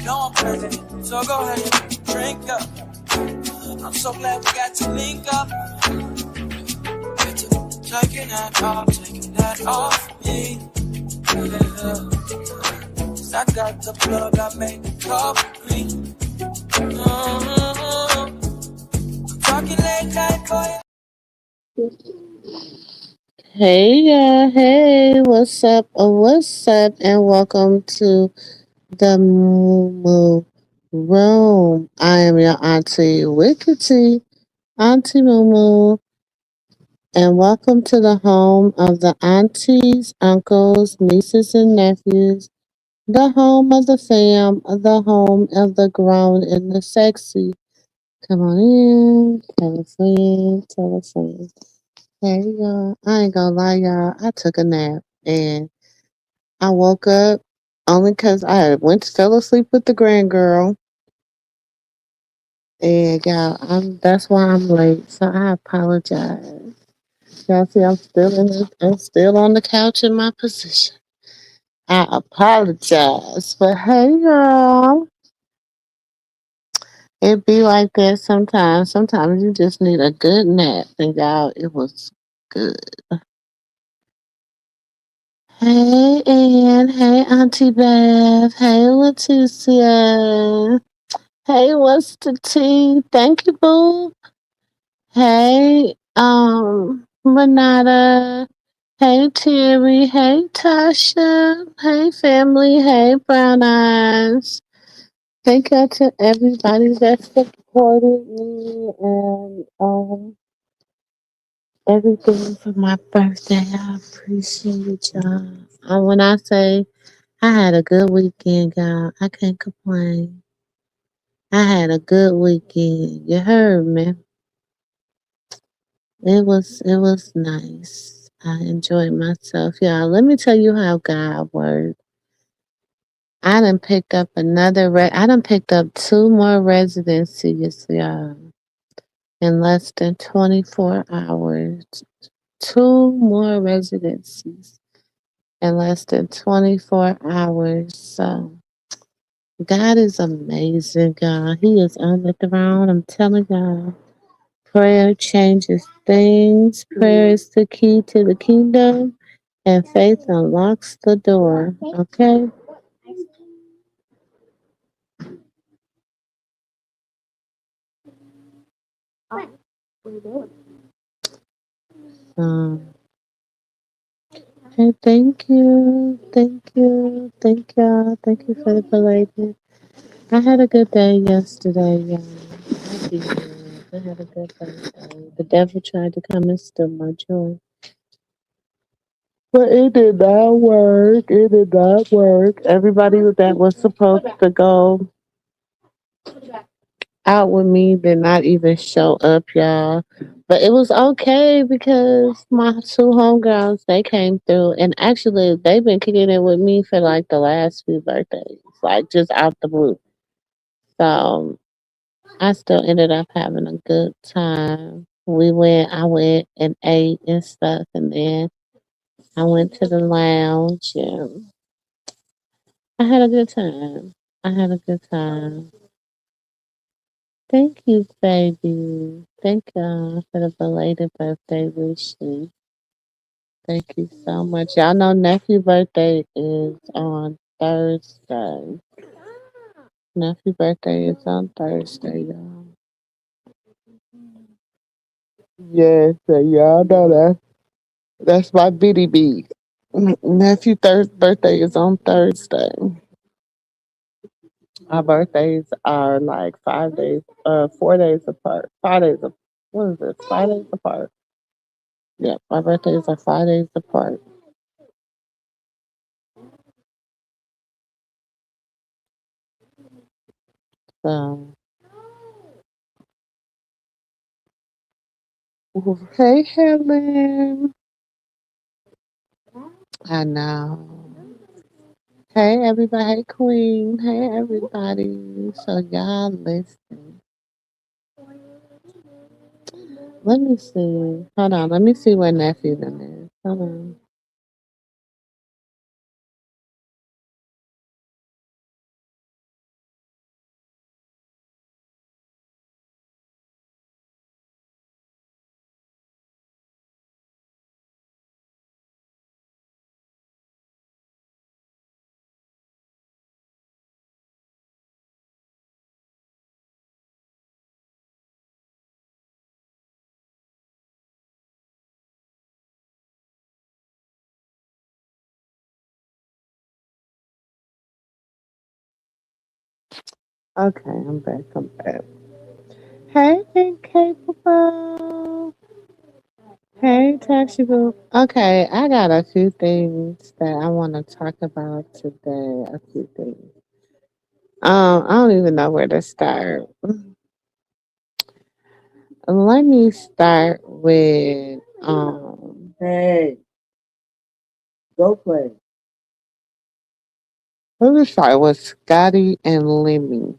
know I'm crazy, so go ahead and drink up. I'm so glad we got to link up. Taking that off me. Yeah. 'Cause I got the plug, I made the coffee. Talking late night for you. Hey, what's up? What's up? And welcome to the Moo Room. I am your auntie Wickety, Auntie Moo, and welcome to the home of the aunties, uncles, nieces, and nephews, the home of the fam, the home of the grown and the sexy. Come on in, tell a friend, tell a friend. Hey, y'all, I ain't gonna lie, y'all, I took a nap and I woke up only because I had fell asleep with the grand girl, and y'all, that's why I'm late. So I apologize. Y'all see, I'm still on the couch in my position. I apologize, but hey, y'all, it be like that sometimes. Sometimes you just need a good nap, and y'all, it was good. Hey, Ann. Hey, Auntie Beth. Hey, Leticia. Hey, what's the tea? Thank you, boo. Hey, Renata. Hey, Terry. Hey, Tasha. Hey, family. Hey, Brown Eyes. Thank you to everybody that supported me and everything for my birthday. I appreciate y'all. When I say I had a good weekend, y'all, I can't complain. I had a good weekend. You heard me. It was nice. I enjoyed myself, y'all. Let me tell you how God worked. I done picked up two more residencies, y'all, in less than 24 hours. Two more residencies in less than 24 hours. So God is amazing, y'all. He is on the throne. I'm telling y'all. Prayer changes things. Prayer is the key to the kingdom, and faith unlocks the door. Okay? Um, hey, thank you. Thank you. Thank y'all. Thank you for the belated. I had a good day yesterday, y'all. I did. I had a good birthday. The devil tried to come and steal my joy. But it did not work. It did not work. Everybody that was supposed to go out with me did not even show up, y'all. But it was okay because my two homegirls, they came through, and actually they've been kicking it with me for like the last few birthdays, like just out the blue. So I still ended up having a good time. I went and ate and stuff, and then I went to the lounge and I had a good time. I had a good time. Thank you, baby. Thank y'all for the belated birthday wishes. Thank you so much. Y'all know nephew birthday is on Thursday. Nephew birthday is on Thursday, y'all. Yes, y'all know that. That's my bitty B. Birthday is on Thursday. Our birthdays are like 5 days, 4 days apart. 5 days, what is it? 5 days apart. Yeah, my birthdays are 5 days apart. So, hey, Helen. I know. Hey, everybody. Hey, Queen. Hey, everybody. So, y'all listen. Let me see. Hold on. Let me see where nephew them is. Hold on. Okay, I'm back. I'm back. Hey, incapable. Hey, Taxi Boo. Okay, I got a few things that I want to talk about today. A few things. I don't even know where to start. Let me start with Hey, go play. Let me start with Scotty and Limmy.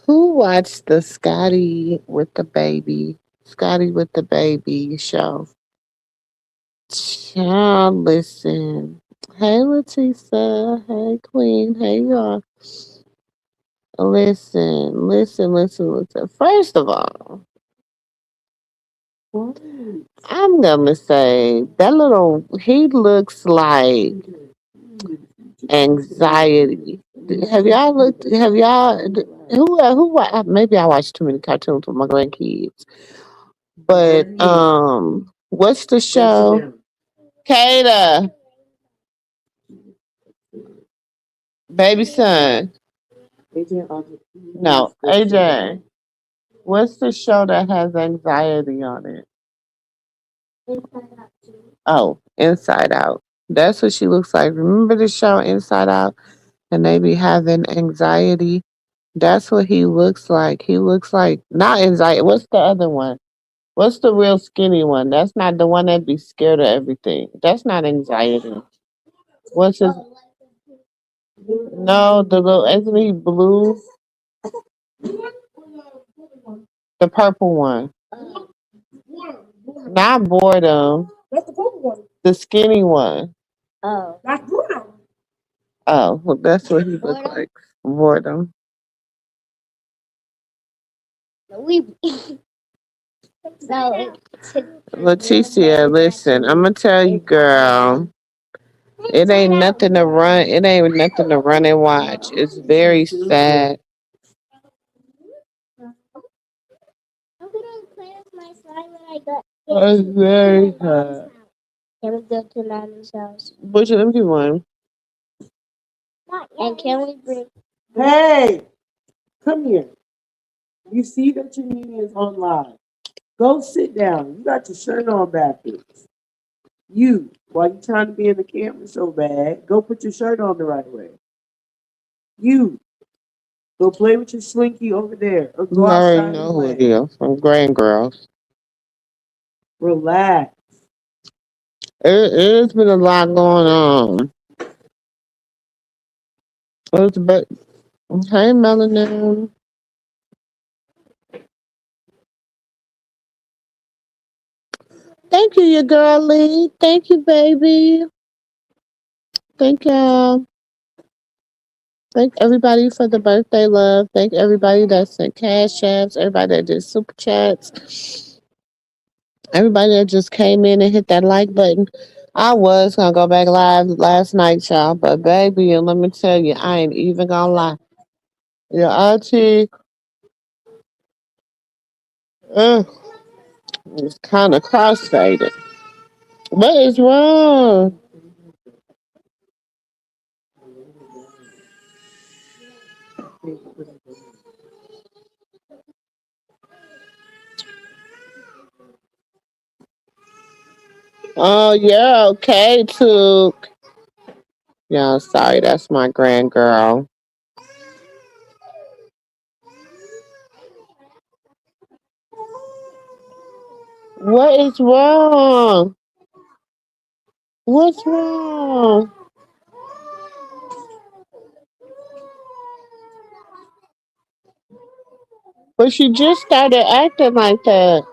Who watched the Scotty with the baby show? Child, listen. Hey, Leticia. Hey, Queen. Hey, y'all. Listen. First of all, I'm gonna say that he looks like anxiety. Have y'all, maybe I watched too many cartoons with my grandkids, but, what's the show? Kata, baby son. No, AJ. What's the show that has anxiety on it? Oh, Inside Out. That's what she looks like. Remember the show Inside Out? And they be having anxiety. That's what he looks like. He looks like not anxiety. What's the other one? What's the real skinny one? That's not the one that be scared of everything. That's not anxiety. What's his? No, the little isn't he blue? The purple one. Not boredom. The skinny one. Oh, well, that's what he looked like. Boredom. Leticia, listen, I'm gonna tell you, girl. It ain't nothing to run. It ain't nothing to run and watch. It's very sad. It's very sad. Which of them you want? Hey, come here. You see that your meeting is on live. Go sit down. You got your shirt on backwards. You, while you trying to be in the camera so bad, go put your shirt on the right way. You, go play with your slinky over there. Or go outside. I already know who it is. From Grand Girls. Relax. It's been a lot going on. Hey, Melanin. Thank you, your girlie. Thank you, baby. Thank you. Thank everybody for the birthday love. Thank everybody that sent cash apps. Everybody that did super chats. Everybody that just came in and hit that like button. I was gonna go back live last night, y'all, but baby, and let me tell you, I ain't even gonna lie. Your auntie, uh, is kind of cross-faded. What is wrong? Oh, you're okay, Took. Yeah, sorry, that's my grand girl. What is wrong? What's wrong? But she just started acting like that.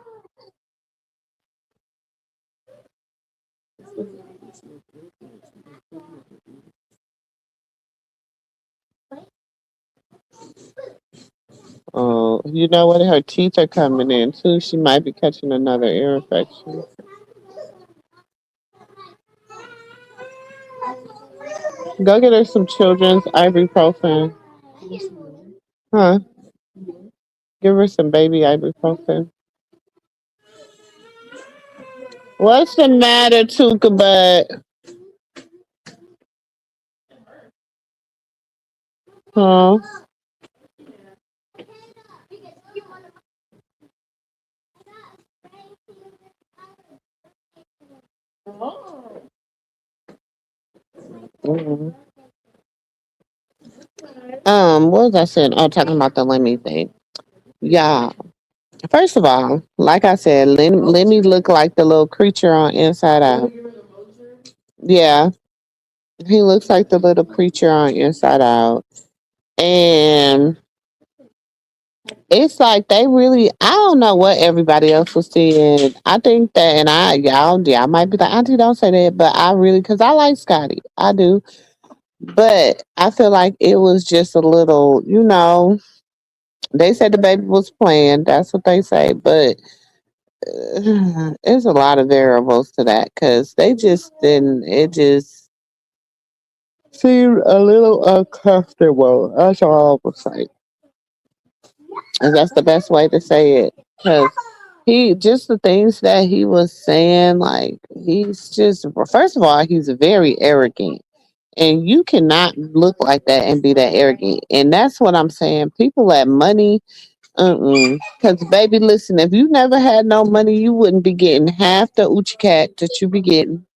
Oh, you know what? Her teeth are coming in too. She might be catching another ear infection. Go get her some children's ibuprofen. Huh? Give her some baby ibuprofen. What's the matter, Tuka Butt? Huh? Mhm. What was I saying? Oh, talking about the Lemmy thing. Yeah. First of all, like I said, Lemmy looked like the little creature on Inside Out. Yeah, he looks like the little creature on Inside Out. And it's like they really, I don't know what everybody else was seeing. I think that, and I might be like, Auntie, don't say that, but I really, because I like Scotty. I do. But I feel like it was just a little, they said the baby was playing. That's what they say. But there's a lot of variables to that because they just didn't, it just seemed a little uncomfortable. That's all I would say. And that's the best way to say it. Because he, just the things that he was saying, like, he's just, first of all, he's very arrogant. And you cannot look like that and be that arrogant. And that's what I'm saying. People that money, because, baby, listen, if you never had no money, you wouldn't be getting half the Uchi cat that you be getting.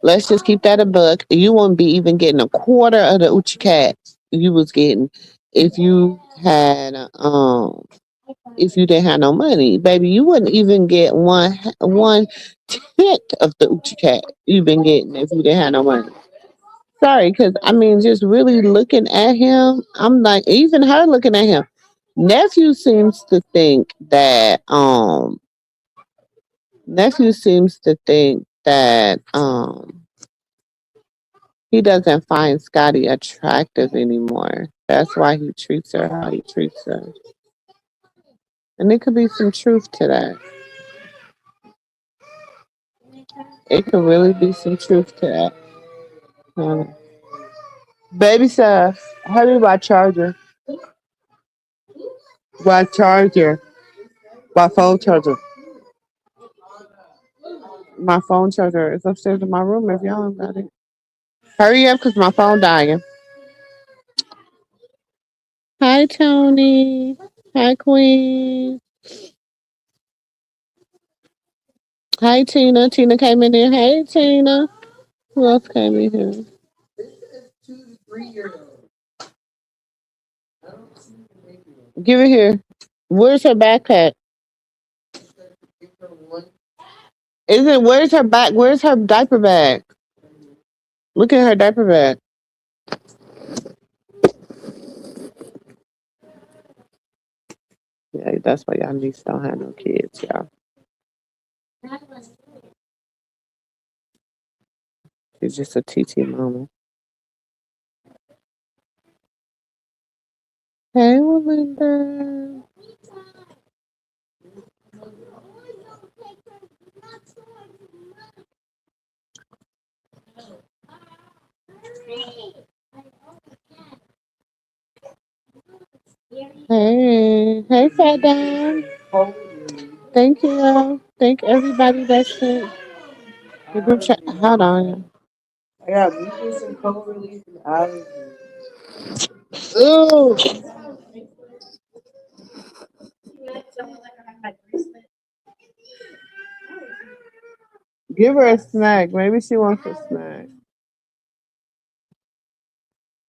Let's just keep that a buck. You wouldn't be even getting a quarter of the Uchi cat you was getting if you had if you didn't have no money, baby. You wouldn't even get one tenth of the Uchi cat you've been getting if you didn't have no money. Sorry, because I mean, just really looking at him, I'm like, even her looking at him. Nephew seems to think that nephew seems to think that he doesn't find Scotty attractive anymore. That's why he treats her how he treats her. And there could be some truth to that. It could really be some truth to that. Um, Baby says, how do my charger? My charger. My phone charger. My phone charger is upstairs in my room if y'all don't got it. Hurry up because my phone dying. Hi, Tony. Hi, Queen. Hi, Tina. Tina came in here. Hey, Tina. Who else came in here? Give it here. Where's her backpack? Is it, where's her back? Where's her diaper bag? Look at her diaper bag. Yeah, that's why y'all niece don't have no kids, y'all. She's just a TT mama. Hey, Melinda. Hey, hey, Fat Dad. Thank you. Thank everybody that sent the group chat. Hold on. I got mucus and cold relief and allergies. Ooh. Give her a snack. Maybe she wants a snack.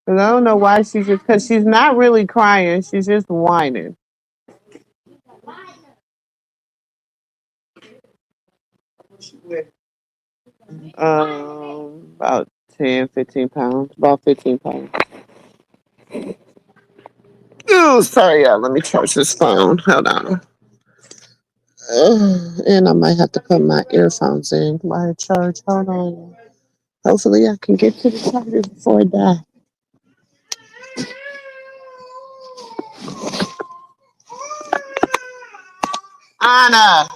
Cause I don't know why she's just, cause she's not really crying. She's just whining. About 10, 15 pounds. About 15 pounds. Oh, sorry, y'all. Let me charge this phone. Hold on. And I might have to put my earphones in while I charge. Hold on. Hopefully, I can get to the charger before I die. Anna.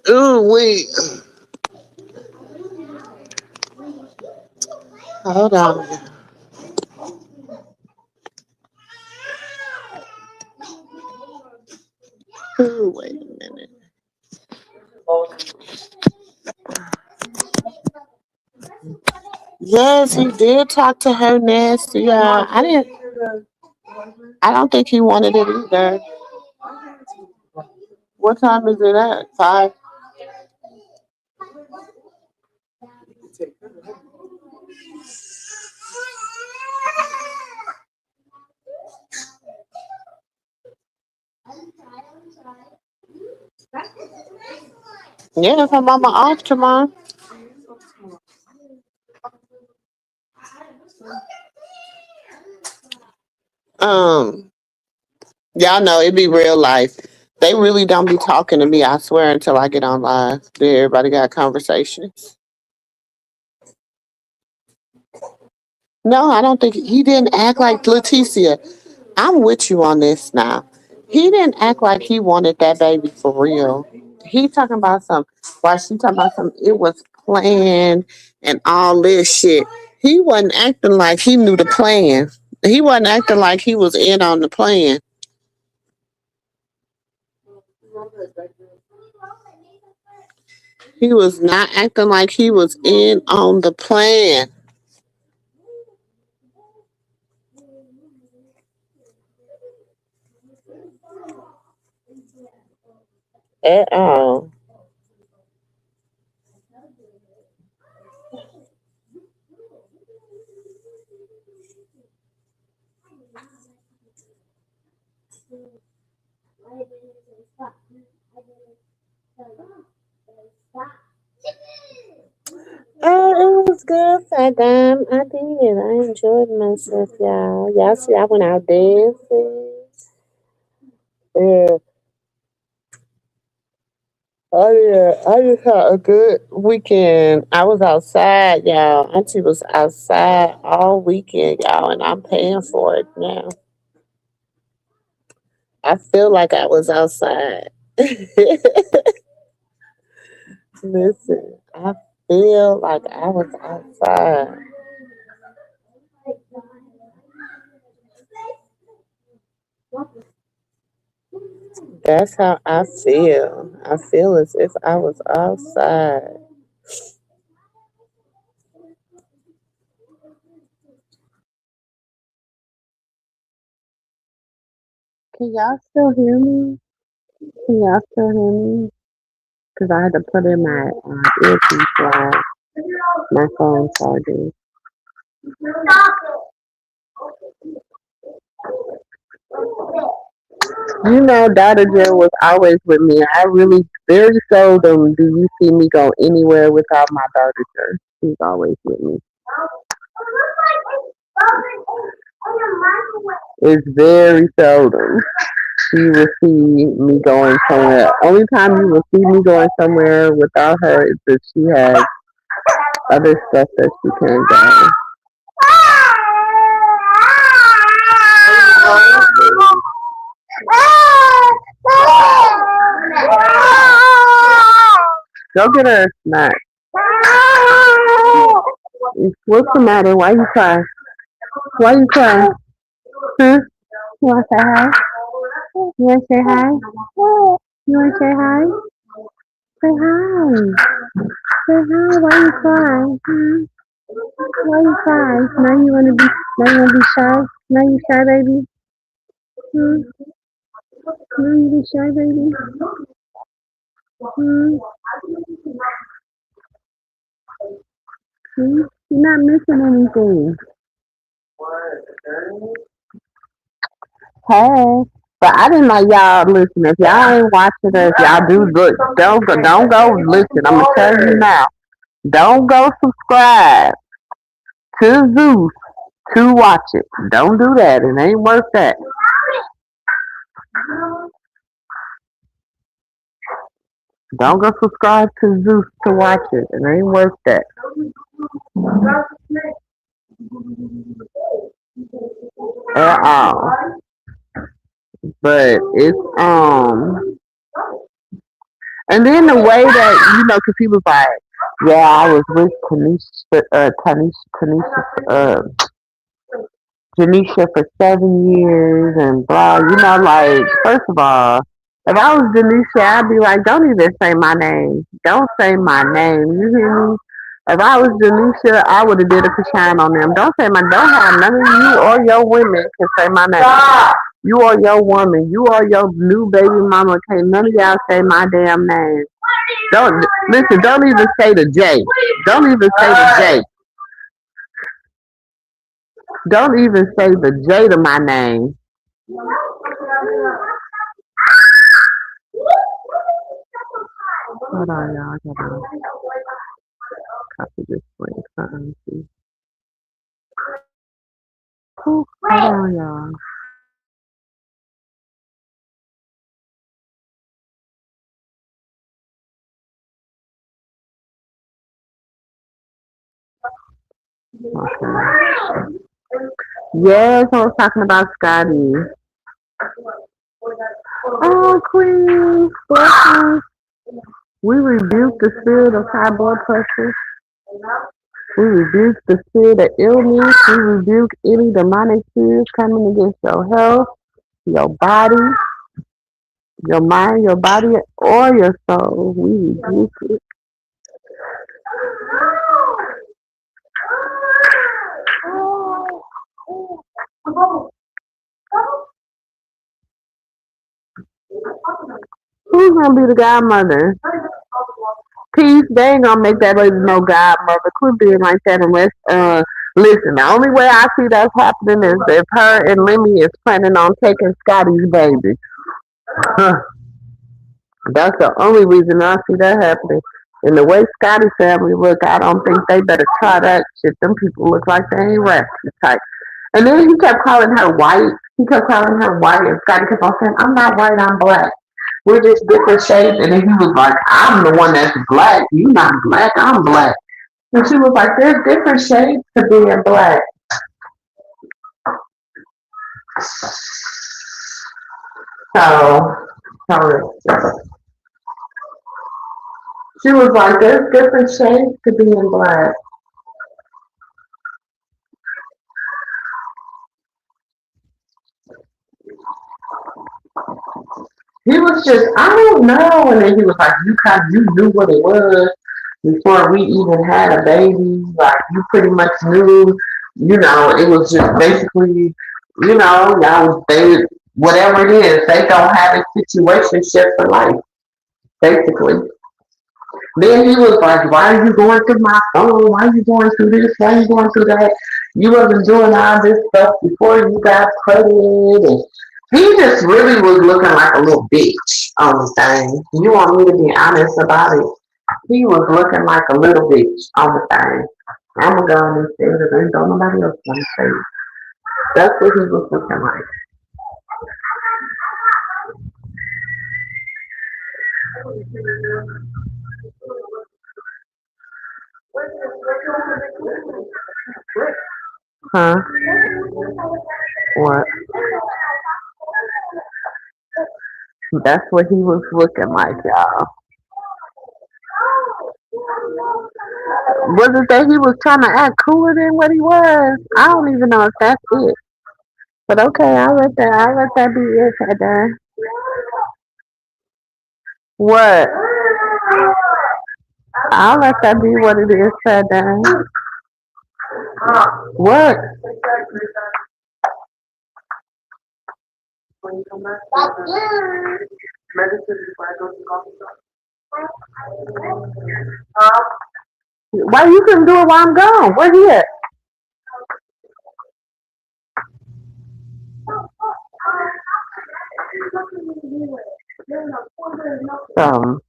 Ooh, wait. Hold on. Ooh, wait a minute. Yes, he did talk to her nasty. Yeah, I didn't. I don't think he wanted it either. What time is it at? 5. Yeah, if her mama off tomorrow. Um, y'all know it be real life. They really don't be talking to me. I swear until I get on live. Everybody got conversations. No, I don't think he didn't act like Leticia. I'm with you on this now. He didn't act like he wanted that baby for real. He talking about some. While she talking about some, it was planned and all this shit. He wasn't acting like he knew the plan. He wasn't acting like he was in on the plan. He was not acting like he was in on the plan at all. Oh, it was good, fat dime. I did. I enjoyed myself, y'all. Y'all see, I went out dancing. Yeah, I just had a good weekend. I was outside, y'all. Auntie was outside all weekend, y'all, and I'm paying for it now. I feel like I was outside. Listen, I feel like I was outside. That's how I feel. I feel as if I was outside. Can y'all still hear me? Can y'all still hear me? Because I had to put in my earpiece while my phone charging. You know, Dr. Jill was always with me. I really, very seldom do you see me go anywhere without my daughter Jill. She's always with me. It's very seldom she will see me going somewhere. Only time you will see me going somewhere without her is if she has other stuff that she can go. Go get her a snack. What's the matter? Why you cry? Why you cry? Huh? You want to say hi? You want to say hi? You want to say hi? Say hi. Say hi. Why you cry? Huh? Why you cry? Now you want to be. Now you want to be shy. Now you shy, baby. Hmm? Now you be shy, baby. Hmm? Hmm? You're not missing anything. Hey. But I didn't know y'all listen. If y'all ain't watching us, y'all do look. Don't go listen. I'm gonna tell you now. Don't go subscribe to Zeus to watch it. Don't do that. It ain't worth that. Don't go subscribe to Zeus to watch it. It ain't worth that at all. But it's and then the way that because he was like, yeah, I was with Janisha for 7 years and blah. Like first of all, if I was Janisha, I'd be like, don't even say my name. Don't say my name. You hear me? If I was Janisha, I would have did a shine on them. Don't have none of you or your women can say my name. You or your woman, you or your new baby mama, can't none of y'all say my damn name. Don't listen. Don't even say the J. Don't even say the J. Don't even say the J to my name. Hold on, y'all. I gotta copy this link. See. Hold on, y'all. Okay. Yes, I was talking about Scotty. Oh, Queen, blessings. We rebuke the spirit of high blood pressure. We rebuke the spirit of illness. We rebuke any demonic spirits coming against your health, your body, your mind, your body, or your soul. We rebuke it. Who's gonna be the godmother? Peace. They ain't gonna make that lady no godmother. Quit being like that unless listen, the only way I see that's happening is if her and Limmy is planning on taking Scotty's baby. Huh. That's the only reason I see that happening. And the way Scotty family look, I don't think they better try that shit. Them people look like they ain't rapture type. And then he kept calling her white. He kept calling her white, and Scotty kept on saying, "I'm not white, I'm black. We're just different shades." And then he was like, "I'm the one that's black. You not black, I'm black." And she was like, "There's different shades to being black." So, so she was like, "There's different shades to being black." He was just, I don't know. And then he was like, you knew what it was before we even had a baby. Like, you pretty much knew, it was just basically, y'all, they, whatever it is, they don't have a situation shit for life, basically. Then he was like, "Why are you going through my phone? Why are you going through this? Why are you going through that? You wasn't doing all this stuff before you got pregnant." And he just really was looking like a little bitch on the thing. You want me to be honest about it? He was looking like a little bitch on the thing. I'm gonna go on and say it. Ain't nobody else gonna say it. That's what he was looking like. Huh? What? That's what he was looking like, y'all. Was it that he was trying to act cooler than what he was? I don't even know if that's it. But okay, I'll let that be it, Heather. What? I'll let that be what it is, Heather. What? Why you couldn't do it while I'm gone? Where he at? Um,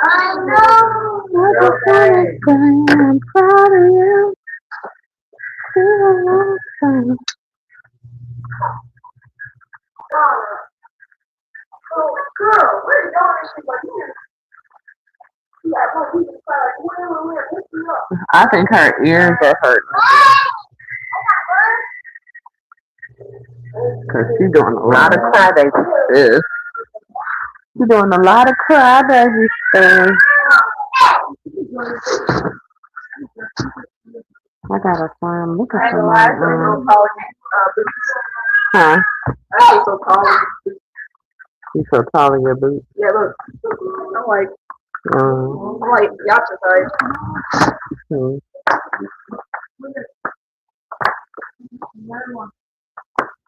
I know. I just wanna say I'm proud of you. I think her ears are hurting because she's doing a lot of crybaby stuff. She's doing a lot of crybaby stuff. I gotta find. Look at my huh? You so tall in your boots. Yeah, look. Um, I'm like Yacha size. hmm.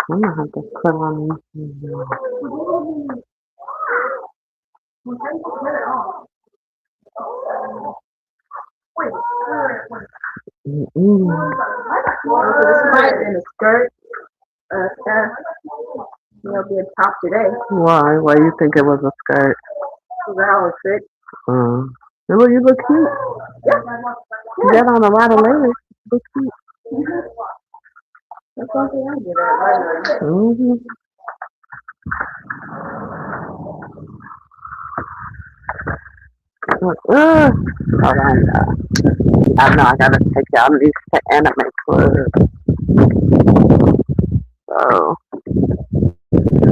I'm gonna have to put on these. Mm-mm. This might have been a skirt, stuff. Be a top today. Why? Why you think it was a skirt? Because how it fit. Well, you look cute. You got on a lot of layers. You look cute. That's one thing I get at, right? Mm-hmm. Hold on, y'all. I know I gotta take y'all to these anime club. So,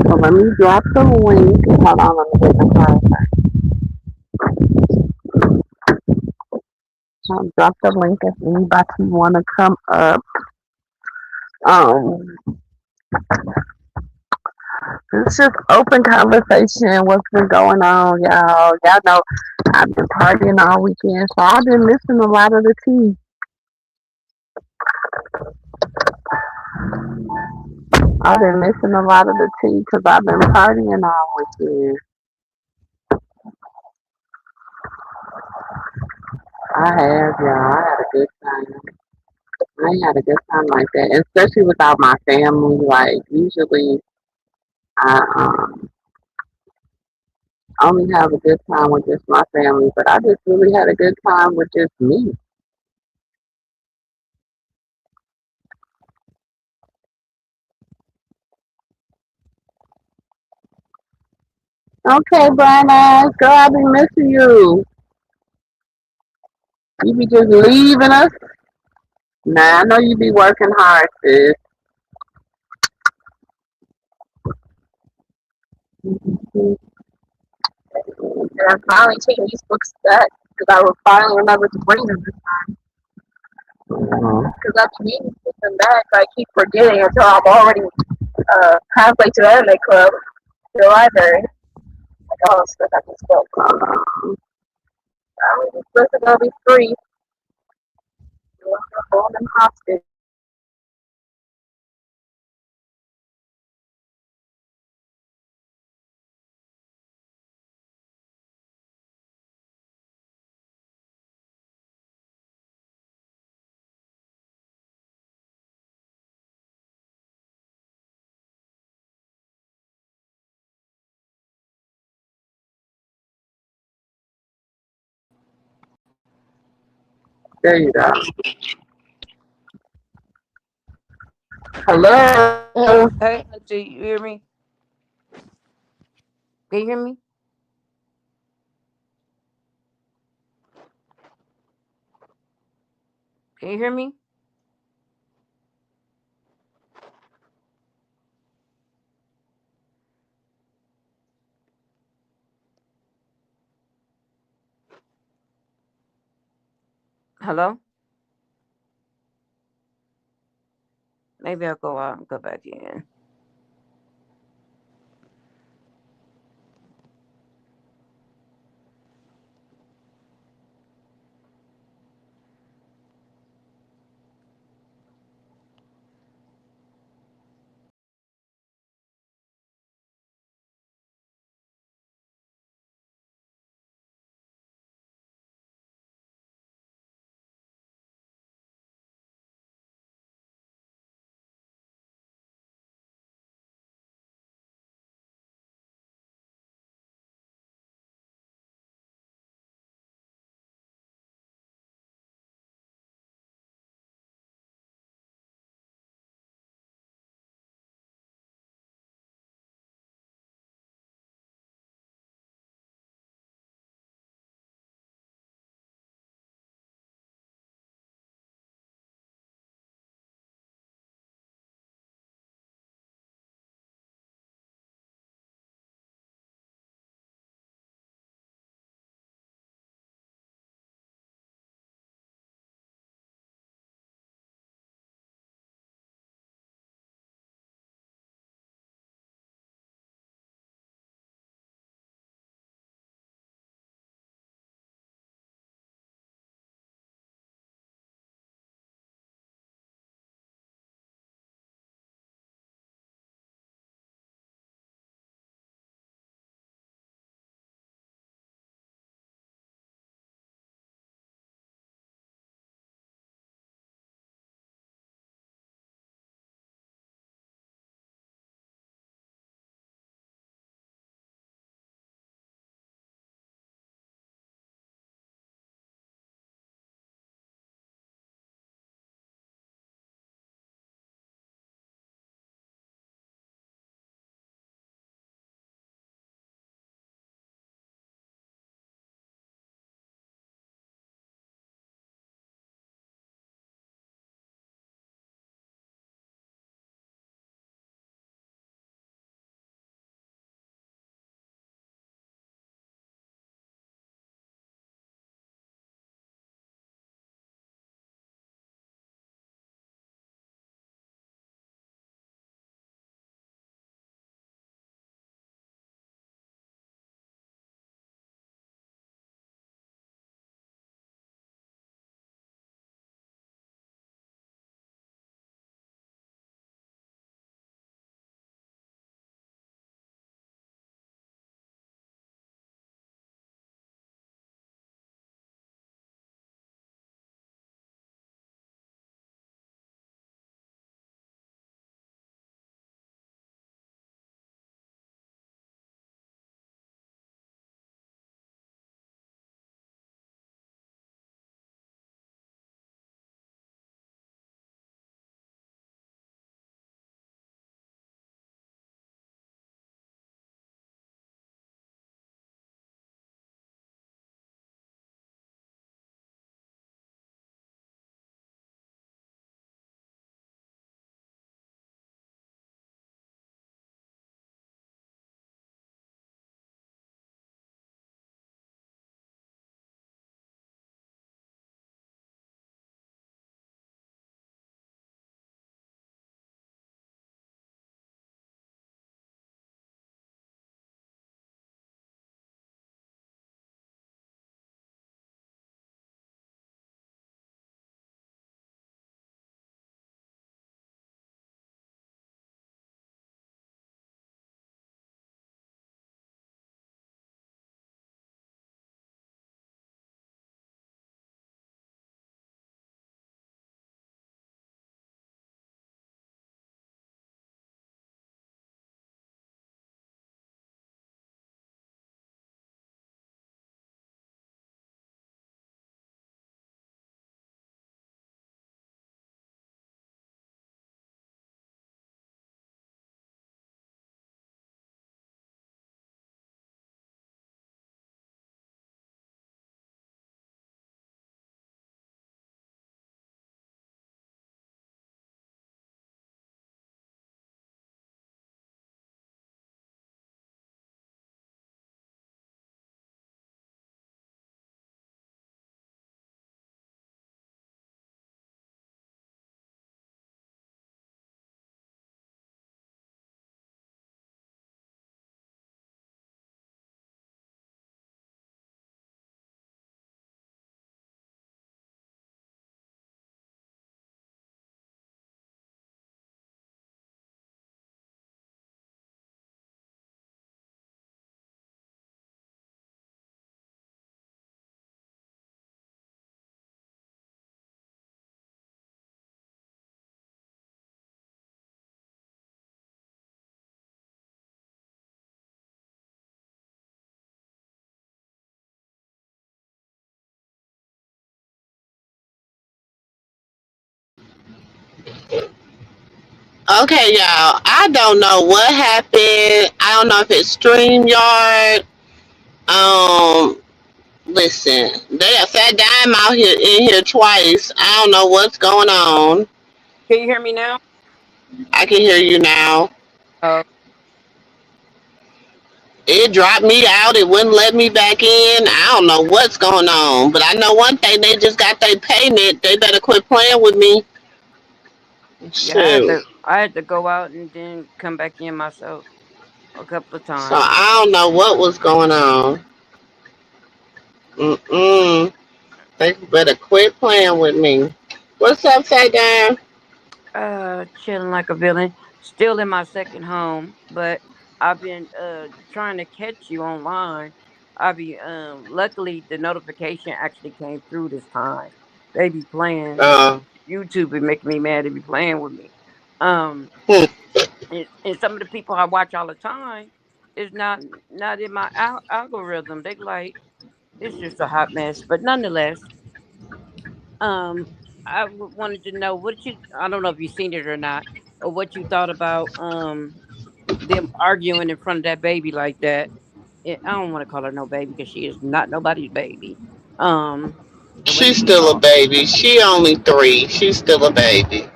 so let me drop the link. Hold on, let me get the card. I'll drop the link if anybody wanna come up. Um, it's just open conversation. What's been going on, y'all? Y'all know I've been partying all weekend, so I've been missing a lot of the tea. I've been missing a lot of the tea because I've been partying all weekend. I have, y'all. I had a good time. I ain't had a good time like that, especially without my family. Like usually, I only have a good time with just my family, but I just really had a good time with just me. Okay, Brian eyes, girl, I be missing you. You be just leaving us. Nah, I know you be working hard, sis. Mhm. And I'm finally taking these books back because I will finally remember to bring them. Because after meeting to put them back, I keep forgetting until I'm already halfway to the anime club, to the library. Like, oh, stuff I can spell. I was just listen to be free. You want to hold them hostage. There you go. Hello. Hey, do you hear me? Can you hear me? Can you hear me? Hello? Maybe I'll go out and go back in. Okay, y'all. I don't know what happened. I don't know if it's StreamYard. Um, Listen, they have Fat Dime out here in here twice. I don't know what's going on. Can you hear me now? I can hear you now. Oh, It dropped me out. It wouldn't let me back in. I don't know what's going on. But I know one thing. They just got their payment. They better quit playing with me. yeah. I had Shoot. to. I had to go out and then come back in myself a couple of So times. I don't know what was going on. Mm-mm. They better quit playing with me. What's up, Fat Dime? Chilling like a villain. Still in my second home, but I've been trying to catch you online. I be luckily the notification actually came through this time. They be playing Uh, YouTube and making me mad. They be playing with me. Um, hmm. and some of the people I watch all the time is not in my algorithm. They like it's just a hot mess. But nonetheless, um, wanted to know what you. I don't know if you've seen it or not, or what you thought about them arguing in front of that baby like that. I don't want to call her no baby because she is not nobody's baby. Um, the way She's she still a talks, baby. She only 3. She's still a baby.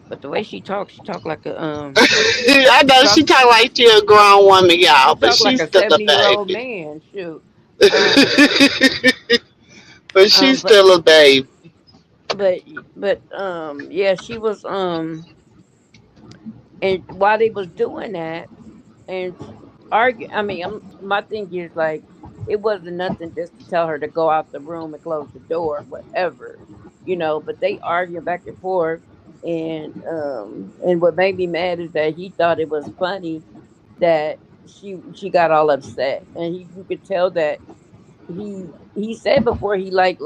but the way she talk like a I she know talk she talk like she a grown woman, y'all, she but talk like she's a still a 70-year old baby. man. Shoot. Um, But um, she's but still a baby. but yeah, she was and while they was doing that and argue. I mean, my thing is like it wasn't nothing just to tell her to go out the room and close the door, whatever, you know. But they arguing back and forth, and what made me mad is that he thought it was funny that she got all upset, and you could tell that he said before he like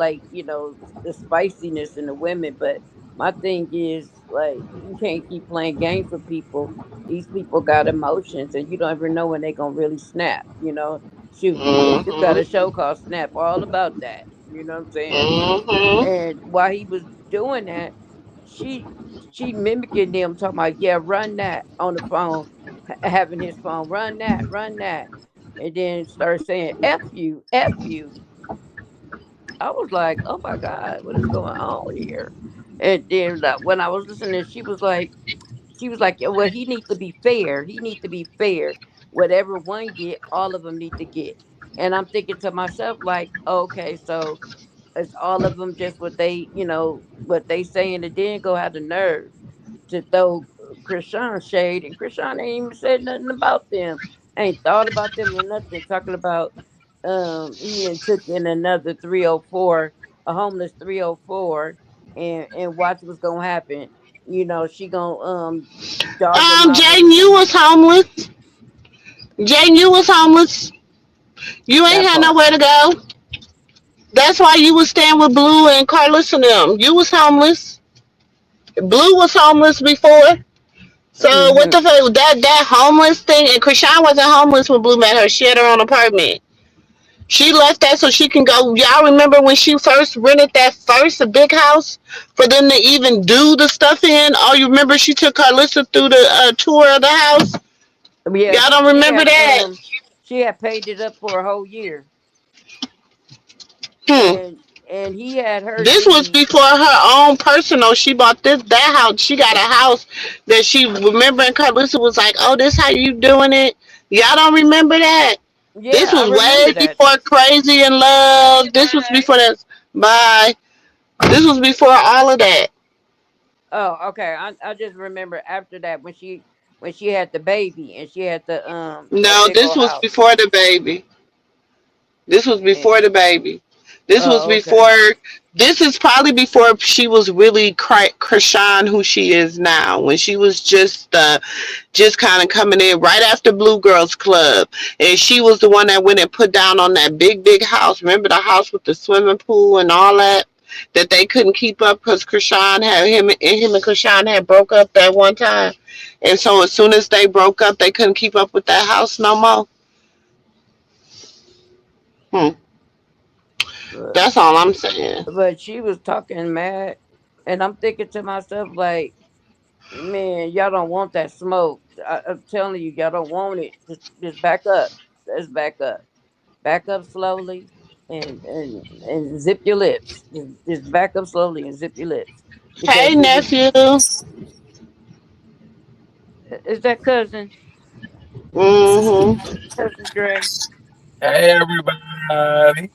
the spiciness in the women, but my thing is like you can't keep playing games with people. These people got emotions and you don't ever know when they gonna really snap, you know. Shoot, they just got a Mm-hmm. show called Snap all about that, you know what I'm saying? Mm-hmm. And while he was doing that, she she mimicking them talking about, yeah, run that on the phone, having his phone, run that, and then start saying F you, F you. I was like, oh my God, what is going on here? And then when I was listening, she was like, well, he needs to be fair. He needs to be fair. Whatever one get, all of them need to get. And I'm thinking to myself, like, okay, so it's all of them just what they, what they saying, and then go have the nerve to throw Krishan shade, and Krishan ain't even said nothing about them. Ain't thought about them or nothing. Talking about he done took in another 304, a homeless 304, and watch what's gonna happen. You know, she gonna dog him out Jane, and you was homeless. Jane, you was homeless. You ain't that had part. nowhere to go. That's why you was staying with Blue and Carlos and them. You was homeless. Blue was homeless before. So what Hmm. the fuck? That homeless thing, and Krishan wasn't homeless when Blue met her. She had her own apartment. She left that so she can go. Y'all remember when she first rented that first a big house for them to even do the stuff in? Oh, you remember she took Carlissa through the tour of the house? Yeah, Y'all don't remember that? she had paid it up for a whole year, Hmm. and he had her This was deed. before her own personal. She bought that house. She got a house that she remember. And Carlissa was like, "Oh, this how you doing it?" Y'all don't remember that? This Yeah, I was remember way that. before Crazy in Love. This was before that. Bye. This was before all of that. Oh, okay. I just remember after that when she had the baby and she had the that No, big this old was house. before the baby. This was And, before the baby. This was oh, okay. before. This is probably before she was really Krishan who she is now. When she was just kind of coming in right after Blue Girls Club, and she was the one that went and put down on that big house. Remember the house with the swimming pool and all that that they couldn't keep up because Krishan had him and Krishan had broke up that one time, and so as soon as they broke up, they couldn't keep up with that house no more. Hmm. But, That's all I'm saying. but she was talking mad, and I'm thinking to myself like, Man, y'all don't want that smoke. I'm telling you, y'all don't want it. Just back up. Just back up. Back up slowly, and zip your lips. Just back up slowly and zip your lips, Hey, because it was. nephew. Is that cousin? Mm-hmm. Cousin Dre? Hey everybody.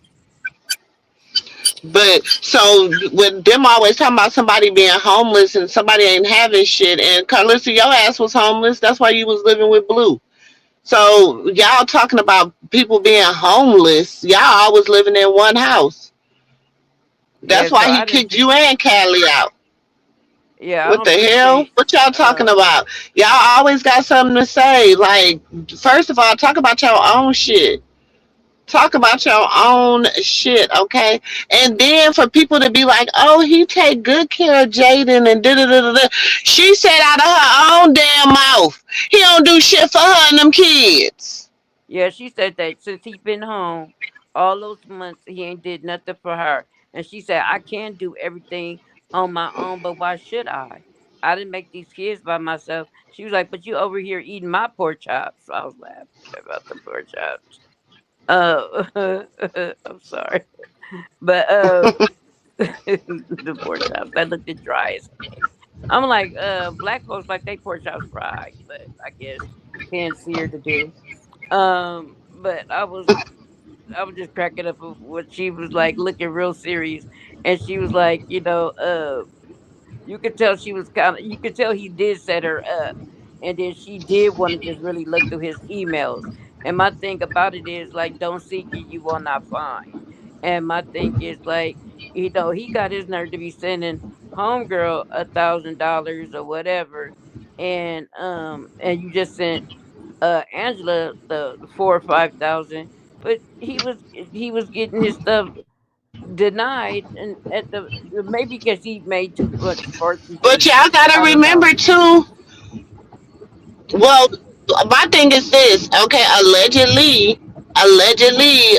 But so with them always talking about somebody being homeless and somebody ain't having shit, and Carlissa, your ass was homeless. That's why you was living with Blue. So y'all talking about people being homeless. Y'all always living in one house. Yeah. That's So why he I didn't kicked see. you and Callie out. Yeah, I What don't the hell? appreciate. What y'all talking about? Y'all always got something to say. Like, first of all, talk about your own shit. Talk about your own shit, okay? And then for people to be like, "Oh, he take good care of Jaden," and da da da da da. She said out of her own damn mouth, he don't do shit for her and them kids. Yeah, she said that since he been home all those months, he ain't did nothing for her. And she said, I can do everything on my own, but why should I? I didn't make these kids by myself. She was like, but you over here eating my pork chops. So I was laughing about the pork chops. I'm sorry. But the pork chops, that looked dry as heck. I'm like, black folks like they pork chops fried, but I guess fancier to do. But I was just cracking up of what she was like looking real serious, and she was like, you could tell she was kind of, you could tell he did set her up, and then she did want to just really look through his emails. And my thing about it is like, don't seek it, you will not find. And my thing is like, he got his nerve to be sending homegirl $1,000 or whatever, and you just sent Angela the 4 or 5 thousand, but he was getting his stuff denied, and at the maybe because he made too much But purchases. y'all gotta I don't know. remember too. Well, my thing is this, okay? Allegedly,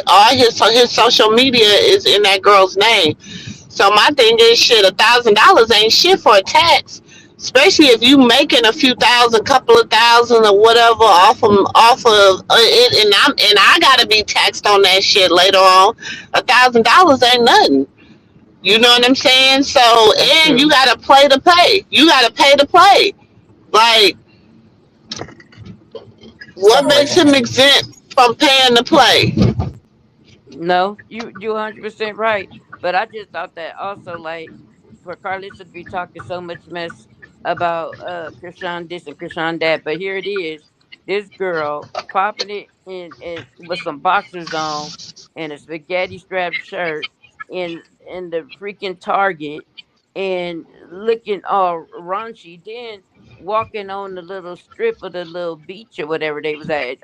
all his social media is in that girl's name. So my thing is, shit, $1,000 ain't shit for a tax, especially if you making a few thousand, couple of thousand or whatever off of it, and I gotta be taxed on that shit later on. $1,000 ain't nothing. You know what I'm saying? So, That's and you true. gotta play to pay. You gotta pay to play. Like, what So makes him exempt from paying to play? No, you 100% right. But I just thought that also, like, for Carlissa to be talking so much mess about Krishan this and Krishan that, but here it is, this girl popping it in with some boxers on and a spaghetti strap shirt in the freaking Target, and looking all raunchy, then walking on the little strip of the little beach or whatever they was at.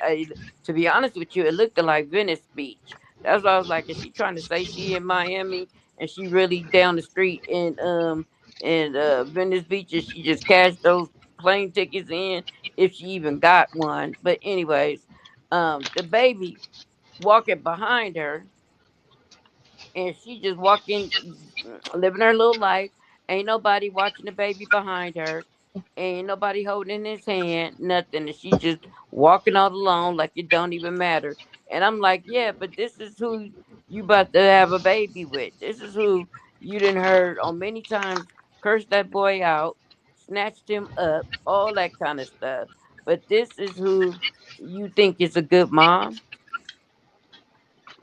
To be honest with you, it looked like Venice Beach. That's why I was like, is she trying to say she in Miami and she really down the street in Venice Beach, and she just cashed those plane tickets in if she even got one. But anyways, the baby walking behind her, and she just walking, living her little life. Ain't nobody watching the baby behind her. Ain't nobody holding his hand, nothing. And she just walking all alone like it don't even matter. And I'm like, yeah, but this is who you about to have a baby with. This is who you done heard on many times curse that boy out, snatched him up, all that kind of stuff. But this is who you think is a good mom?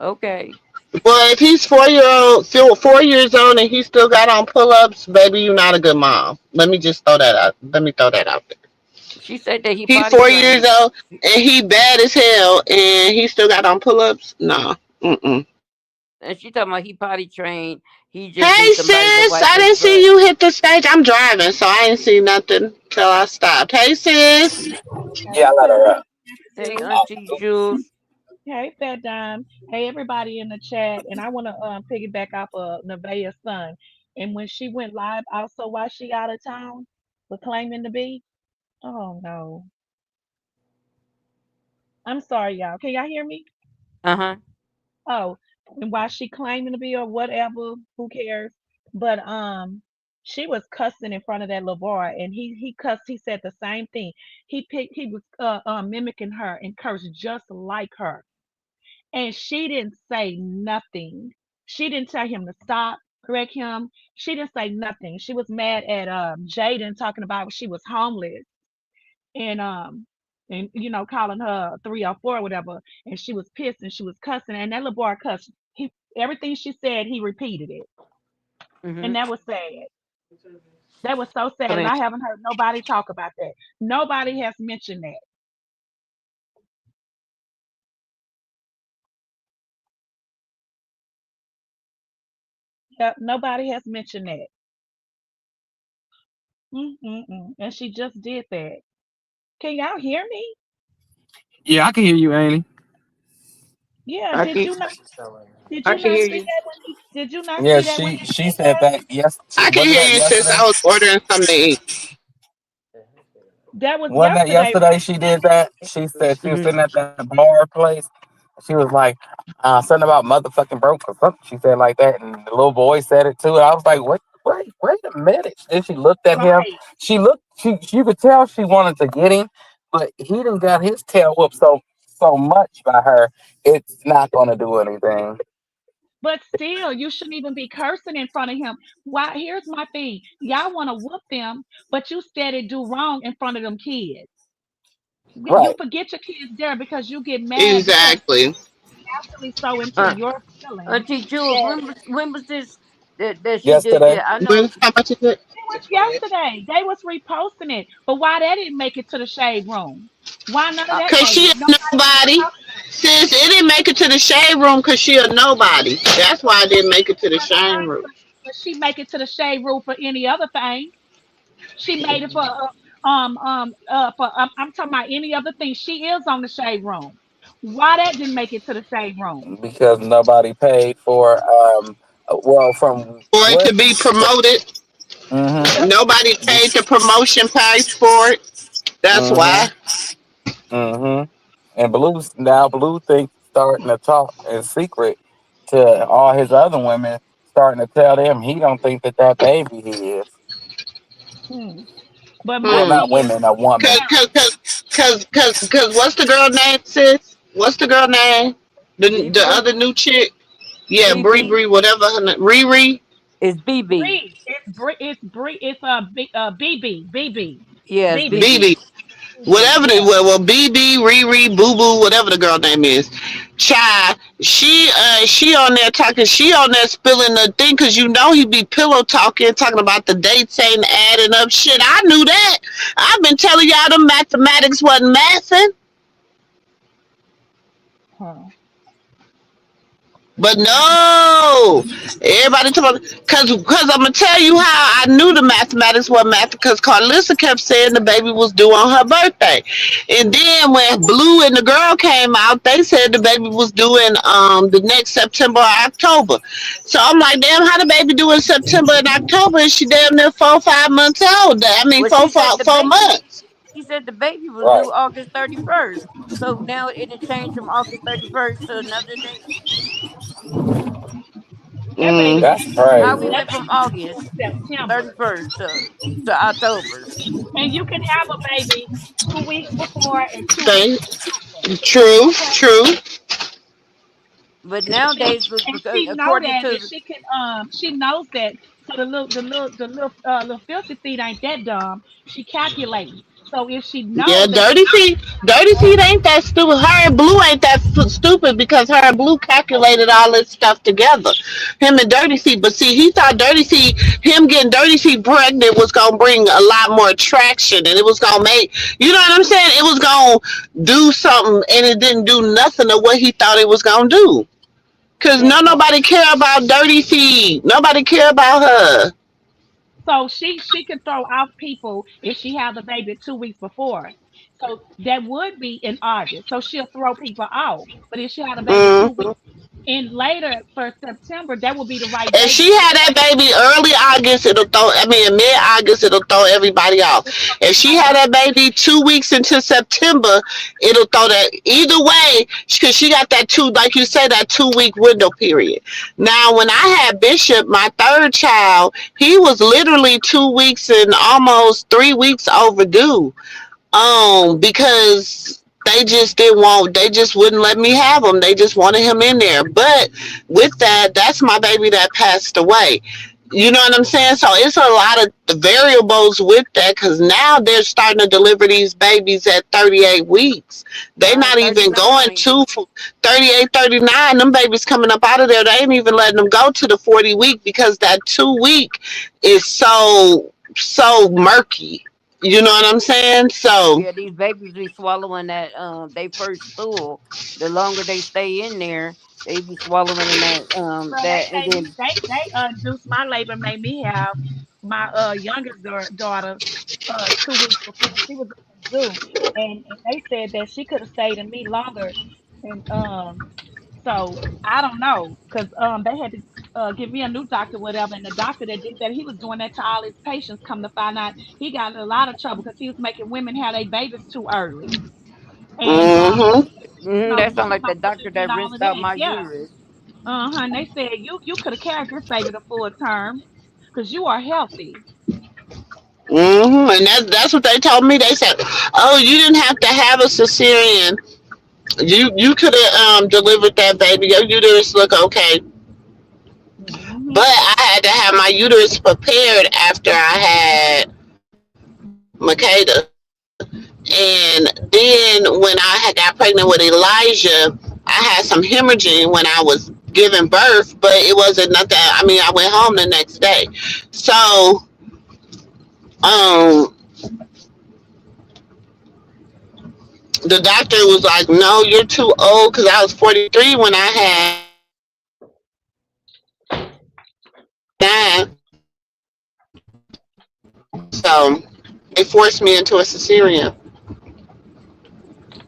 Okay. Well, if he's 4 year old, still 4 years old, and he still got on pull ups, baby, you're not a good mom. Let me just throw that out. Let me throw that out there. She said that he He's potty 4 years trained. old and he bad as hell, and he still got on pull ups. No. Mm-mm. And she talking about he potty trained. He just Hey needs somebody to sis, wipe I his didn't see butt. you hit the stage. I'm driving, so I ain't see nothing till I stopped. Hey sis. yeah, Hey, I let her cousin up. Hey, Juice. Auntie Jules. Hey, Fat Dime. Hey, everybody in the chat. And I want to piggyback off of Nevaeh's son. And when she went live, also while she out of town for claiming to be. Oh no. I'm sorry, y'all. Can y'all hear me? Uh huh. Oh, and while she claiming to be or whatever, who cares? But She was cussing in front of that little boy, and he cussed. He said the same thing. He was mimicking her and cursed just like her, and she didn't say nothing. She didn't tell him to stop, correct him. She didn't say nothing. She was mad at Jaden, talking about she was homeless, and calling her 304 or whatever, and she was pissed and she was cussing, and that little boy cussed. He Everything she said, he repeated it, and Mhm. that was sad. That was so sad, I and mean, I haven't heard nobody talk about that. Nobody has mentioned that. Yep, nobody has mentioned that. Mm-mm-mm. And she just did that. Can y'all hear me? Yeah, I can hear you, Annie. Yeah. I can Did I you can not hear see you. that when he? Did you not Yeah, see that when she he she did said that? that. Yes, I can wasn't hear that you, sis. yesterday? I was ordering something to eat. That was Wasn't that yesterday, yesterday right? she did that? She said she was mhm. sitting at that bar place. She was like, something about motherfucking broke or something. She said like that, and the little boy said it too. And I was like, what? Wait a minute. Then she looked at him. Right. She looked. You could tell she wanted to get him, but he didn't got his tail whooped so much by her. It's not going to do anything. But still, you shouldn't even be cursing in front of him. Why? Here's my thing. Y'all want to whoop them, but you steady do wrong in front of them kids. You Right. forget your kids there because you get mad because Exactly. naturally so into uh, your feelings Auntie Jules, that when was this that she did Yesterday. that? I know. But how much is it? it was yesterday. They was reposting it. But why that didn't make it to the shade room? Why none of Uh, that Cause made she it? a Nobody was nobody. talking about it. Sis, it didn't make it to the shade room because she a nobody. That's why I didn't make it to the But shade right, room. but she make it to the shade room for any other thing. She made it for I'm talking about any other thing. She is on the shade room. Why that didn't make it to the shade room? Because nobody paid for well from For it what. to be promoted, Mm-hmm. nobody paid the promotion price for it. That's Mm-hmm. why. Mm-hmm. And Blue thinks starting to talk in secret to all his other women, starting to tell them he don't think that baby he is. Hmm. But my Well, Hmm. not thing is, women, a woman. Cause what's the girl name, sis? What's the girl name? The BB, other new chick? Yeah, Bree BB Bree, whatever her name. Riri. is BB. Bree, it's BB, Yes, BB. BB. Whatever they yeah. well, BB, Riri, Boo Boo, whatever the girl name is. Child, she on there talking, she on there spilling the thing, cause you know he be pillow talking about the dates ain't adding up. Shit, I knew that. I've been telling y'all the mathematics wasn't mathing. Huh. But I can. no, everybody talking about, cause I'm gonna tell you how I knew the mathematics were math, because Carlissa kept saying the baby was due on her birthday, and then when Blue and the girl came out, they said the baby was due in the next September or October. So I'm like, damn, how the baby due in September and October? And she damn near 4 5 months old. I mean, Well, she said the 4 baby. months. She said the baby was Right. due August 31st. So now it had changed from August 31st to another date. That baby Mm. That's due. How we crazy. That went from baby due in August September. 31st to October. And you can have a baby 2 weeks before and 2 weeks Okay. after. True. Okay. True. But And nowadays, and because she know according that, to and she knows that. So the little filthy feet ain't that dumb. She calculating. So if she Yeah, know that the dirty baby feet. Dirty feet ain't that stupid. Her and Blue ain't that stupid because her and Blue calculated all this stuff together. Him and Dirty Feet. But see, he thought Dirty Feet, him getting Dirty Feet pregnant was gonna bring a lot more attraction, and it was gonna make, you know what I'm saying? It was gonna do something, and it didn't do nothing of what he thought it was gonna do. Cause that part. nobody care about Dirty Feet. Nobody care about her. So she can throw off people if she have the baby 2 weeks before. So that would be in August. So she'll throw people off. But if she had a baby two Mm. weeks, And later for September, that will be the right If date she because had that baby early August, it'll throw. I mean, mid August, it'll throw everybody off. it's gonna If be she right had on. that baby 2 weeks into September, it'll throw that. Either way, because she got that two, like you said, that 2 week window period. Now, when I had Bishop, my third child, he was literally 2 weeks and almost 3 weeks overdue. Because they just didn't want, they just wouldn't let me have him. They just wanted him in there. But with that, that's my baby that passed away. You know what I'm saying? So it's a lot of variables with that because now they're starting to deliver these babies at 38 weeks. They Right, not even going 39. to 38, 39. Them babies coming up out of there. They ain't even letting them go to the 40 week because that 2 week is so murky. You know what I'm saying? So Yeah, these babies be swallowing that they first stool. The longer they stay in there, they be swallowing in Well, they that and made me. then They induced my labor. Made me have my youngest daughter 2 weeks before she was due, and they said that she could have stayed in me longer, and so I don't know because they had to give me a new doctor, whatever, and the doctor that did that, he was doing that to all his patients. Come to find out, he got in a lot of trouble because he was making women have their babies too early, and mhm. that sounds talking like the about doctor pushing and that all of rinsed out that, my yeah. uterus. And they said you could have carried this baby the full term because you are healthy. And that's what they told me. They said, "Oh, you didn't have to have a cesarean. You could have delivered that baby. Your uterus look okay." Hmm. But I had to have my uterus prepared after I had Makeda. And then when I had got pregnant with Elijah, I had some hemorrhaging when I was giving birth, but it wasn't nothing. I mean, I went home the next day. So, um, the doctor was like, "No, you're too old," because I was 43 when I had nine. So they forced me into a cesarean.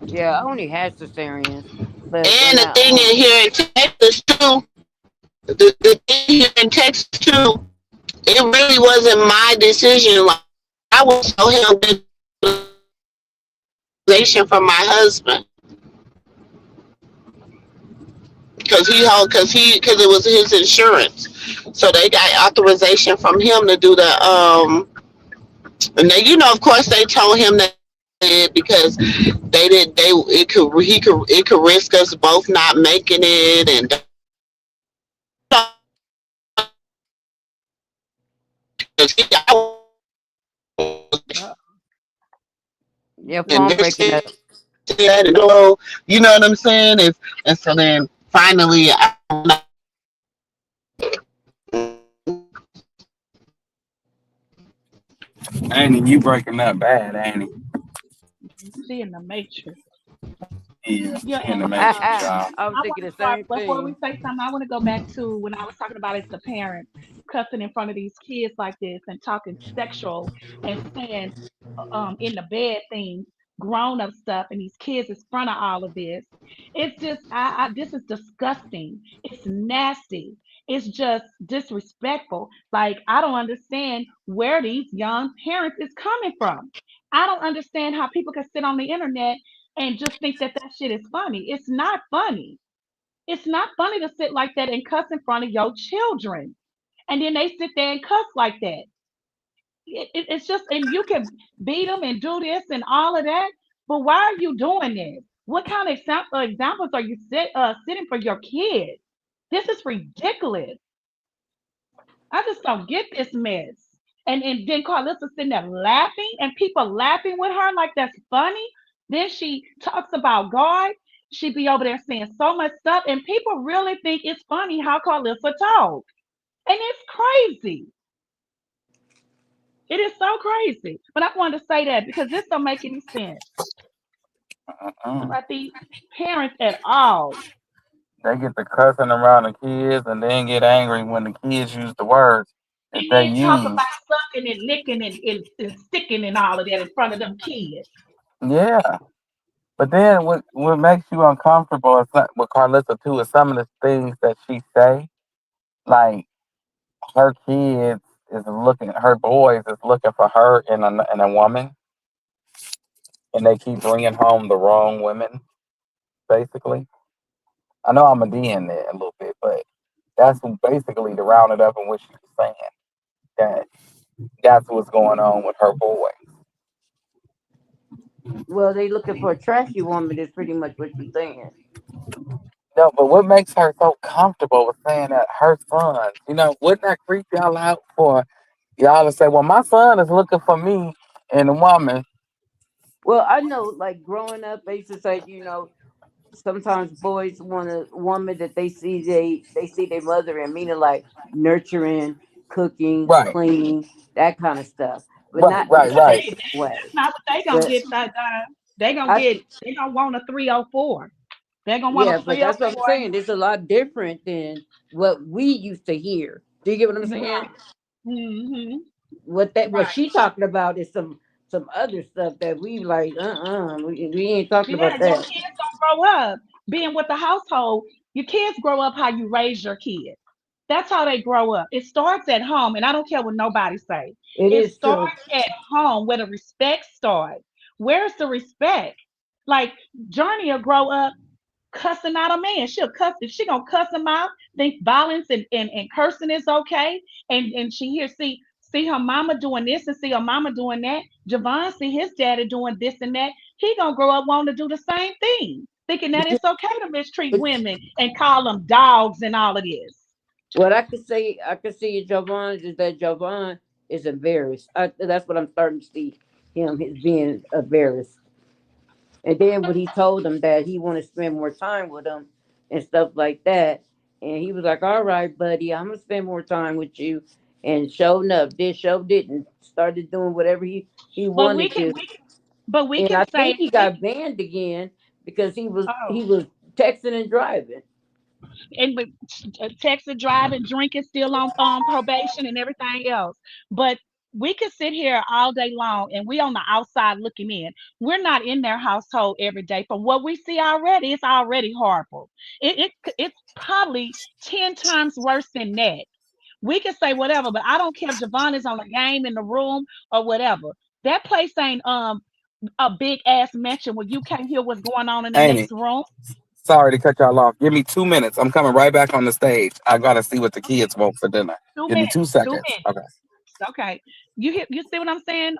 Yeah, I only had cesareans, but And when the I thing in here in Texas too, the thing here in Texas too, it really wasn't my decision. Like I was so held with authorization from my husband because it was his insurance. So they got authorization from him to do the and they, of course they told him that because they did they it could risk us both not making it and uh your and phone they're breaking saying up. that and oh, you know what I'm saying? And so then finally, Ain't you breaking up bad, ain't it? She in the matrix. Yeah, Yeah, she in and the matrix, y'all. I was I want thinking to the start same before we thing. say something. I want to go back to when I was talking about it's the parents cussing in front of these kids like this and talking sexual and saying in the bed things, grown up stuff, and these kids is front of all of this. It's just this is disgusting. It's nasty. It's just disrespectful. Like I don't understand where these young parents is coming from. I don't understand how people can sit on the internet and just think that that shit is funny. It's not funny. It's not funny to sit like that and cuss in front of your children. And then they sit there and cuss like that. It's just, and you can beat them and do this and all of that. But why are you doing this? What kind of examples are you sitting for your kids? This is ridiculous. I just don't get this mess. And then Carlissa sitting there laughing and people laughing with her like that's funny. Then she talks about God. She be over there saying so much stuff, and people really think it's funny how Carlissa talk. And it's crazy. It is so crazy. But I wanted to say that because this don't make any sense Uh-uh. about these parents at all. They get the cussing around the kids and then get angry when the kids use the words that And they then talk use. about sucking and licking and sticking and all of that in front of them kids. Yeah, But then what makes you uncomfortable is not with Carlissa too is some of the things that she say. Like her kids is looking, her boys is looking for her in a woman, and they keep bringing home the wrong women. Basically, I know I'm a D in there a little bit, but that's basically to round it up and what she was saying. That that's what's going on with her boy. Well, they looking for a trashy woman. Is pretty much what she's saying. No, but what makes her so comfortable with saying that her son, wouldn't that creep y'all out for y'all to say, well, my son is looking for me and a woman? Well, I know, like growing up, they used to say, sometimes boys want a woman that they see their mother in, meaning like nurturing, cooking, Right, cleaning, that kind of stuff, but right, not in a right, right. Hey, sexual way. that's not what they gonna But get that time. They gonna I, get. They gonna want a 304. They're gonna want a yeah, but that's what I'm 304. saying. It's a lot different than what we used to hear. Do you get what I'm saying? Right. Mm-hmm. What Right. she talking about is some other stuff that we like. We ain't talking Yeah, about your that. kids gonna grow up being with the household. Your kids grow up how you raise your kids. That's how they grow up. It starts at home, and I don't care what nobody say. It It is starts true. at home where the respect starts. Where's the respect? Like Journey will grow up cussing out a man. She'll cuss if she gonna cuss him out, think violence and cursing is okay. And she hears see her mama doing this and see her mama doing that. Javon see his daddy doing this and that. He gonna grow up wanting to do the same thing, thinking that But it's okay to mistreat but women and call them dogs and all of this. what I could see in Javon is that Javon is embarrassed. That's what I'm starting to see him as being embarrassed. And then when he told him that he wanted to spend more time with him and stuff like that, and he was like, "All right, buddy, I'm gonna spend more time with you." And showed enough, this show didn't started doing whatever he But we wanted can to. we can but we And can I say think he we got banned again because oh he was texting and driving. and with Texas driving, drinking, still on probation and everything else. But we could sit here all day long and we on the outside looking in. We're not in their household every day. From what we see already, it's already horrible. It's probably 10 times worse than that. We can say whatever, but I don't care if Javon is on a game in the room or whatever. That place ain't a big ass mansion where you can't hear what's going on in the Amy, next room. sorry to cut y'all off. Give me 2 minutes. I'm coming right back on the stage. I gotta see what the kids want for dinner. Two Give me two minutes, two seconds. minutes. Okay. Okay. You see what I'm saying?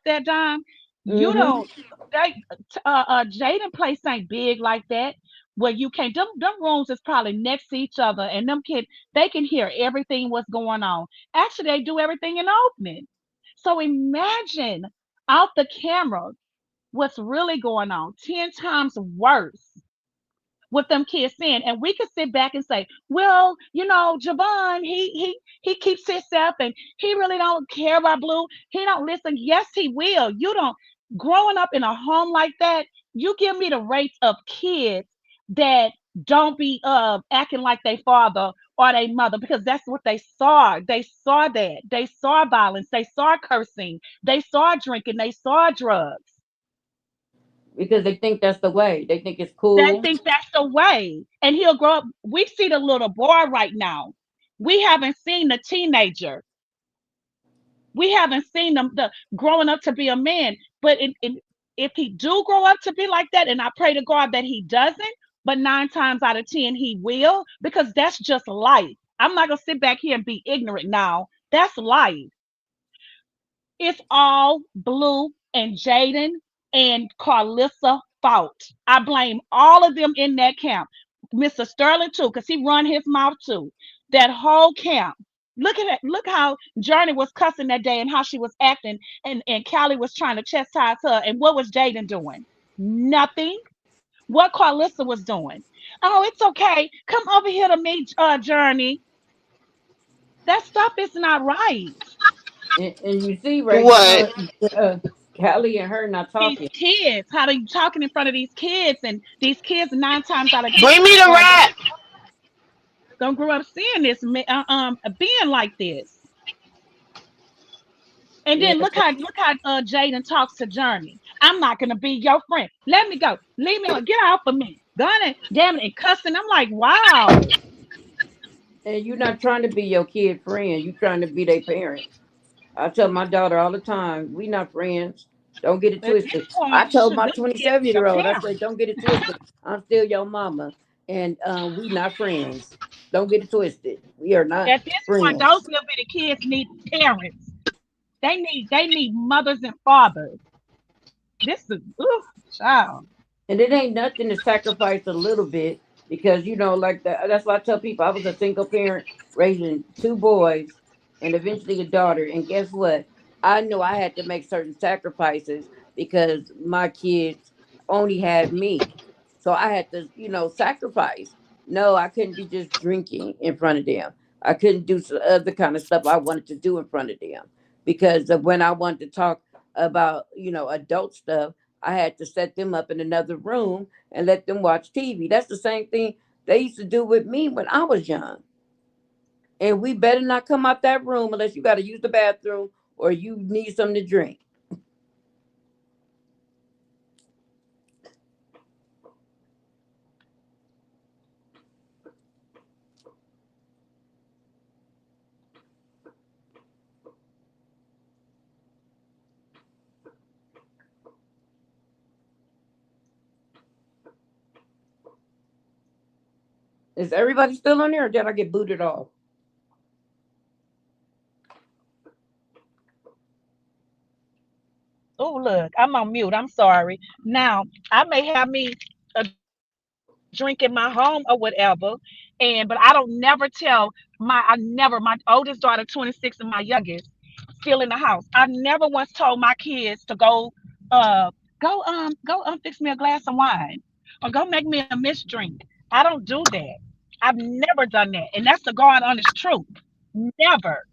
That dime. You Hmm. don't they Jaden place ain't big like that. Where you can't them rooms is probably next to each other and them kids they can hear everything what's going on. Actually they do everything in the opening. So imagine out the camera what's really going on. 10 times worse with them kids saying, and we could sit back and say, well, Javon, he keeps himself and he really don't care about Blue. He don't listen. Yes, he will. You don't growing up in a home like that, you give me the rates of kids that don't be acting like their father or their mother because that's what they saw. They saw that. They saw violence. They saw cursing. They saw drinking. They saw drugs. Because they think that's the way. They think it's They cool. think that's the way. And he'll grow up. We see the little boy right now. We haven't seen the teenager. We haven't seen them the growing up to be a man. But if he do grow up to be like that, and I pray to God that he doesn't, but 9 times out of 10 he will, because that's just life. I'm not gonna sit back here and be ignorant now. That's life. It's all Blue and Jaden and Carlissa fault. I blame all of them in that camp. Mr. Sterling too, because he run his mouth too. That whole camp. Look at it. Look how Journey was cussing that day and how she was acting, and Callie was trying to chastise her. And what was Jaden doing? Nothing. What Carlissa was doing? Oh, it's okay. Come over here to me, Journey. That stuff is not right. And you see right What? now, uh, Callie and her not These talking. kids, how they talking in front of these kids, and these kids 9 times out of 10 Bring me the rap. gonna grow up seeing this being like this. And Yeah, then look how Jaden talks to Journey. I'm not gonna be your friend. Let me go. Leave me alone. Get off of me. Gunning, damn it, and cussing. I'm like, wow. and you're not trying to be your kid friend. You trying to be their parents. I tell my daughter all the time, we not friends. Don't get it At this twisted. I point, told my them kids need a 27-year-old, I parent. said, don't get it twisted. I'm still your mama, and we not friends. Don't get it twisted. We are not At this point, friends. those little bitty kids need parents. They need mothers and fathers. This is oof, child. And it ain't nothing to sacrifice a little bit because like that. That's why I tell people I was a single parent raising two boys and eventually a daughter. And guess what? I knew I had to make certain sacrifices because my kids only had me. So I had to, sacrifice. No, I couldn't be just drinking in front of them. I couldn't do some other kind of stuff I wanted to do in front of them because of when I wanted to talk about, adult stuff. I had to set them up in another room and let them watch TV. That's the same thing they used to do with me when I was young. And we better not come out that room unless you got to use the bathroom or you need something to drink. Is everybody still on there or did I get booted off? Oh, look, I'm on mute. I'm sorry. Now, I may have me a drink in my home or whatever, but I don't never tell my oldest daughter, 26, and my youngest, still in the house. I never once told my kids to uh, go fix me a glass of wine or go make me a mixed drink. I don't do that. I've never done that, and that's the God honest truth. Never.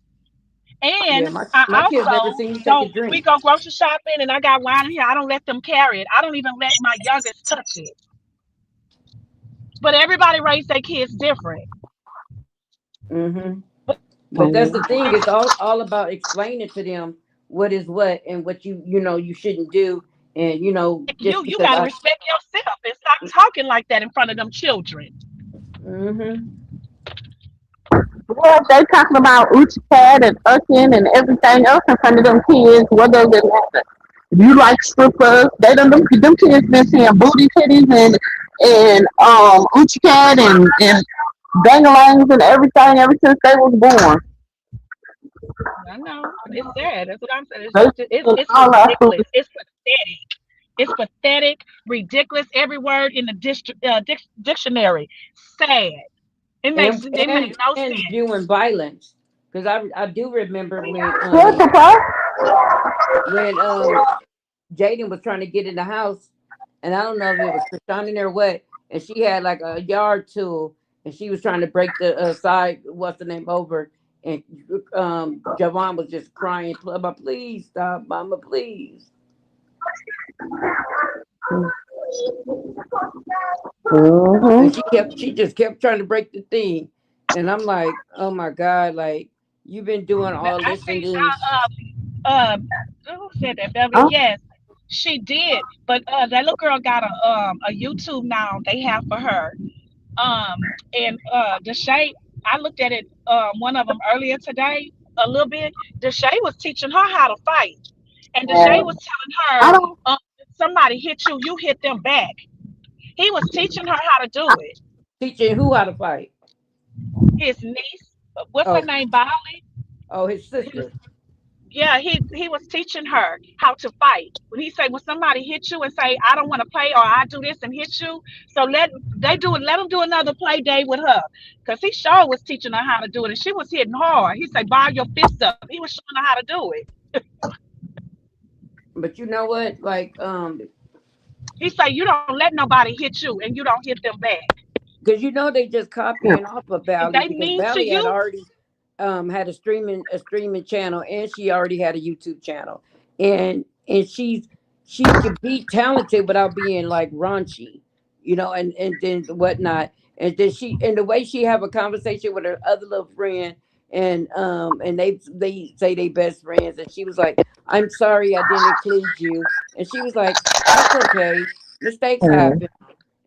And Yeah, my, I my kids never also seen me take a don't, when we drink. go grocery shopping and I got wine in here, I don't let them carry it. I don't even let my youngest touch it. But everybody raised their kids different. Hmm. But But that's Mhm. the thing. It's all about explaining to them what is what and what you shouldn't do. And just you because gotta I. respect yourself and stop talking like that in front of them children. Hmm. Well, they talking about Uchi Cat and Uckin and everything else in front of them kids. What does it matter? You like strippers? They done them kids been seeing booty titties and Uchi Cat and dangalangs and everything ever since they was born. I know. It's sad. That's what I'm saying. They It's all that ridiculous. food. It's pathetic. It's pathetic, ridiculous. Every word in the dictionary. Sad. and It makes and no and sense. viewing violence because I do remember What the fuck? when Jaden was trying to get in the house, and I don't know if it was Krishani or what, and she had like a yard tool, and she was trying to break the side, what's the name, over, and Javon was just crying, "Mama, please stop, Mama, please." Mm-hmm. And she just kept trying to break the thing, and I'm like, oh my God, like you've been doing Now, all I this and see. this. Who said that, Beverly? Huh? Yes, she did. But that little girl got a YouTube now. They have for her. And Deshae, I looked at it one of them earlier today a little bit. Deshae was teaching her how to fight, and Deshae was telling I her, don't. if somebody hit you, you hit them back. He was teaching her how to do it. Teaching who how to fight. His niece, what's her Oh, name, Bolly? oh, his sister. Yeah, he was teaching her how to fight. When he say when somebody hit you and say I don't want to play or I do this and hit you, so let them do another play day with her, cause he sure was teaching her how to do it and she was hitting hard. He say ball your fist up. He was showing her how to do it. But you know what? Like, He say you don't let nobody hit you and you don't hit them back. because they just copying off of If Bally they because mean to Bally had you, already had a streaming channel and she already had a YouTube channel, and she could be talented without being like raunchy, and then whatnot, and then the way she have a conversation with her other little friend, and they say they best friends, and she was like, "I'm sorry I didn't include you," and she was like, "That's okay, mistakes Mm. happen."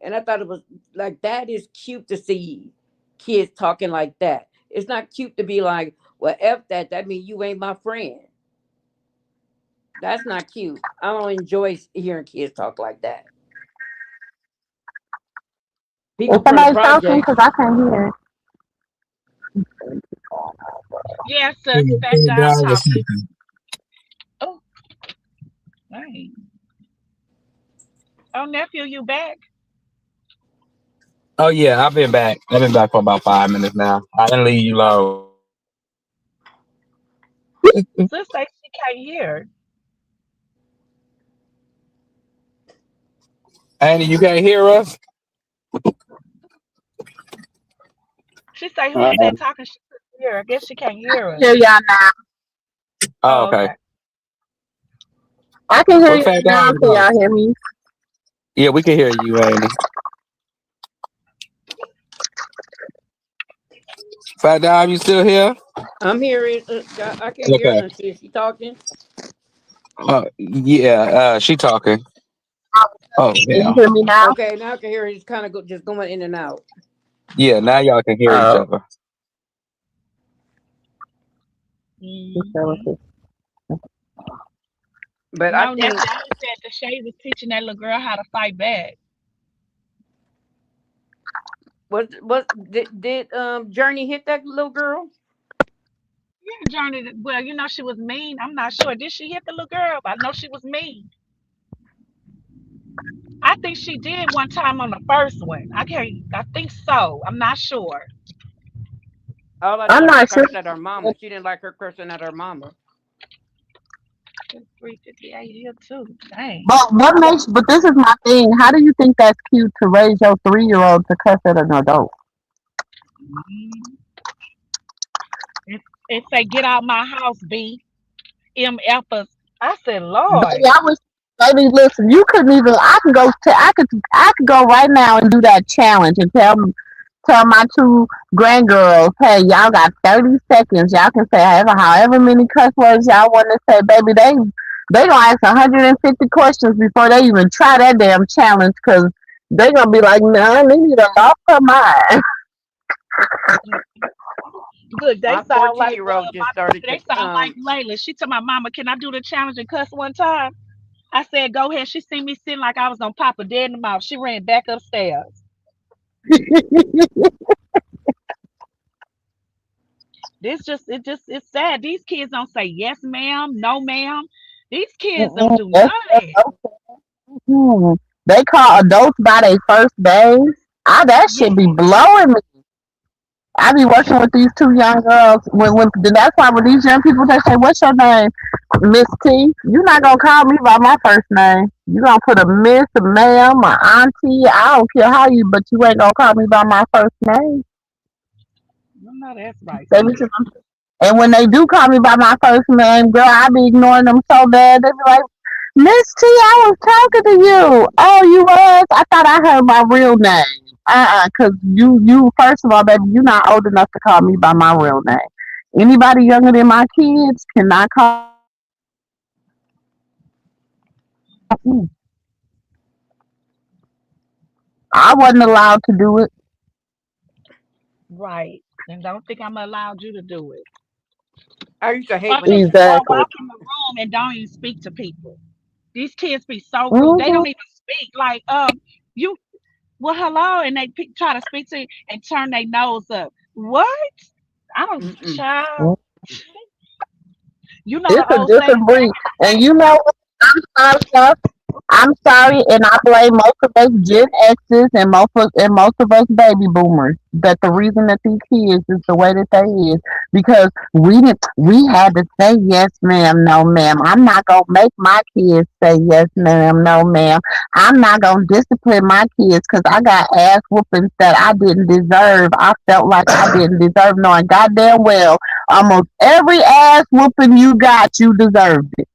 And I thought it was like, that is cute to see kids talking like that. It's not cute to be like, "Well, f that, that means you ain't my friend." That's not cute. I don't enjoy hearing kids talk like that. Is People from the somebody talking? projects. Because I can't hear. Yeah, sis, Fat Yeah, Dime I was talking. thinking. Oh, hey. Oh, nephew, you back? Oh yeah, I've been back. I've been back for about 5 minutes now. I didn't leave you long. Sis say she can't hear. Andy, you can't hear us? She say, who Uh, is that talking? She couldn't hear. I guess she can't hear us. Hear y'all now. oh, Oh, okay. okay. I can hear Where you Fat now. Dime Can go? y'all hear me? Yeah, we can hear you, Andy. Fat Dime, you still here? I'm hearing. I can hear Okay. her. She talking. Yeah, she talking. Oh, Can you yeah. hear me now? Okay, now I can hear it. It's kind of just going in and out. Yeah, now y'all can hear each Oh. other. Hmm. But I No, think nephew, I just said the Shay was teaching that little girl how to fight back. what did Journey hit that little girl? Yeah, Johnny. Well, she was mean. I'm not sure. Did she hit the little girl? I know she was mean. I think she did one time on the first one. I can't. I think so. I'm not sure. All I I'm know, she not sure. cursed at her mama. She didn't like her cursing at her mama. It's 3:58 here too. Dang. But what makes? But this is my thing. How do you think that's cute to raise your 3-year-old to cuss at an adult? Mhm. It say, "Get out my house, B." MFers. I said, Baby, Lord. I was. Baby, listen. You couldn't even. I can go. I could go right now and do that challenge and tell my two grandgirls, hey, y'all got 30 seconds. Y'all can say however many cuss words y'all want to say. Baby, they gonna ask 150 questions before they even try that damn challenge because they gonna be like, nah, they need to lost her mind. Look, they My sound like 14-year-old just my started sister. to They sound like Layla. She told my mama, "Can I do the challenge and cuss one time?" I said, "Go ahead." She seen me sitting like I was gonna pop a dead in the mouth. She ran back upstairs. It's sad. These kids don't say yes, ma'am, no, ma'am. These kids don't do none That's, of that. they call adults by their first name. That Yeah, should be blowing me. I be working with these two young girls. When that's why when these young people they say, "What's your name, Miss T?" You're not gonna call me by my first name. You gonna put a Miss, a ma'am, a auntie. I don't care how you, but you ain't gonna call me by my first name. I know that's right, They be, sis. and when they do call me by my first name, girl, I be ignoring them so bad. They be like, "Miss T, I was talking to you." Oh, you was? I thought I heard my real name. Cause you first of all, baby, you're not old enough to call me by my real name. Anybody younger than my kids cannot call me by my real name. Mm-mm. I wasn't allowed to do it. Right. And don't think I'm allowed you to do it. I used to hate Or when they to said, or Exactly. walk in the room and don't even speak to people. These kids be so rude. They Hmm. don't even speak. Like, you well, hello, and they try to speak to you and turn their nose up. What? I don't, mm-mm. child. You know It's the a old saying different back breed. in And you know what? I'm sorry, I'm sorry, and I blame most of us Gen X's and most of us baby boomers. That the reason that these kids is the way that they is because we had to say yes, ma'am, no, ma'am. I'm not gonna make my kids say yes, ma'am, no, ma'am. I'm not gonna discipline my kids because I got ass whoopings that I didn't deserve. I felt like I didn't deserve, knowing goddamn well almost every ass whooping you got, you deserved it.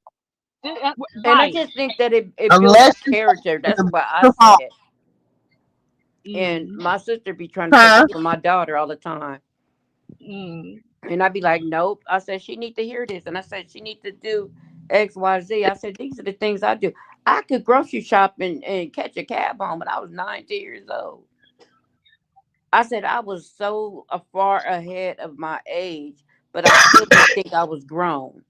And I right. just think that it builds Unless you character. in That's the what I home. said. And Mm, my sister be trying to take Huh? up for my daughter all the time. mm. And I'd be like, nope. I said, she need to hear this. And I said, she need to do X, Y, Z. I said, these are the things I do. I could grocery shop and catch a cab home when I was 19 years old. I said, I was so far ahead of my age, but I still didn't think I was grown.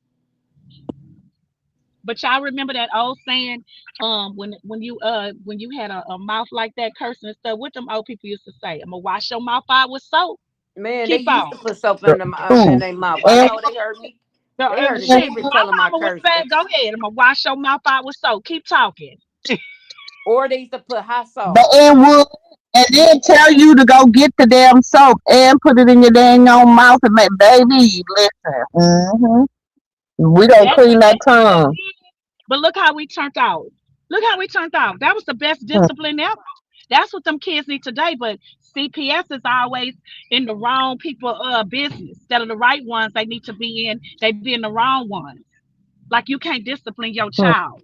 But y'all remember that old saying, when you had a mouth like that cursing and stuff, what them old people used to say? I'm gonna wash your mouth out with soap. Man, they Keep used on. to put soap in them in Ooh. their mouth. I And know they heard me. So, They heard a shit, different my telling my mama would say, cursing. "Go ahead, I'm gonna wash your mouth out with soap. Keep talking." Or they used to put hot But sauce. it would, and then tell you to go get the damn soap and put it in your dang own mouth and make baby listen. We don't That's clean what that they said tongue. then. But look how we turned out. Look how we turned out. That was the best discipline ever. That's what them kids need today. But CPS is always in the wrong people business. Instead of the right ones they need to be in, they be in the wrong ones. Like you can't discipline your child.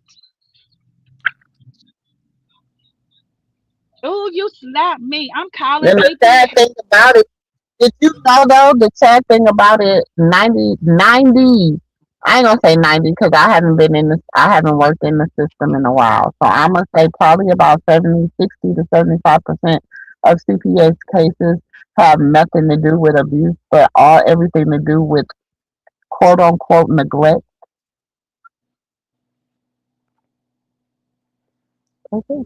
Oh, you slapped me. I'm calling And the sad CPS. thing about it, did you know though, the sad thing about it, 90, I ain't gonna say 90 because I haven't worked in the system in a while. So I'm gonna say probably about 70, 60 to 75% of CPS cases have nothing to do with abuse, but everything to do with quote unquote neglect. Okay.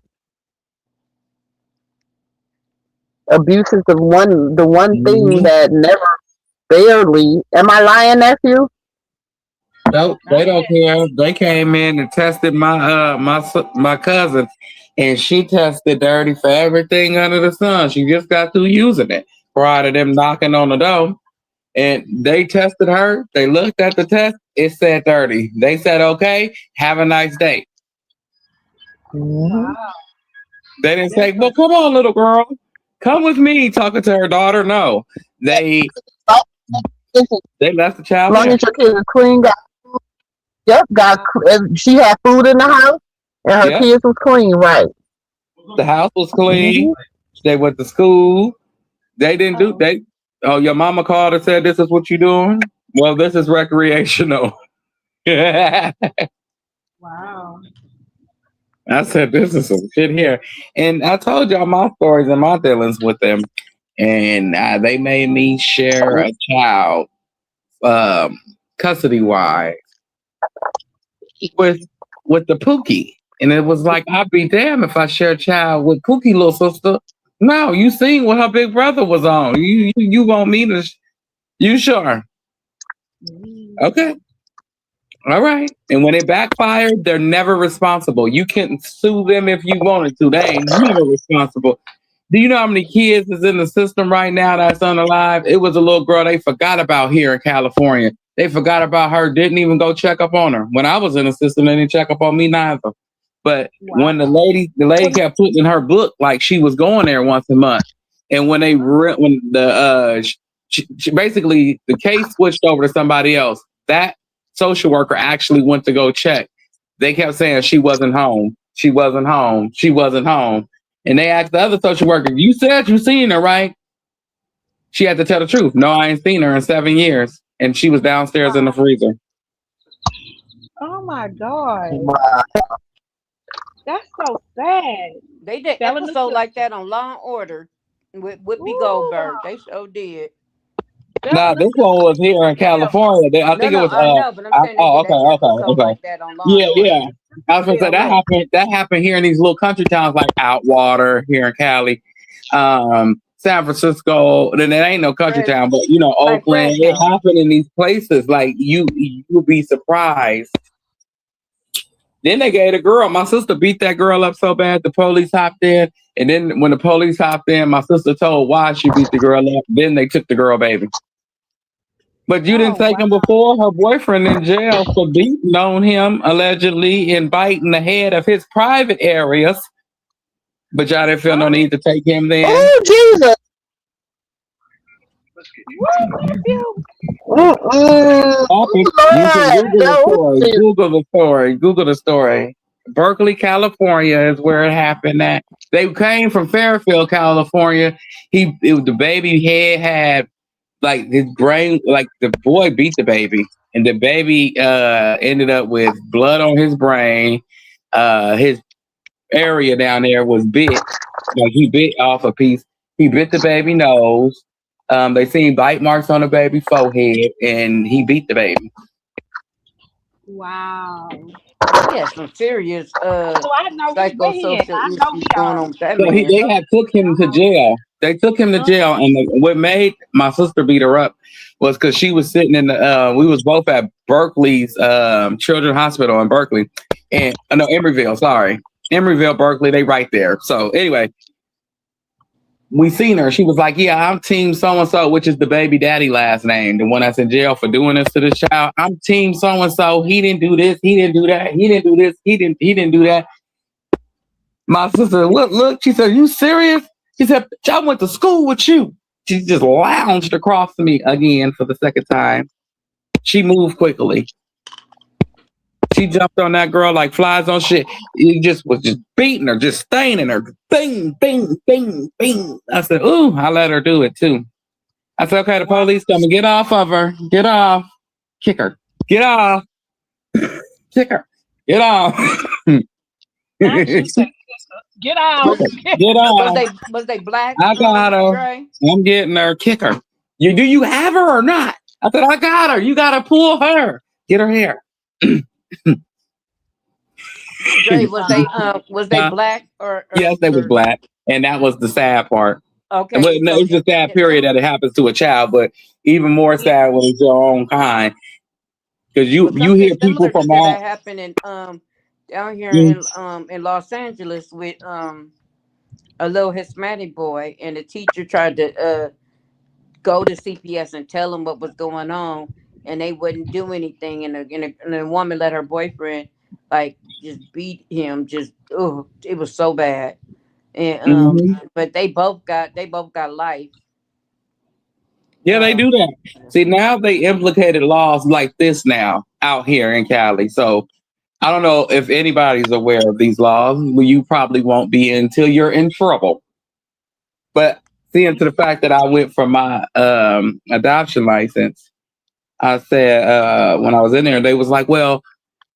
Abuse is the one thing Mhm. that never barely. Am I lying, nephew? Nope, Not they don't yet. care. They came in and tested my cousin, and she tested dirty for everything under the sun. She just got through using it prior to them knocking on the door, and they tested her. They looked at the test. It said dirty. They said, "Okay, have a nice day." Hmm. Wow. They didn't That's say, "Well, come on, little girl, come with me." Talking to her daughter. No, they As they left the child long there. as your kid is clean, yep, wow. she had food in the house and her Yep, kids was clean, right? the house was clean. Hmm. They went to school. They didn't do Oh, they. Oh, your mama called and said, "This is what you doing." Well, this is recreational. I wow. said, "This is some shit here," and I told y'all my stories and my dealings with them, and they made me share a child, um, custody wise, with the Pookie, and it was like I'd be damned if I share a child with Pookie, little sister. No, you seen what her big brother was on. You want me to? You sure? Mm. Okay. All right. And when it backfired, they're never responsible. You can sue them if you wanted to. They ain't never responsible. Do you know how many kids is in the system right now that's unalive? It was a little girl they forgot about here in California. They forgot about her, didn't even go check up on her. When I was in the system, they didn't check up on me neither. But Wow. when the lady kept putting in her book like she was going there once a month, and when the basically the case switched over to somebody else, that social worker actually went to go check. They kept saying she wasn't home, she wasn't home, she wasn't home, and they asked the other social worker, "You said you seen her, right?" She had to tell the truth. No, I ain't seen her in 7 years, and she was downstairs in the freezer. Oh my God. Wow. That's so sad. They did Telling the episode like truth. that on Law and Order with Whoopi Ooh, Goldberg. They sure did. Nah, telling the this one truth. was here in Yeah. California. I No, think it no, was. I know, but I'm saying they Oh, did okay, an okay, episode okay. like that on Law and Yeah, Order. yeah. I was gonna say Yeah, that what? happened. That happened here in these little country towns like Outwater here in Cali, San Francisco. Then it ain't no country Fres- town, but like Oakland. It Fresno. happened in these places. Like you would be surprised. Then they gave the girl. My sister beat that girl up so bad the police hopped in. And then when the police hopped in, my sister told why she beat the girl up. Then they took the girl baby. But you didn't Oh take wow. him before. Her boyfriend in jail for beating on him allegedly and biting the head of his private areas. But y'all didn't feel no Oh, need to take him then. Oh Jesus! what nephew? Mm-mm. Happened. You can Oh Google the Lord, story. no. Google the story. Google the story. Berkeley, California is where it happened at. They came from Fairfield, California. The baby head had like his brain, like the boy beat the baby, and the baby ended up with blood on his brain. His area down there was bit, like he bit off a piece. He bit the baby nose. They seen bite marks on the baby forehead, and he beat the baby. Wow. He had some serious Oh, I know where he at. psychosocial I know issues he going on. on with that So man. they had took him to jail. They took him to Uh, jail, and what made my sister beat her up was because she was sitting in the. We was both at Berkeley's Children's Hospital in Berkeley, and no Emeryville. Sorry, Emeryville, Berkeley. They right there. So anyway, we seen her. She was like, "Yeah, I'm team so and so," which is the baby daddy last name, the one that's in jail for doing this to the child. I'm team so and so. He didn't do this. He didn't do that. He didn't do this. He didn't do that. My sister, look. She said, "You serious?" She said, "I went to school with you." She just lounged across to me again for the second time. She moved quickly. She jumped on that girl like flies on shit. He just was just beating her, just staining her. Bing, bing, bing, bing. I said, "Ooh," I let her do it too. I said, "Okay, the wow. police coming. Get off of her. Get off. Kick her. Get off. Kick her. Get off." Not you say, get out. Get off. Was they black? I got her. Dre? I'm getting her. Kick her. Do you have her or not? I said, "I got her. You gotta pull her. Get her hair." Dre, was they Uh, black yes, they was or black, and that was the sad part. Well, okay? no, So it's a sad period that it happens to a child, but even more Yeah. sad when it's your own kind, because well you something hear people similar to from that all. had happened in down here Mm, in Los Angeles with a little Hispanic boy, and the teacher tried to go to CPS and tell them what was going on, and they wouldn't do anything. And the woman let her boyfriend like just beat him. Just oh, it was so bad. And mhm. but they both got life. Yeah, they Uh, do that. See, now they implicated laws like this now out here in Cali. So I don't know if anybody's aware of these laws. Well, you probably won't be until you're in trouble. But seeing to the fact that I went for my adoption license, I said when I was in there, they was like, "Well,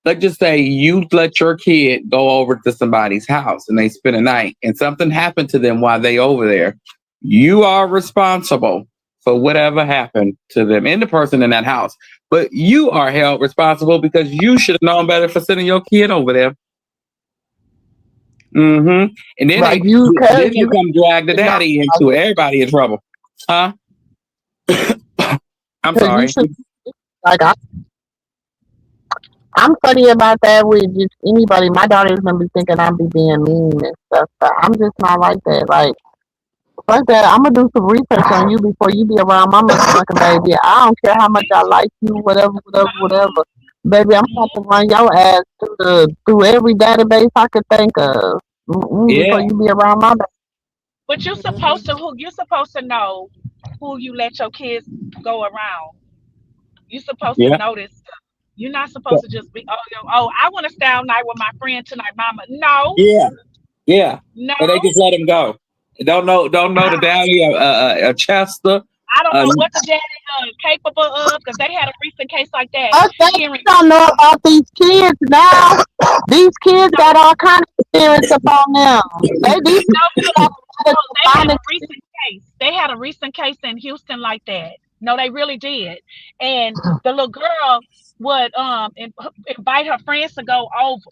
let's just say you let your kid go over to somebody's house and they spend a night, and something happened to them while they over there. You are responsible for whatever happened to them and the person in that house, but you are held responsible because you should have known better for sending your kid over there." And then Like you they can't, you come drag the cannot, daddy into it. Everybody in trouble, huh? I'm because you sorry. should, like, I'm funny about that with just anybody. My daughter's gonna be thinking I'm be being mean and stuff, but I'm just not like that. Like, fuck that. I'm gonna do some research on you before you be around my motherfucking baby. I don't care how much I like you, whatever, whatever, whatever. Baby, I'm gonna have to run your ass through every database I could think of before Yeah, you be around my baby. But you're supposed to know who you let your kids go around. You're supposed to yeah, notice stuff. You're not supposed to just be, I want to stay all night with my friend tonight, mama. No, yeah. Yeah, no. and they just let him go. Don't know the daddy, Chester. I don't Uh, know what the daddy capable of because they had a recent case like that Us they here in don't know about these kids now. These kids got all kind of spirits upon them. These no, kids got a lot no, of they had a demonic. recent case. They had a recent case in Houston like that. No, they really did. And the little girl would invite her friends to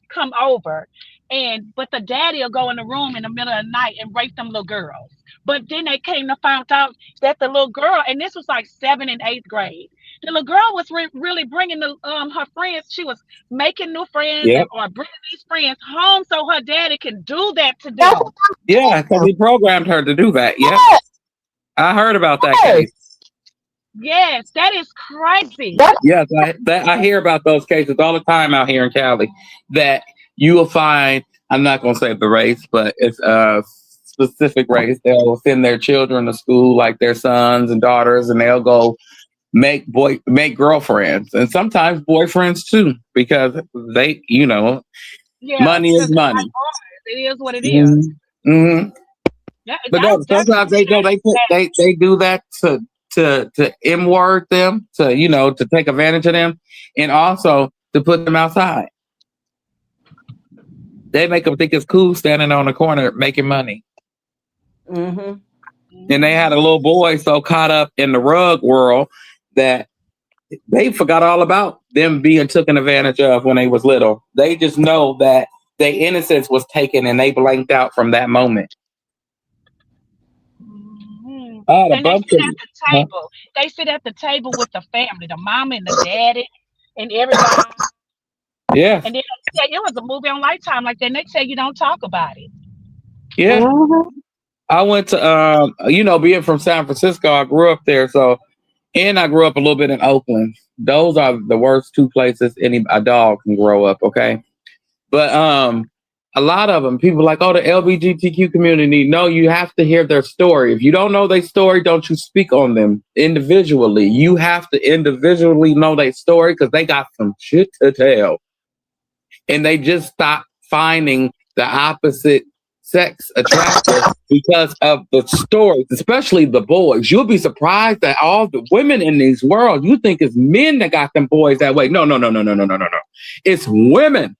come over, and but the daddy will go in the room in the middle of the night and rape them little girls. But then they came to find out that the little girl, and this was like 7th and 8th grade. The little girl was really bringing her friends. She was making new friends yeah, or bringing these friends home so her daddy can do that to That's what them. yeah, because I'm he programmed her to do that. Yep, saying. I heard about that Yes, case. Yes, that is crazy. that's Yes, I hear about those cases all the time out here in Cali. That you will find. I'm not going to say the race, but it's a specific race. They'll send their children to school, like their sons and daughters, and they'll go make girlfriends and sometimes boyfriends too, because Yeah, money is because it's money. like ours. It is what it is. hmm hmm That, But that no, that's sometimes they do that to to M-word them, to to take advantage of them, and also to put them outside. They make them think it's cool standing on the corner making money. Mm-hmm. And they had a little boy so caught up in the rug world that they forgot all about them being taken advantage of when they was little. They just know that their innocence was taken and they blanked out from that moment. And they sit at the table. They sit at the table with the family, the mom and the daddy, and everybody. Yeah. And then they say it was a movie on Lifetime like that. And they say you don't talk about it. Yeah. I went to being from San Francisco, I grew up there, and I grew up a little bit in Oakland. Those are the worst two places a dog can grow up, okay? But a lot of them, people like, oh, the LGBTQ community. No, you have to hear their story. If you don't know their story, don't you speak on them individually. You have to individually know their story because they got some shit to tell. And they just stop finding the opposite sex attractive because of the stories, especially the boys. You'll be surprised that all the women in these worlds, you think it's men that got them boys that way. No. It's women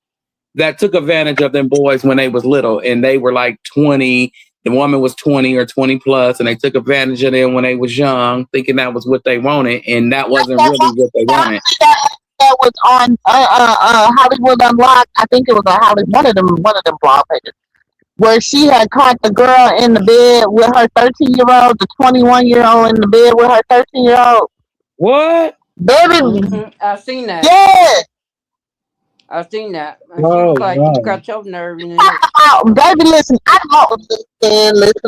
that took advantage of them boys when they was little and they were like 20. The woman was 20 or 20 plus, and they took advantage of them when they was young, thinking that was what they wanted, and that wasn't really what they wanted. That was on Hollywood Unlocked. I think it was on Hollywood, one of them blog pages, where she had caught the girl in the bed with her 13-year-old, the 21-year-old in the bed with her 13-year-old. What? Baby, I've seen that. yeah. I've seen that. And Oh, she was like, wow. you got your nerve in it. Baby, listen, I don't listen, Linda,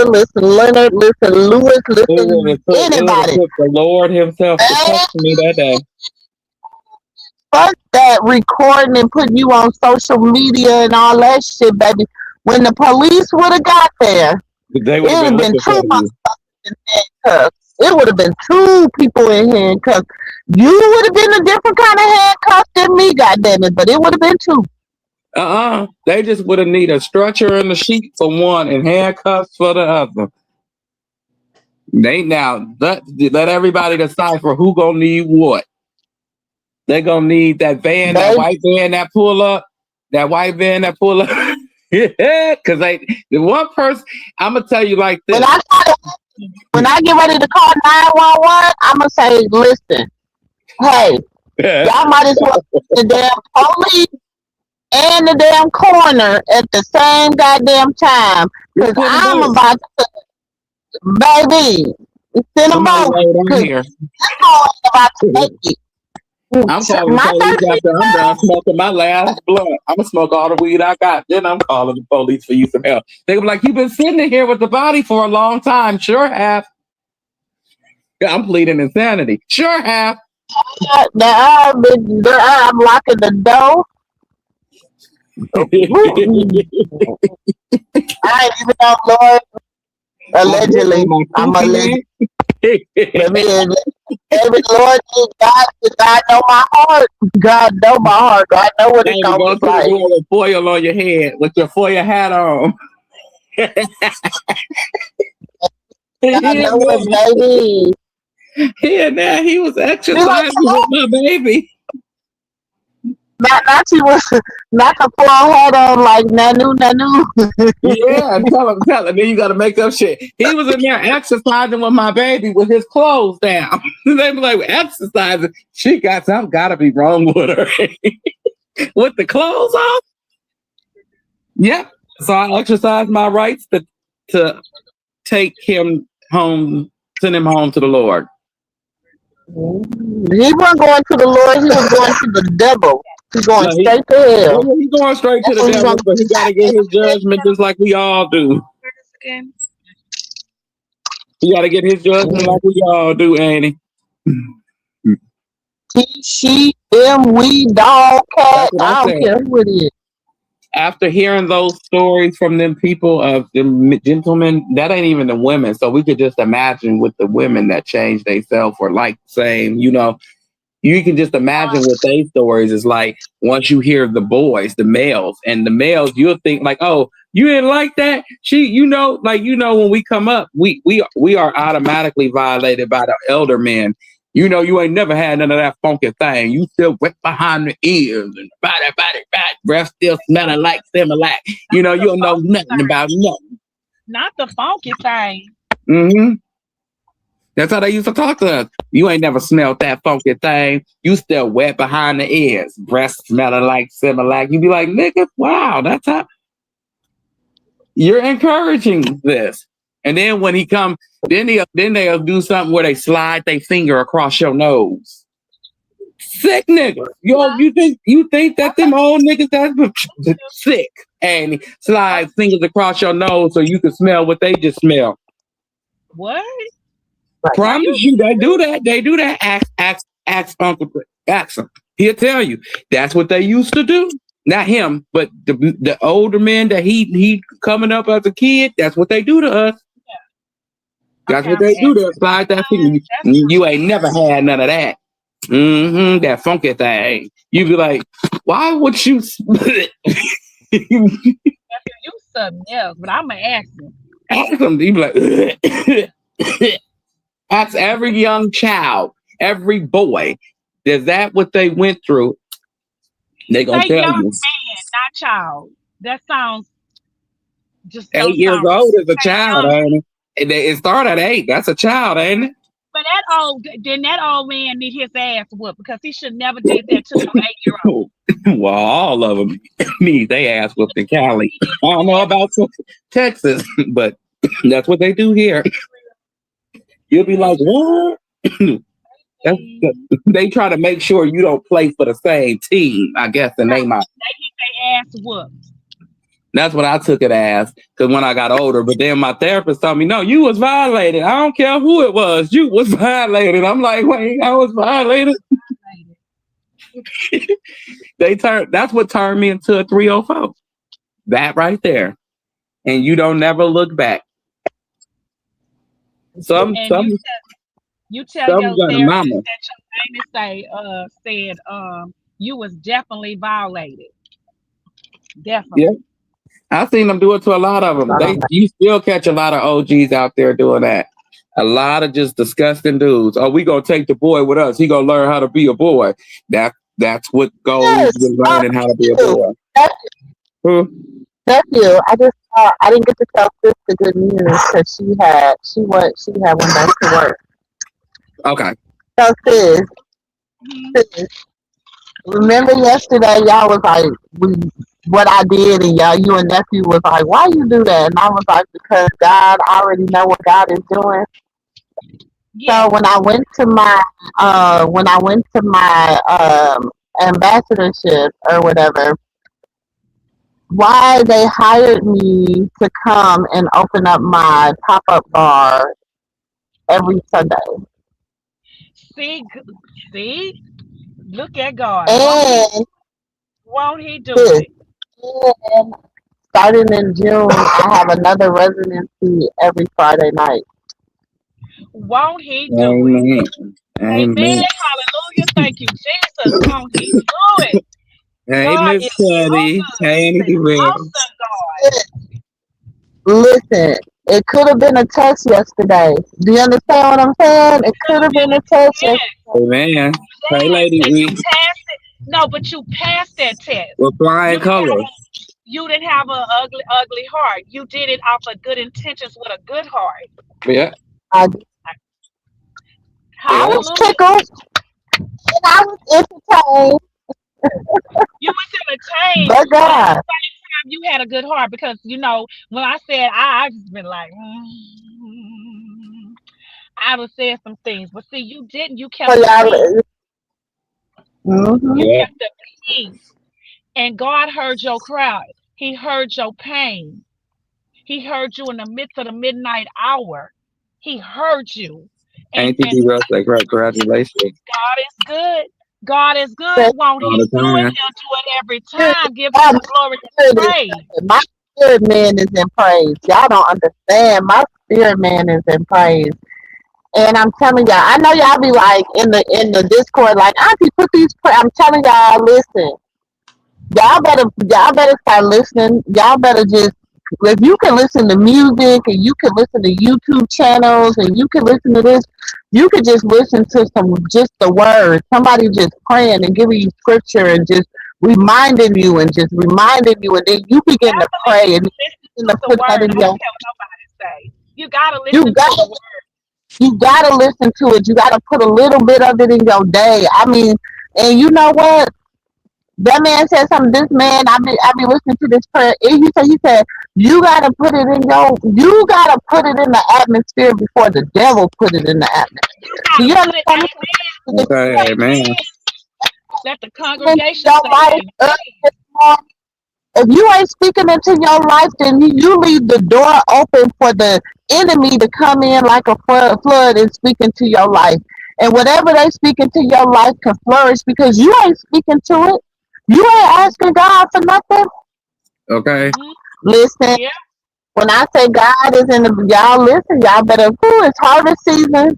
listen, Leonard, listen, Lewis, listen, anybody. The Lord himself to touch me that day. Fuck that recording and putting you on social media and all that shit, baby. When the police would have got there, They it would would have have been been two looking for you. motherfuckers in handcuffs. It would have been two people in handcuffs. You would have been a different kind of handcuff than me, goddammit, but it would have been two. They just would have needed a stretcher and a sheet for one and handcuffs for the other. They now let everybody decipher who gonna need what. They gonna need that van, that white van that pull up, Yeah, because the one person I'm gonna tell you like this. When I get ready to call 911, I'm gonna say, listen, hey, y'all might as well put the damn police and the damn coroner at the same goddamn time. Because I'm about to, baby, send them both. Here. I'm about to make it. I'm calling the police after I'm done smoking my last blunt. I'm gonna smoke all the weed I got. Then I'm calling the police for you some help. They were like, you've been sitting in here with the body for a long time. Sure have. I'm pleading insanity. Sure have. I'm locking the door. I ain't even know, Lord. Allegedly. I'm alleged. Every Lord, God know my heart. God know my heart. God know what it's going to be like. With foil on your head, with your foil hat on. I know it, baby. Yeah, now he was exercising with my baby. Not the full hat on like Nanu. Yeah, tell him. Then you got to make up shit. He was in there exercising with my baby with his clothes down. They be like, exercising. She got something got to be wrong with her. With the clothes off? Yep. So I exercised my rights to take him home, send him home to the Lord. He wasn't going to the Lord. He was going to the devil. He's going straight to hell. He's going straight to the devil, but he got to get his judgment just like we all do. He got to get his judgment like we all do, ain't he? He, she, them, we, dog, cat. I don't care who it is. After hearing those stories from them people of the gentlemen, that ain't even the women. So we could just imagine with the women that changed themselves or like saying, you can just imagine what their stories is like once you hear the boys, the males, and the males, you'll think like, oh, You didn't like that? When we come up, we are automatically violated by the elder men. You ain't never had none of that funky thing. You still wet behind the ears and body, breath still smelling like Similac. You don't know nothing about nothing. Not the funky thing. Mm-hmm. That's how they used to talk to us. You ain't never smelled that funky thing. You still wet behind the ears, breath smelling like Similac. You be like, nigga, wow, that's how. You're encouraging this. And then when he come, then they'll do something where they slide their finger across your nose. Sick niggas. You think that them old niggas that's sick and slide fingers across your nose so you can smell what they just smell. What? Promise you they do that. They do that. Ask Uncle Axel. He'll tell you. That's what they used to do. Not him, but the older men that he coming up as a kid, that's what they do to us. Yeah. That's what they do to us. Slide that thing. You ain't never had none of that. Mm-hmm. That funky thing. You be like, why would you? You something else, but I'm gonna ask him. Ask him. You be like, ask every young child, every boy. Is that what they went through? They gonna tell young you. Man, not child. That sounds just 8 years old is a child, ain't it? It started at 8. That's a child, ain't it? But that old man need his ass whooped because he should never did that to no 8-year-old. Well, all of them need their ass whooped in Cali. I don't know about Texas, but that's what they do here. You'll be like, what? They try to make sure you don't play for the same team, I guess, and they might. They need their ass whooped. That's what I took it as, because when I got older, but then my therapist told me, no, you was violated. I don't care who it was. You was violated. I'm like, wait, I was violated. That's what turned me into a 304. That right there. And you don't never look back. You tell your therapist that your said you was definitely violated. Definitely. Yeah. I've seen them do it to a lot of them. You still catch a lot of OGs out there doing that. A lot of just disgusting dudes. Oh, we gonna take the boy with us. He gonna learn how to be a boy. That's what goes with learning how to be a boy. That's you. I didn't get to tell sis the good news because she had went back to work. Okay. So sis, remember yesterday y'all was like what I did, and you and nephew was like, why you do that? And I was like, because God, I already know what God is doing. Yeah. So when I went to my ambassadorship or whatever, why they hired me to come and open up my pop-up bar every Sunday. See, look at God. And won't he do it? And starting in June, I have another residency every Friday night. Won't he do it? Amen. Hallelujah. Thank you, Jesus. Won't he do it? Hey, Miss Scotty. Hey, awesome God. Listen, it could have been a test yesterday. Do you understand what I'm saying? It could have been a test yesterday. Amen. Hey, lady. You passed it. No, but you passed that test. With flying colors. You didn't have an ugly heart. You did it off of good intentions with a good heart. Yeah. I was tickled. And I was entertained. You was entertained. But God. You had a good heart because when I said I just been like I would say some things, but see you didn't. You kept the You kept the peace, and God heard your cry. He heard your pain. He heard you in the midst of the midnight hour. He heard you. And congratulations. God is good. God is good. Won't he do it? He'll do it every time. Give him the glory and praise. My spirit man is in praise. Y'all don't understand. My spirit man is in praise. And I'm telling y'all, I know y'all be like in the Discord, like, Auntie, put these. I'm telling y'all, listen. Y'all better start listening. Y'all better just If you can listen to music and you can listen to YouTube channels and you can listen to this, you could just listen to some just the words. Somebody just praying and giving you scripture and just reminding you, and then you begin to pray Definitely and you listen begin to to the put that word. in I your. don't care what nobody say. You gotta You listen to the got word. you gotta listen to it. You gotta put a little bit of it in your day. I mean, and you know what? That man said something. This man, I be listening to this prayer. And he said, you gotta put it in the atmosphere before the devil put it in the atmosphere. You Do gotta you put it, understand? amen, Okay, amen. amen. Let the Into congregation your say life amen. early this morning. If you ain't speaking into your life, then you leave the door open for the enemy to come in like a flood and speak into your life. And whatever they speak into your life can flourish because you ain't speaking to it. You ain't asking God for nothing. Okay. Mm-hmm. Listen, Yeah. when I say God is in the, y'all listen, y'all better, it's harvest season.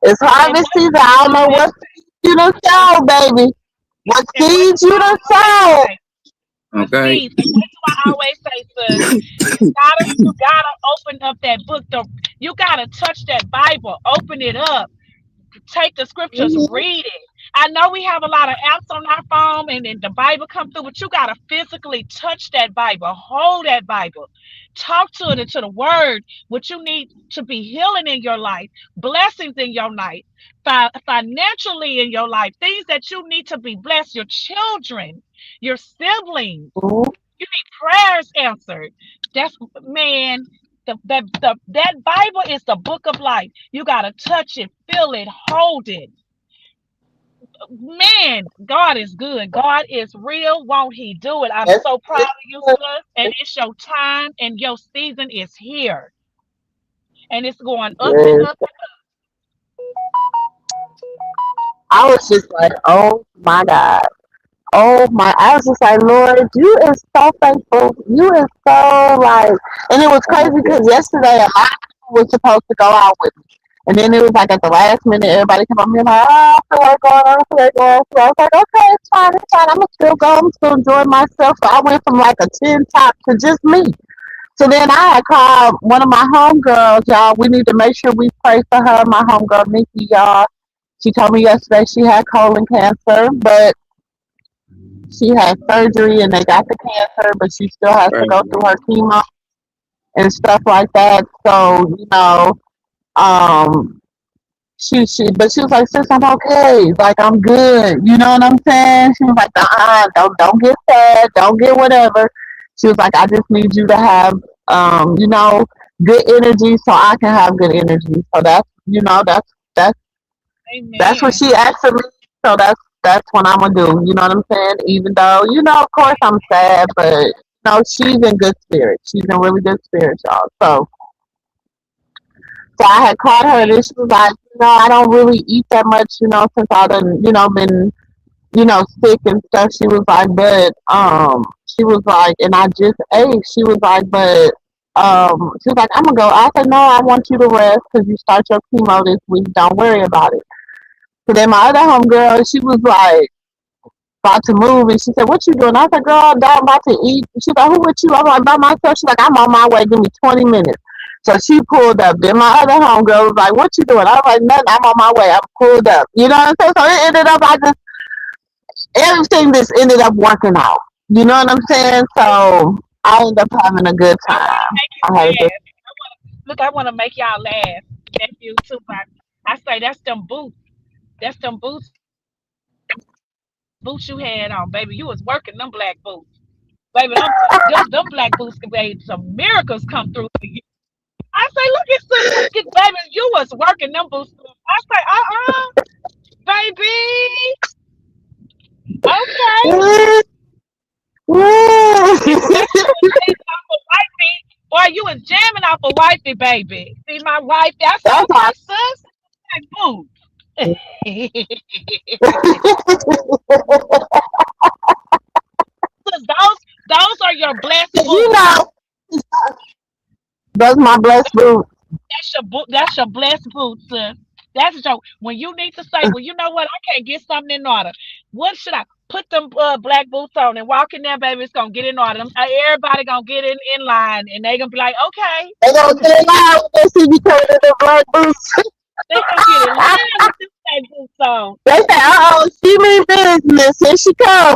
It's And harvest what season. I don't know and, what seeds you done and, sow, baby. What and what do seeds you I done always sow? say? The Okay. seeds. And what do I always say, sis? You gotta open up that book. You gotta touch that Bible. Open it up. Take the scriptures, Mhm. read it. I know we have a lot of apps on our phone and the Bible come through, but you gotta physically touch that Bible, hold that Bible, talk to it into the word, what you need to be healing in your life, blessings in your life, financially in your life, things that you need to be blessed, your children, your siblings. You need prayers answered. That's man. That Bible is the book of life. You gotta touch it, feel it, hold it. Man, God is good. God is real. Won't He do it? I'm Yes, so proud yes, of you, sis. And it's your time, and your season is here, and it's going up and yes. up. I was just like, oh my God. Oh my, I was just like, Lord, you is so faithful. You is so like, and it was crazy because yesterday a lot of people were supposed to go out with me. And then it was like at the last minute, everybody came up to me like, oh, I feel like going, I feel like going. So I was like, okay, it's fine. I'm going to still go. I'm still enjoying myself. So I went from like a 10 top to just me. So then I had called one of my homegirls, y'all. We need to make sure we pray for her. My homegirl, Nikki, y'all. She told me yesterday she had colon cancer, but she had surgery and they got the cancer, but she still has to Right. go through her chemo and stuff like that. So, um, but she was like, sis, I'm okay. Like, I'm good. You know what I'm saying? She was like, don't get sad. Don't get whatever. She was like, I just need you to have, good energy so I can have good energy. So that's what Amen. she asked of me. So that's what I'm gonna do. You know what I'm saying? Even though, of course I'm sad, but she's in good spirits. She's in really good spirits, y'all. So I had called her Amen. and she was like, I don't really eat that much, since I done, been, sick and stuff. She was like, and I just ate. She was like, but she was like, I'm gonna go. I said, no, I want you to rest because you start your chemo this week. Don't worry about it. So then my other homegirl, she was like about to move, and she said, "What you doing?" I said, "Girl, I'm about to eat." She's like, "Who with you?" I'm like, "By myself." She's like, "I'm on my way. Give me 20 minutes." So she pulled up. Then my other homegirl was like, "What you doing?" I was like, "Nothing. I'm on my way. I'm pulled up." You know what I'm saying? So it ended up, everything just ended up working out. You know what I'm saying? So I ended up having a good I want to time. make you I had a good. laugh. Look, I want to make y'all laugh. Nephew, too. I say that's them boots. That's them boots you had on, baby. You was working them black boots. Baby, them black boots can made some miracles come through for you. I say, look at sis, baby, you was working them boots. I say, baby, okay. Especially when jamming off a wifey. Boy, you was jamming off a wifey, baby. See my wife, that's That's okay, sis. Black boots. Sis, those are your blessed you boots. know, that's my blessed food. That's your boot. That's your blessed boots, sis. That's your when you need to say, well, you know what? I can't get something in order. What should I? put them black boots on and walk in there, baby. It's gonna get in order. Everybody gonna get in line, and they gonna be like, okay. They gonna get it loud when they see me coming in the black boots. They gonna get it live with them black boots on. They say, "Uh oh, she mean business. Here she come."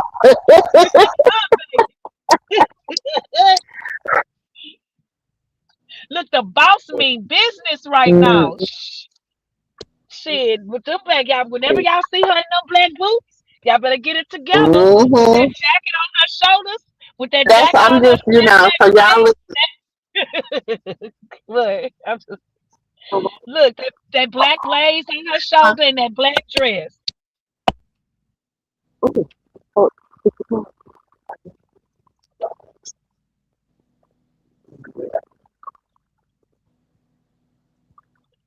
Look, the boss mean business right now. Shit, with them black y'all, whenever y'all see her in them black boots, y'all better get it together. With that Mm-hmm. jacket on her shoulders, with that That's jacket I'm on her just so y'all face. Look, I'm just, look, that black lace on her shoulder and that black dress. listen.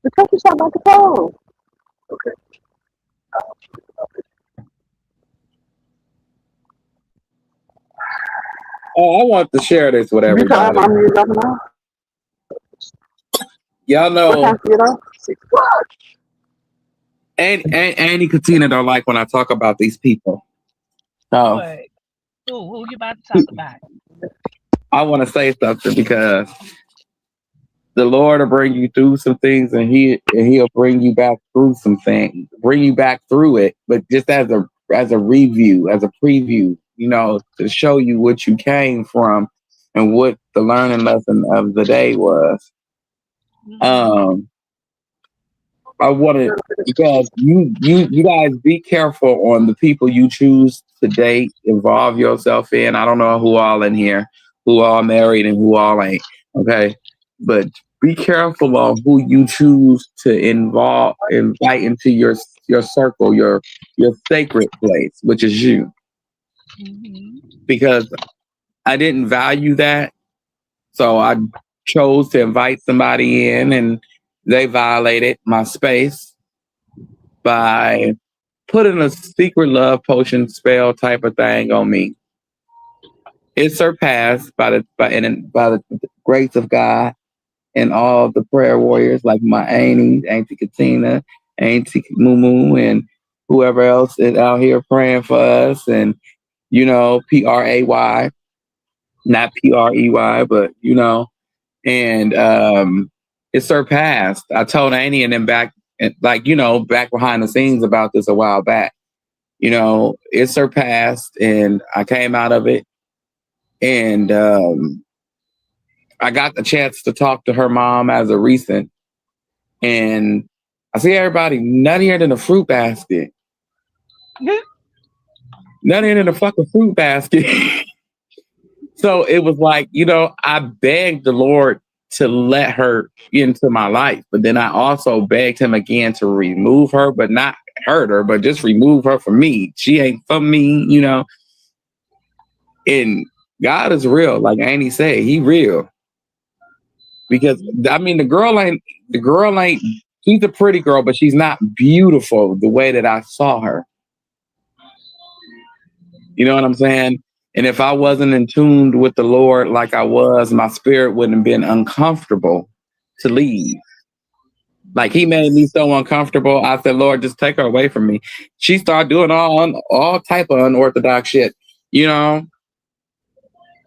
Because you shot like a phone. Oh, I want to share this with You tell everybody. my music up now. Y'all What time know, you know? 6 o'clock. and Annie Katina don't like when I talk about these people. So What? Who you about to talk about? I want to say something because the Lord will bring you through some things, and He'll bring you back through some things, bring you back through it, but just as a review, as a preview, to show you what you came from and what the learning lesson of the day was. Mm-hmm. I wanted, because you guys be careful on the people you choose to date, involve yourself in. I don't know who all in here, who all married and who all ain't. Okay, but be careful on who you choose to invite into your circle, your sacred place, which is you. Mm-hmm. Because I didn't value that, so I chose to invite somebody in, and they violated my space by putting a secret love potion spell type of thing on me. It surpassed by the grace of God and all the prayer warriors like my Auntie Katina, Auntie Moo, and whoever else is out here praying for us. And PRAY, not PREY, but and it surpassed. I told Annie and them back, back behind the scenes about this a while back. It surpassed, and I came out of it, and I got the chance to talk to her mom as a recent, and I see everybody nuttier than a fruit basket, nuttier than a fucking fruit basket. So it was like, I begged the Lord to let her into my life, but then I also begged him again to remove her, but not hurt her, but just remove her from me. She ain't for me, And God is real, like Annie said, He real. Because the girl ain't. She's a pretty girl, but she's not beautiful the way that I saw her. You know what I'm saying? And if I wasn't in tune with the Lord like I was, my spirit wouldn't have been uncomfortable to leave. Like He made me so uncomfortable. I said, Lord, just take her away from me. She started doing all type of unorthodox shit,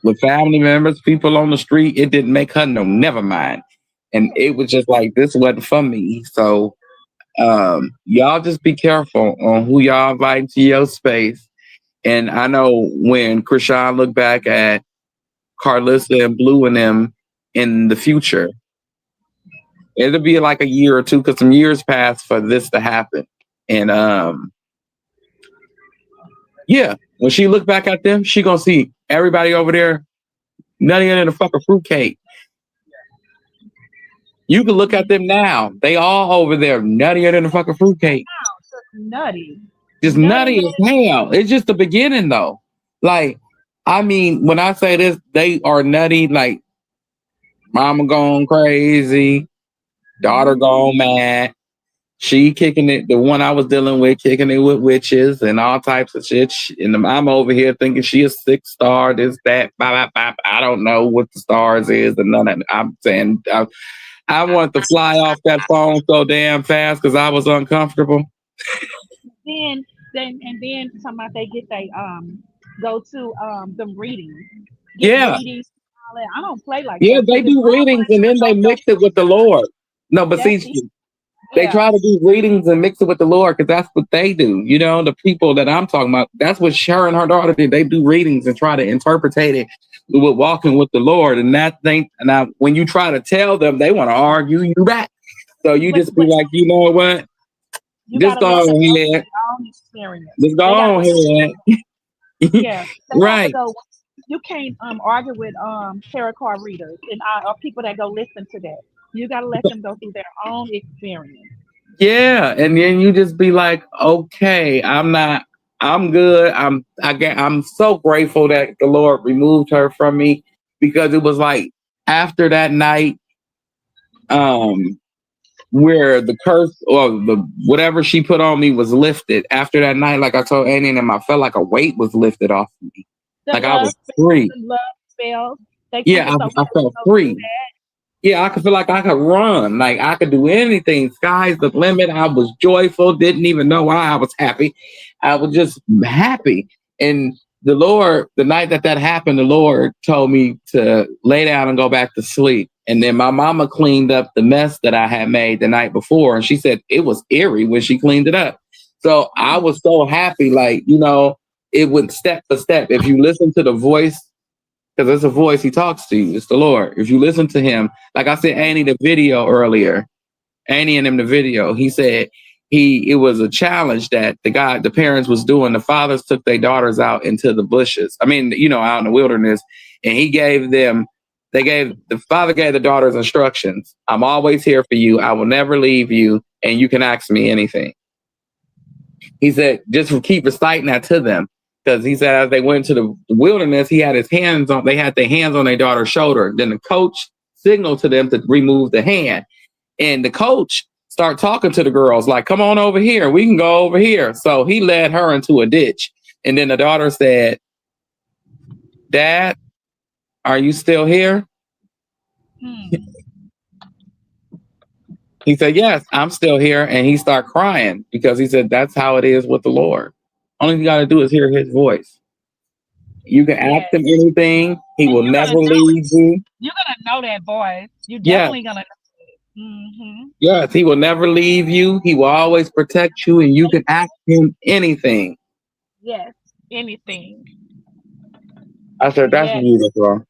with family members, people on the street. It didn't make her never mind. And it was just like, this wasn't for me. So y'all just be careful on who y'all invite to your space. And I know when Krishan looked back at Carlissa and Blue and them in the future, it'll be like a year or two, because some years passed for this to happen. And when she look back at them, she gonna see everybody over there nuttier than a fucking fruitcake. You can look at them now; they all over there nuttier than a fucking fruitcake. Nutty. Just nutty as hell. It's just the beginning, though. Like, I mean, when I say this, they are nutty. Like, mama gone crazy, daughter gone mad. She kicking it. The one I was dealing with, kicking it with witches and all types of shit. And I'm over here thinking she a 6-star, this, that, blah, blah, blah. I don't know what the stars is, and none of it. I'm saying I wanted to fly off that phone so damn fast because I was uncomfortable. Then then talking about they get they go to them readings, get Yeah, readings. All that. I don't play like yeah, that. they See, if do I don't go readings to and then church, they I'm mix it gonna with the Lord. No, but that's see, it. they Yeah. try to do readings and mix it with the Lord because that's what they do. You know, the people that I'm talking about, that's what her and her daughter did. They do readings and try to interpretate it with walking with the Lord. And that thing, and I, when you try to tell them, they want to argue you back. So you But just be like, you know what? you Just gotta go let them go through on their own experience. Just go They gotta on let them, ahead. yeah. They have to Right. go. You can't argue with tarot card readers and or people that go listen to that. You gotta let them go through their own experience. Yeah. And then you just be like, okay, I'm good. I'm so grateful that the Lord removed her from me because it was like after that night, um, where the curse or the whatever she put on me was lifted. After that night, like I told Annie and them, I felt like a weight was lifted off of me. Them Like I was love spells, free. them love spells, they come Yeah, to so I many felt go through free. that. Yeah, I could feel like I could run, like I could do anything. Sky's the limit. I was joyful, didn't even know why I was happy. I was just happy. And the Lord, the night that that happened, the Lord told me to lay down and go back to sleep. And then my mama cleaned up the mess that I had made the night before. And she said it was eerie when she cleaned it up. So I Mm, was so happy, like, it went step by step. If you listen to the voice, because it's a voice, he talks to you. It's the Lord. If you listen to him, like I said, Annie, the video earlier, Annie and him, the video, he said it was a challenge that the parents was doing. The fathers took their daughters out into the bushes. I mean, out in the wilderness, and the father gave the daughters instructions. I'm always here for you. I will never leave you, and you can ask me anything. He said, just keep reciting that to them. Because he said as they went to the wilderness, they had their hands on their daughter's shoulder. Then the coach signaled to them to remove the hand. And the coach started talking to the girls, like, come on over here. We can go over here. So he led her into a ditch. And then the daughter said, Dad, are you still here? mm. He said, yes, I'm still here. And he started crying because he said, that's how it is with the Lord. Only thing you got to do is hear his voice. You can ask Yes, him anything. He and will you're never gonna know it. leave you. You're gonna know that voice. You Yes, definitely gonna know it. Mm-hmm. yes, he will never leave you. He will always protect you, and you can ask him anything. Yes, anything. I said, that's Yes. beautiful.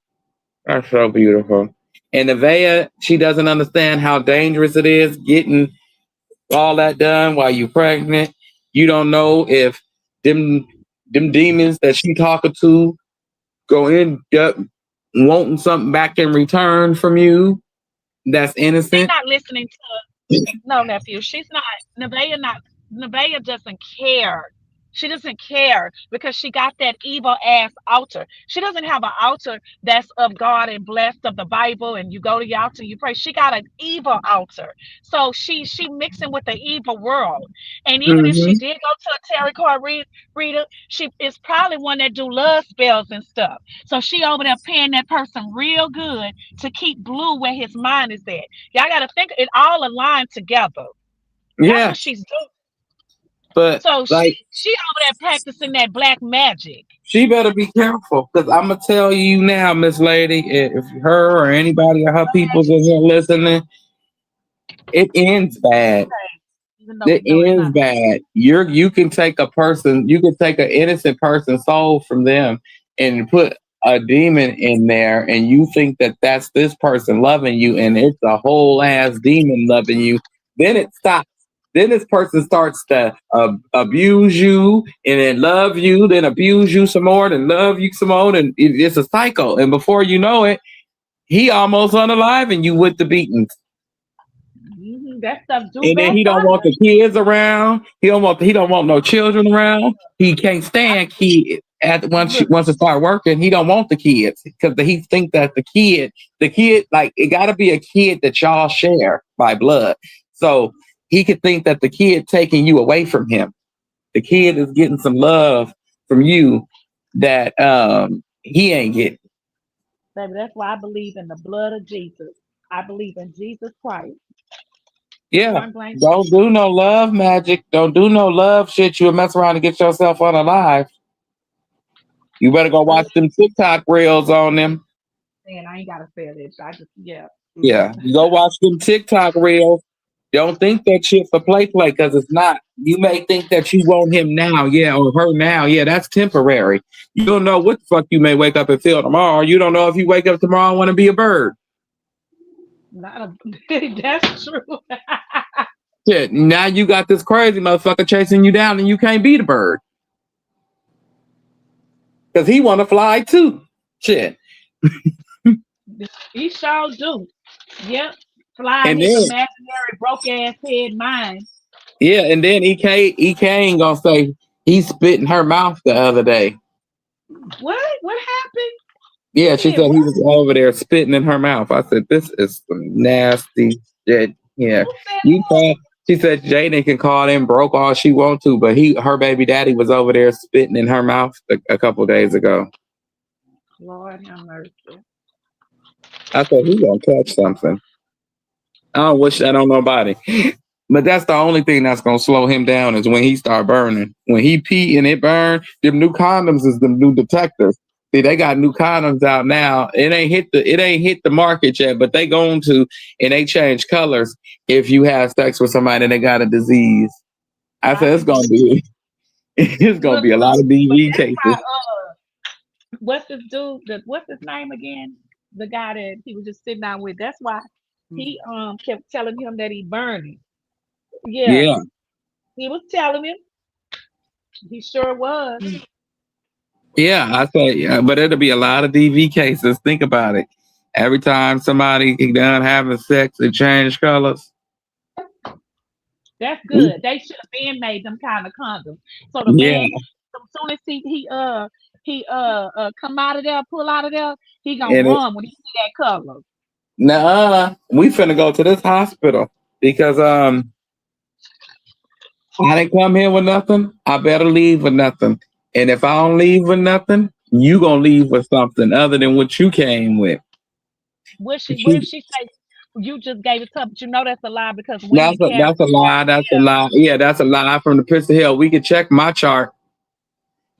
That's so beautiful. And Nevaeh, she doesn't understand how dangerous it is getting all that done while you're pregnant. You don't know if them demons that she talking to go in up wanting something back in return from you that's She's innocent. not listening to no nephew. She's not Nevaeh not Nevaeh doesn't care. She doesn't care because she got that evil ass altar. She doesn't have an altar that's of God and blessed of the Bible, and you go to your altar and you pray. She got an evil altar. So she mixing with the evil world. And even if she Hmm. did go to a tarot card reader, she is probably one that do love spells and stuff. So she over there paying that person real good to keep Blue where his mind is at. Y'all got to think it all aligned together. That's Yeah, what she's doing. but So like she over there practicing that black magic. she better be careful because I'm gonna tell you now, Miss Lady, if her or anybody of her Go ahead, people's in here listening, it ends bad. even though It we know it's ends not. bad. You can take a person, you can take an innocent person's soul from them and put a demon in there, and you think that that's this person loving you, and it's a whole ass demon loving you. Then it stops. Then this person starts to abuse you, and then love you, then abuse you some more, then love you some more, and it's a cycle. And before you know it, he almost unaliving you with the beatings. That stuff do And then he don't backfire. want the kids around. He don't want no children around. He can't I, stand kids. At look, once it start working, he don't want the kids because he think that the kid like it got to be a kid that y'all share by blood. So he could think that the kid taking you away from him. The kid is getting some love from you that he ain't getting. baby, that's why I believe in the blood of Jesus. I believe in Jesus Christ. Yeah. Point blank. Don't do no love magic. Don't do no love shit. You'll mess around and get yourself unalive. You better go watch them TikTok reels on them. And I ain't gotta say it. I just yeah. Yeah. You go watch them TikTok reels. Don't think that shit for play because it's not. You may think that you want him now, yeah, or her now. Yeah, that's temporary. You don't know what the fuck you may wake up and feel tomorrow. You don't know if you wake up tomorrow and want to be a bird. Not a that's true. Shit, now you got this crazy motherfucker chasing you down and you can't be the bird. Because he want to fly too. Shit. He sure do. Yep. Flying And his then, imaginary broke ass head mind. yeah, and then EK ain't gonna say he spit in her mouth the other day. What? What happened? Yeah, He she did said what? he was over there spitting in her mouth. I said, this is some nasty shit. Yeah. Who said You that? call she said Jaden can call in broke all she want to, but her baby daddy was over there spitting in her mouth a couple days ago. Lord have mercy. I said, he gonna catch something. I don't wish that on nobody. But that's the only thing that's gonna slow him down is when he start burning. When he pee and it burn, them new condoms is the new detectors. See, they got new condoms out now. It ain't hit the market yet, but they going to, and they change colors if you have sex with somebody and they got a disease. I I said it's can gonna believe. be it's gonna Look, be a lot of but DV that's why. cases. What's this dude? What's his name again? The guy that he was just sitting down with. That's why he kept telling him that he burning. Yeah, Yeah, he was telling him. He sure was. yeah. I say, yeah, but it'll be a lot of DV cases. Think about it. Every time somebody done having sex, they change colors. That's good. They should have been made them kind of condoms. So the Yeah, man, as soon as he come out of there, pull out of there, he gonna and run when he see that color. nah, we finna go to this hospital because I didn't come here with nothing. I better leave with nothing. And if I don't leave with nothing, you gonna leave with something other than what you came with. What if She, she say you just gave it to her, but you know that's a lie because women carry that's a lie. That's a lie. Yeah, that's a lie from the pits of hell. We can check my chart.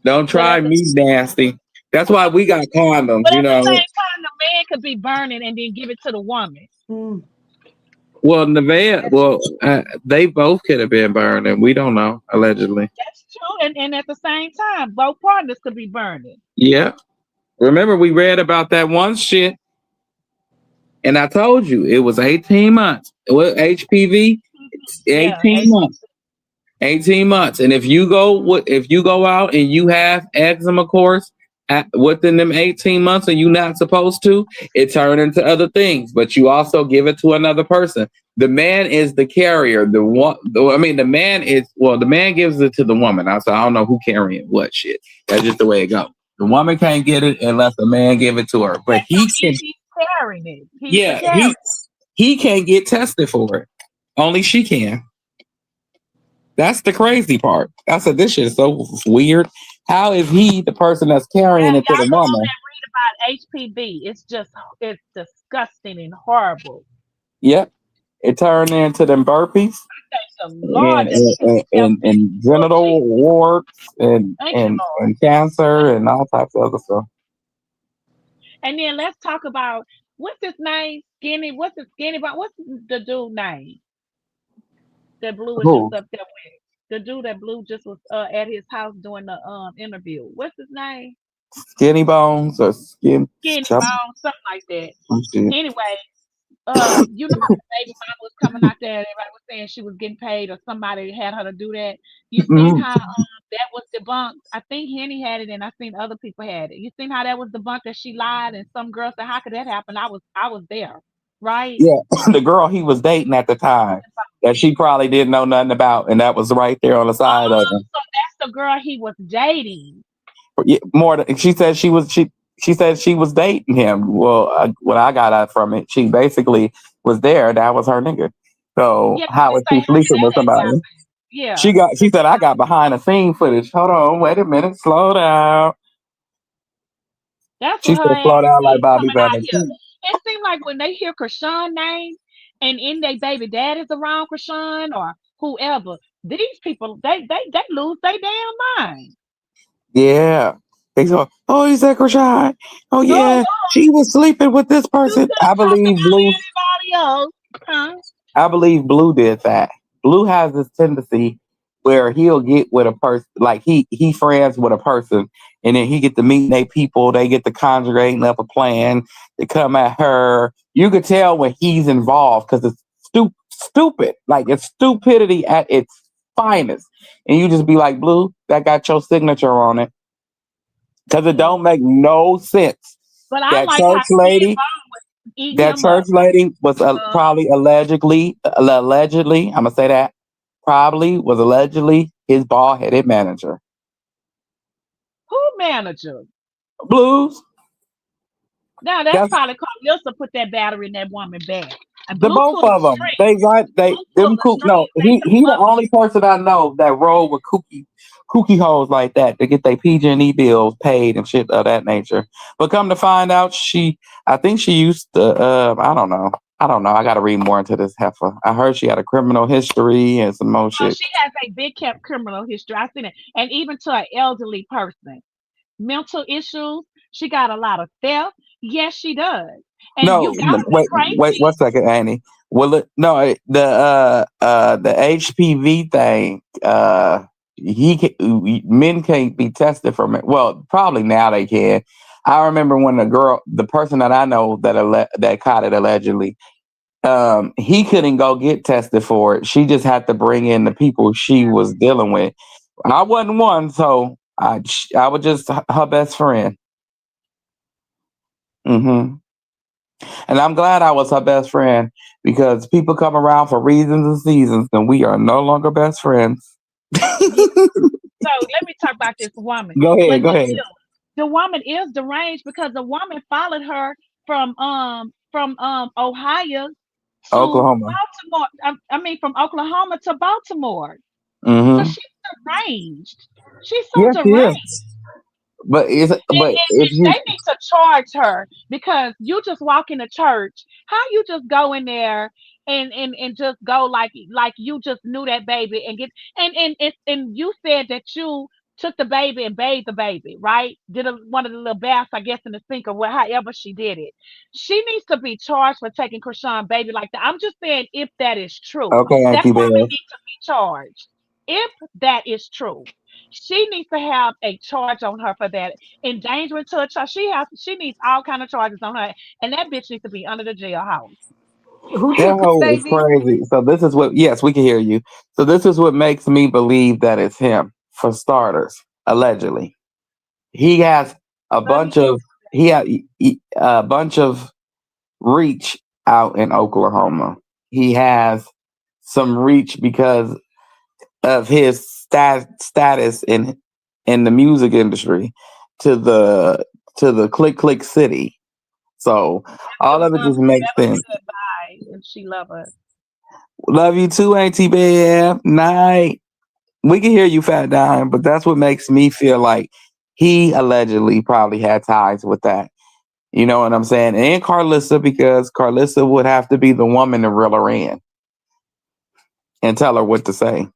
Don't but try me nasty. That's why we got condoms. but You at the know. same time the man could be burning and then give it to the woman. Well, Nevaeh, they both could have been burned, and we don't know. Allegedly. That's true. And at the same time, both partners could be burning. Yeah. Remember, we read about that one shit. And I told you it was 18 months. Well, HPV, it's Yeah. 18 months. 18 months. And if you go out and you have eczema course within them 18 months and you're not supposed to, it turn into other things. But you also give it to another person. The man is the carrier. The man gives it to the woman. I don't know who carrying what shit. That's just the way it goes. The woman can't get it unless the man give it to her. But he can. He's carrying it. He's the Yeah, carrier. he can't get tested for it. Only she can. That's the crazy part. I said this shit is so weird. How is he the person that's carrying it to Y'all the go on woman? and read about HPV. It's disgusting and horrible. Yep, it turned into them burpees Thank the Lord that and oh genital Jesus. warts Thank you, Lord. and cancer and all types of other stuff. And then let's talk about what's his name? Skinny. What's the skinny? What's the dude name that Blue was just Who? up there with? The dude that Blue just was at his house doing the interview. What's his name? Skinny bones or skin Skinny chub? Bone, something like that. Shit. Anyway, you know how the baby mama was coming out there and everybody was saying she was getting paid or somebody had her to do that. You seen Mhm. how that was debunked? I think Henny had it and I seen other people had it. You seen how that was debunked that she lied and some girl said, how could that happen? I was there, right? Yeah, the girl he was dating at the time that she probably didn't know nothing about, and that was right there on the side of him. So that's the girl he was dating. Yeah, more than she said she was dating him. Well, what I got out from it, she basically was there. That was her nigga. So Yeah, how is they she say how could sleeping with that somebody? happen? Yeah. She said I got behind the scene footage. Hold on, wait a minute, slow down. That's She what her said slow ass down like is Bobby coming out here. Valentine. It seemed like when they hear Krishan name and in their baby dad is around Krishan or whoever, these people they lose their damn mind. Yeah. They go, oh, he's that Rashad. Oh No, yeah, no, she was sleeping with this you person. could have talked about anybody else, huh? I believe Blue did that. Blue has this tendency where he'll get with a person, like he friends with a person, and then he get to meet their people. They get to conjugating up a plan to come at her. You could tell when he's involved because it's stupid, like it's stupidity at its finest, and you just be like, Blue, that got your signature on it because it Yeah. don't make no sense. But I That like how church Ken lady Bone was eating that him up. church lady was Uh, probably allegedly, I'm gonna say that, probably was allegedly his bald headed manager. who manager? Blues. Now that's That's probably Carlissa put that battery in that woman back. And the Blue both pulled the of them. string. They right. They Blue pulled them the cool. No, string, made them he the fuck. only person I know that roll with kooky hoes like that to get their PG&E bills paid and shit of that nature. But come to find out, I think she used to. I don't know. I don't know. I got to read more into this heifer. I heard she had a criminal history and some more Oh, shit. she has a big cap criminal history. I've seen it. And even to an elderly person. Mental issues. She got a lot of theft. Yes, she does. And No, you gotta be wait, crazy. 1 second, Annie. Well, the HPV thing. Men can't be tested from it. Well, probably now they can. I remember when the person that I know that caught it allegedly, he couldn't go get tested for it. She just had to bring in the people she was dealing with. I wasn't one, so I was just her best friend. Hmm. And I'm glad I was her best friend because people come around for reasons and seasons, and we are no longer best friends. Yeah. So let me talk about this woman. Go ahead, But go ahead. the woman is deranged because the woman followed her from Ohio to Oklahoma. Baltimore. I mean from Oklahoma to Baltimore. So Hmm. she's deranged. She's so Yes, she is. deranged. But if And they you need to charge her because you just walk in a church. How you just go in there and just go like you just knew that baby and get and you said that you took the baby and bathed the baby, right? Did one of the little baths, I guess, in the sink or however she did it. She needs to be charged for taking Krishan baby like that. I'm just saying if that is true. okay, That Auntie woman Bear. needs to be charged. If that is true. She needs to have a charge on her for that endangerment to a child. She needs all kind of charges on her, and that bitch needs to be under the jailhouse. Who That took the hoe is baby? crazy. So this is what yes, we can hear you. So this is what makes me believe that it's him, for starters, allegedly. He has a Love you bunch too. of he had a bunch of reach out in Oklahoma. He has some reach because of his status in the music industry to the click city. So all Them of it just makes forever sense. goodbye, and she love us. Love you too, Auntie Bam. Night. We can hear you, Fat Dime, but that's what makes me feel like he allegedly probably had ties with that. You know what I'm saying? And Carlissa, because Carlissa would have to be the woman to reel her in and tell her what to say.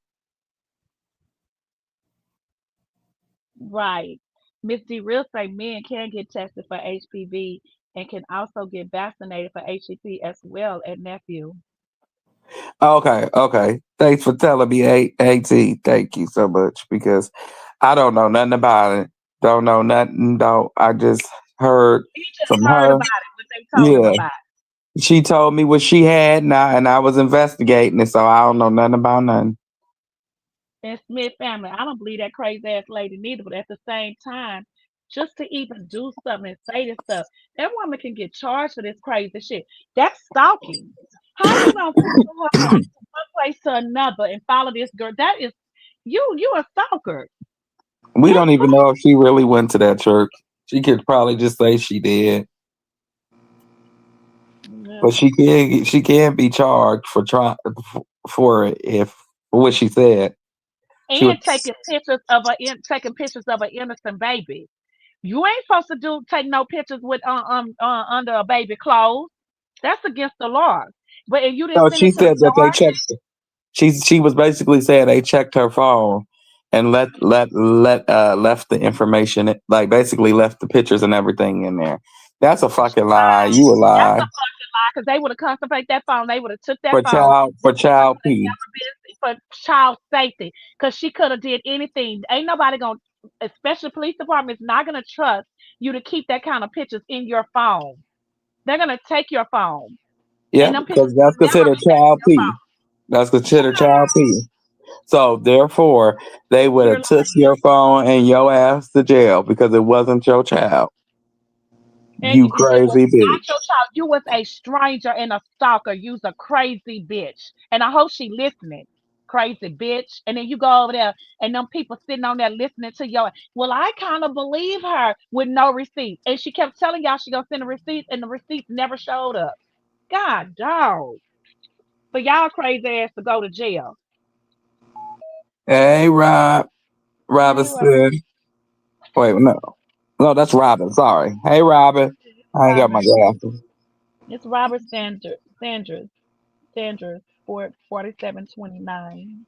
Right. Miss D real say men can get tested for HPV and can also get vaccinated for HPV as well at nephew. Okay, okay. Thanks for telling me, AT. Thank you so much because I don't know nothing about it. Don't know nothing. Don't. I just heard He just from heard her. about it, what they told him Yeah, about. she told me what she had, and I was investigating it, so I don't know nothing about nothing. And Smith family. I don't believe that crazy ass lady neither, but at the same time, just to even do something and say this stuff, that woman can get charged for this crazy shit. That's stalking. How you gonna follow her from one place to another and follow this girl? That is you a stalker. We don't That's even know if she really went to that church. She could probably just say she did, but yeah. she can be charged for trying for it if for what she said. She would. And taking pictures of an innocent baby. You ain't supposed to do take no pictures with under a baby clothes. That's against the law. But and you didn't No, send she it to the said that they charge? checked. She was basically saying they checked her phone and left the information, like basically left the pictures and everything in there. That's a fucking lie. You a That's lie a fucking lie, because they would have concentrated that phone. They would have took that for phone. It child would have P. never been for child safety, because she could have did anything. Ain't nobody gonna, especially police departments, not gonna trust you to keep that kind of pictures in your phone. They're gonna take your phone, and Yeah, them pictures because will that's never considered be back in child your P. phone. That's Shut considered child up. P. So therefore, they would You're have took lying. your phone and your ass to jail because it wasn't your child. And You it was crazy not your bitch. child. You was a stranger and a stalker. You's a crazy bitch. And I hope she listening. Crazy bitch. And then you go over there and them people sitting on there listening to your, well, I kind of believe her with no receipts. And she kept telling y'all she gonna send a receipt, and the receipts never showed up. God dog. For y'all crazy ass to go to jail. Hey, Hey, Rob. Robinson. Wait, no. No, that's Robin. Sorry. Hey, Robin. It's I ain't got my Robert. glasses. It's Robert Sanders, 4729.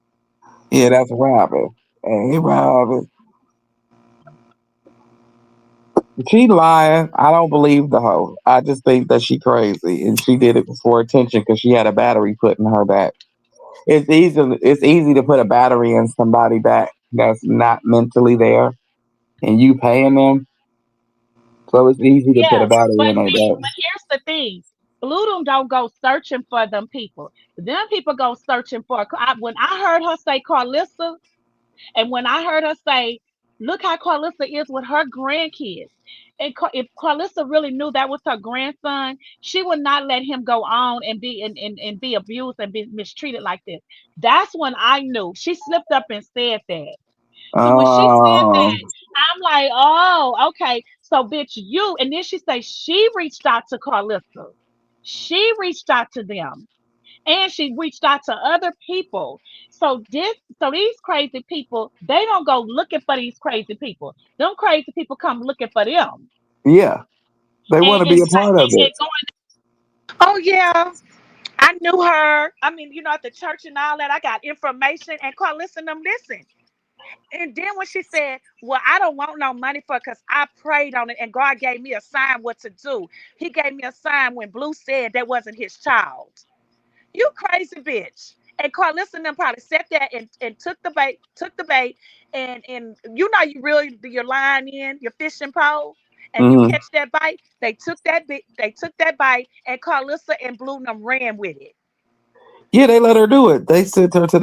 Yeah, that's Robin. Hey, Robin. She lying. I don't believe the hoe. I just think that she crazy, and she did it for attention because she had a battery put in her back. It's easy. It's easy to put a battery in somebody back that's not mentally there, and you paying them. So it's easy to put Yeah, a battery but in their see, back. but here's the thing. Bloodum don't go searching for them people. Them people go searching for. When I heard her say Carlissa, and when I heard her say, "Look how Carlissa is with her grandkids," and if Carlissa really knew that was her grandson, she would not let him go on and be abused and be mistreated like this. That's when I knew she slipped up and said that. So when she said Oh, that, I'm like, oh, okay. So bitch, you, and then she say she reached out to Carlissa. She reached out to them. And she reached out to other people. So these crazy people, they don't go looking for these crazy people. Them crazy people come looking for them. yeah. They want to be a part of it. And going, oh yeah, I knew her. I mean, at the church and all that, I got information, and Carlissa and them listen. And then when she said, "Well, I don't want no money for it because I prayed on it and God gave me a sign what to do. He gave me a sign when Blue said that wasn't his child." You crazy bitch. And Carlissa and them probably sat there and took the bait, and you really your line in, your fishing pole, and you Hmm. catch that bite. They took that bite, and Carlissa and Blue and them ran with it. Yeah, they let her do it. They sent her to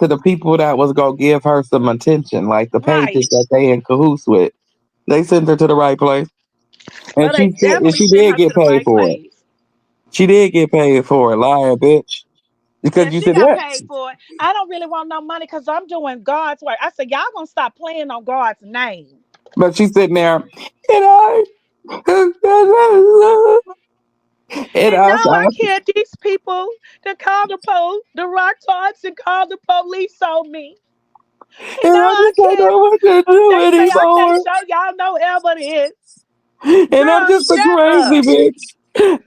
the people that was gonna give her some attention, like the pages Right. that they in cahoots with. They sent her to the right place, Oh, and they definitely she sent did her to get the paid right for it. place. She did get paid for it, lying bitch. Yeah, Because you she said got that, paid for it. I don't really want no money because I'm doing God's work. I said, y'all gonna stop playing on God's name. but she's sitting there, and and And I, now I can't these people to call the rock tarts and call the police on me. And and now I I just don't can't. know what to do They say I can't anymore. show y'all no evidence. And I'm Girl, just a shut crazy up. bitch.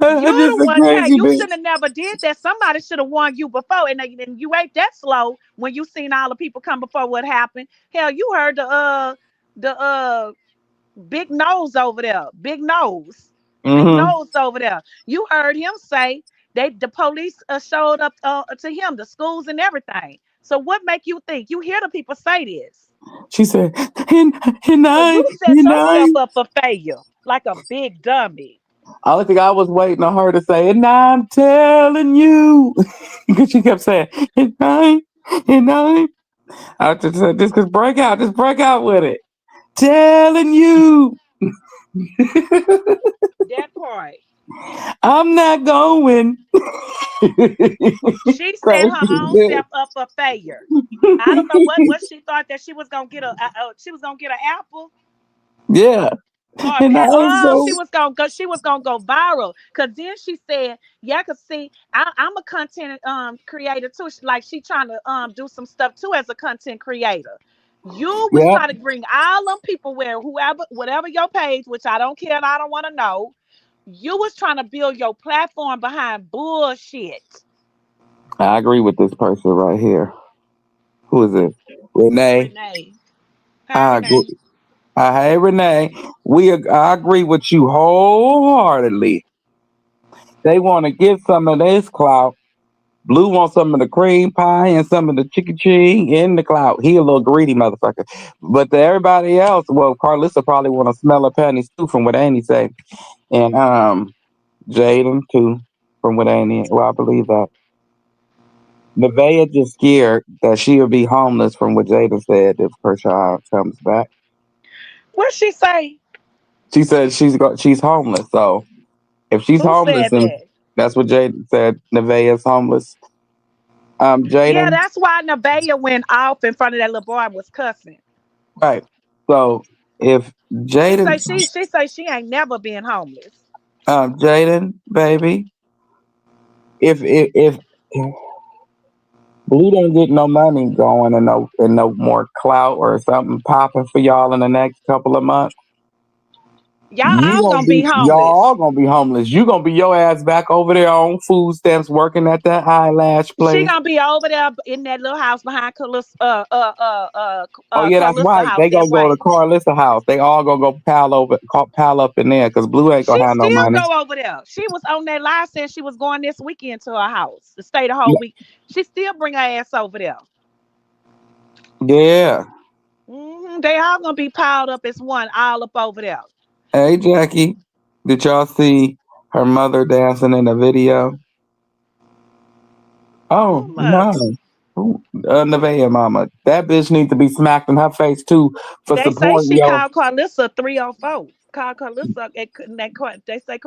I'm You're just the a one. Hey, crazy you should bitch. have never did that. Somebody should have warned you before, and you ain't that slow when you seen all the people come before what happened. Hell, you heard the big nose over there, big Hmm. nose over there. You heard him say the police showed up to him, the schools and everything. So what make you think you hear the people say this? She said, and, and So I, you set and I. yourself up for failure like a big dummy. Only thing I was waiting on her to say, and I'm telling you. Because she kept saying, and I. I just said, just break out with it. Telling you. That part. I'm not going. She set her Crazy own bitch. self up for failure. I don't know what she thought that she was gonna get she was gonna get an apple Yeah. or a And I pat. was Oh, so, she was gonna go viral. Cause then she said, "Yeah, cause see, I'm a content creator too. Like she trying to do some stuff too as a content creator. You was yeah. trying to bring all them people where whoever whatever your page, which I don't care and I don't want to know. You was trying to build your platform behind bullshit. I agree with this person right here. Who is it? Renee. Renee. Hi, I agree. Renee. Hey, Renee. I agree with you wholeheartedly. They want to get some of this clout. Blue wants some of the cream pie and some of the chicken ching in the clout. He a little greedy motherfucker. But to everybody else, well, Carlissa probably want to smell her panties too, from what Annie say, and Jaden too, from what Annie. Well, I believe that. Nevaeh just scared that she'll be homeless, from what Jaden said if her child comes back. What she say? She said she's homeless. So if she's Who homeless, said then that? that's what Jaden said. Nevaeh is homeless. Yeah, Jaden, that's why Nevaeh went off in front of that little boy and was cussing. right? So if She Jaden, say she ain't never been homeless. Jaden, baby, if Blue don't get no money going and no more clout or something popping for y'all in the next couple of months, Y'all all gonna be y'all homeless. all gonna be homeless. You gonna be your ass back over there on food stamps working at that eyelash She place. gonna be over there in that little house behind Oh yeah, that's Calista right. house They that gonna go to way. Carlissa house. They all gonna go pile up in there because Blue ain't She gonna have no still money. go over there. She was on that live saying she was going this weekend to her house to stay the whole week. She still bring her ass over there. Yeah. They all gonna be piled up as one, all up over there. Hey Jackie, did y'all see her mother dancing in the video? Oh Who no. mother? Who- Nevaeh mama. That bitch needs to be smacked in her face too for They say supporting she yo. called Carlissa 304. Called Carlissa. They say